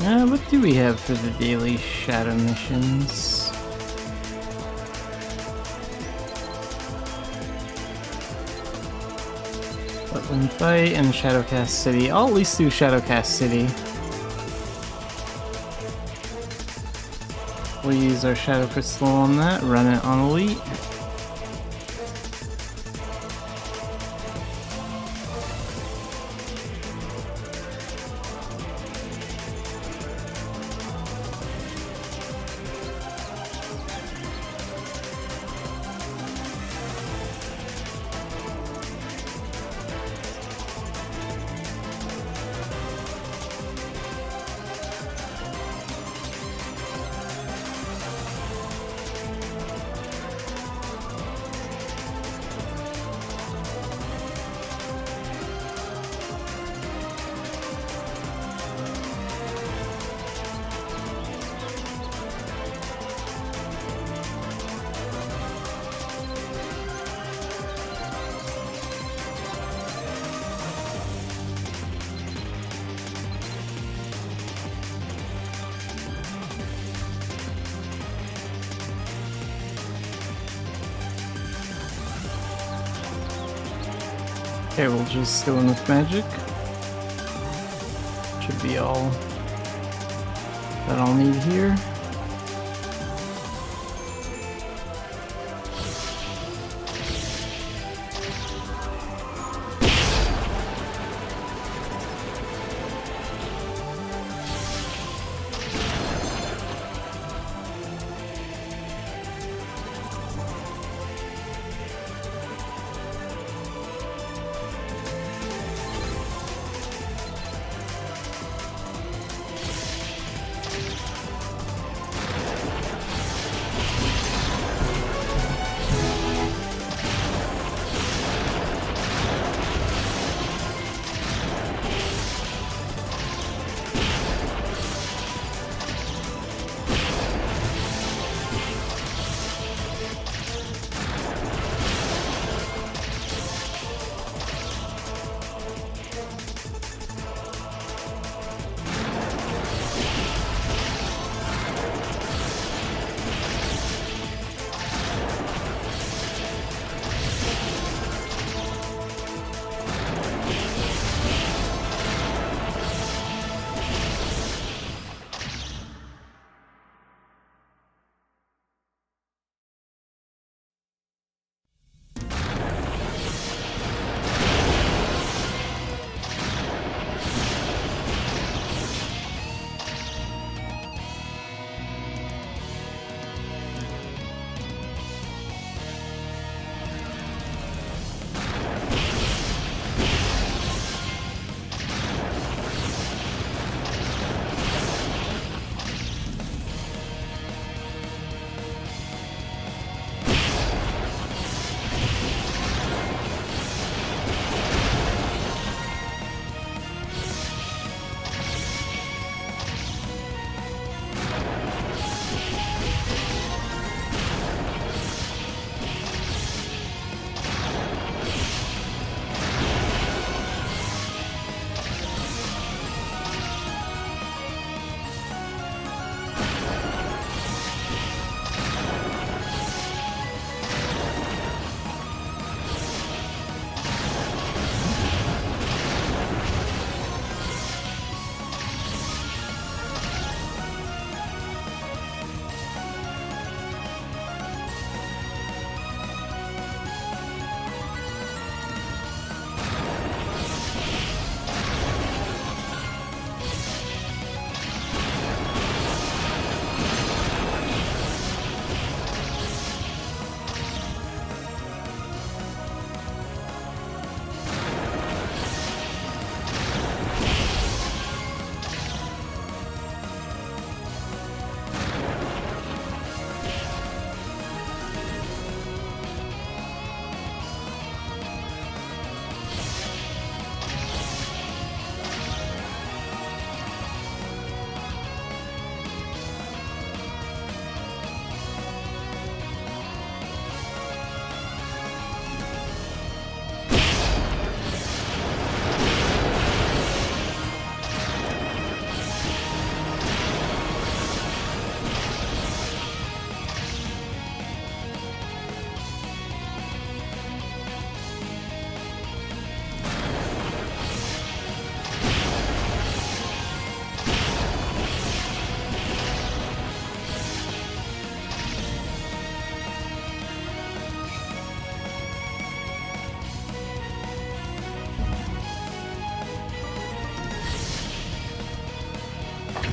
What do we have for the daily shadow missions? Wetland Fight and Shadowcast City. I'll at least do Shadowcast City. We'll use our Shadow Crystal on that, run it on Elite. Okay, we'll just go in with magic. Should be all that I'll need here.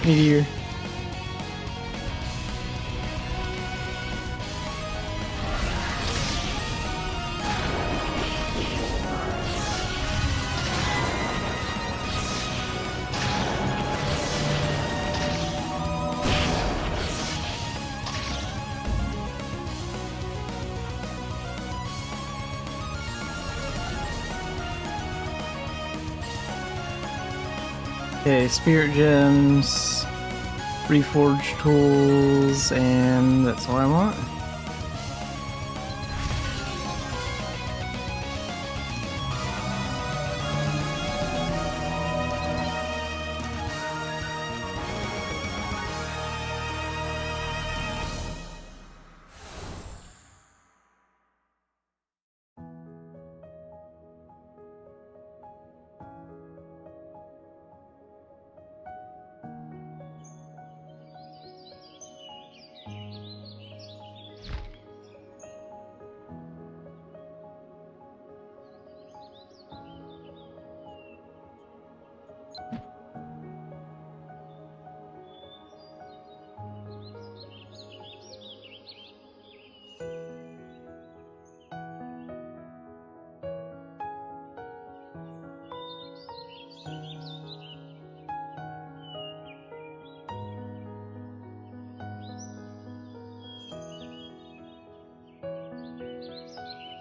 Meteor. Okay, spirit gems, reforged tools, and that's all I want.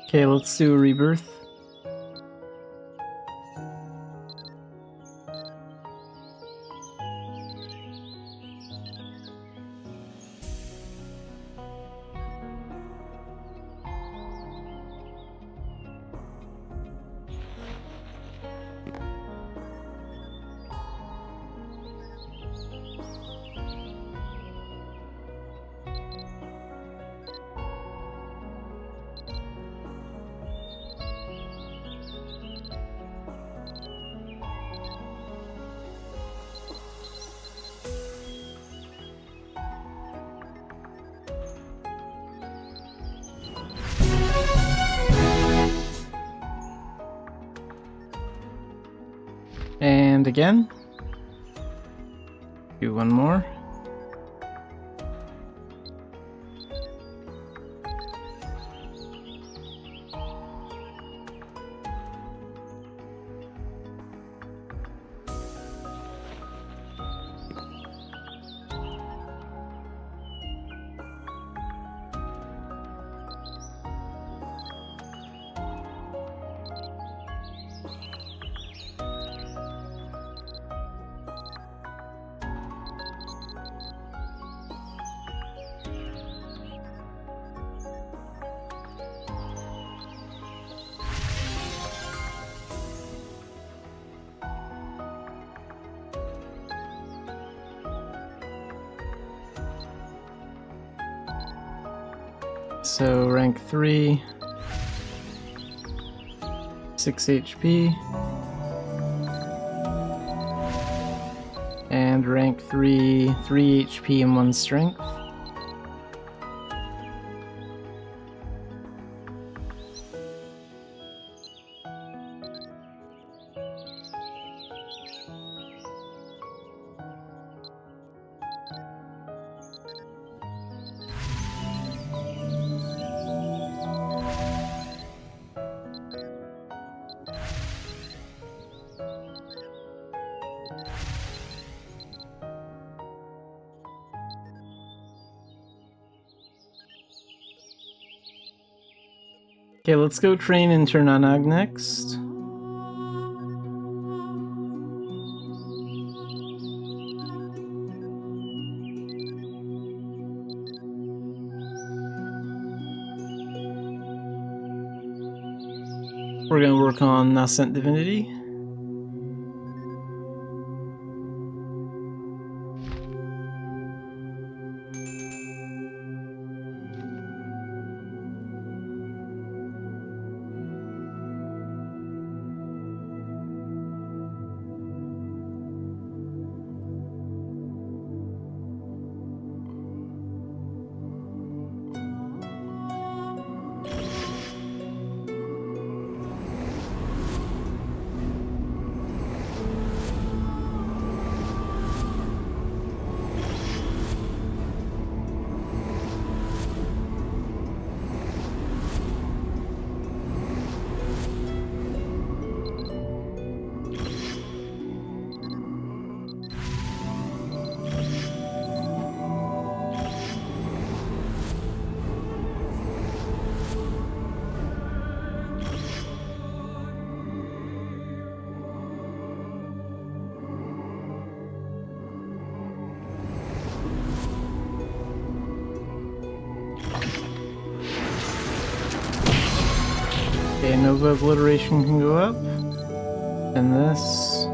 Okay, let's do a rebirth. And again. Do one more. So rank 3, 6 HP, and rank 3, 3 HP and 1 strength. Okay, let's go train and turn on Og next. We're gonna work on Nascent Divinity. Nova Obliteration can go up. And this.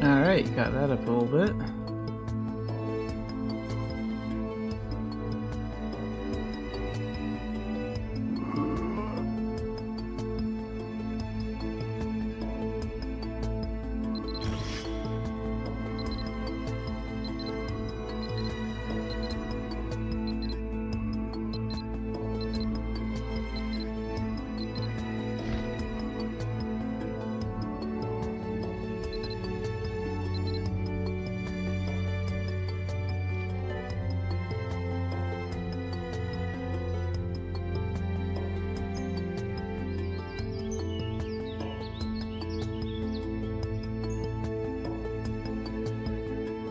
Alright, got that up a little bit.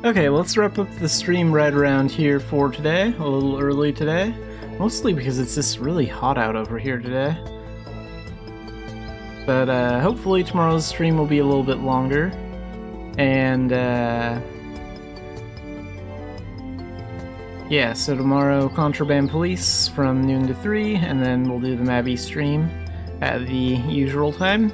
Okay, let's wrap up the stream right around here for today, a little early today. Mostly because it's just really hot out over here today. But hopefully tomorrow's stream will be a little bit longer. And yeah, so tomorrow Contraband Police from noon to 3, and then we'll do the Mabby stream. at the usual time.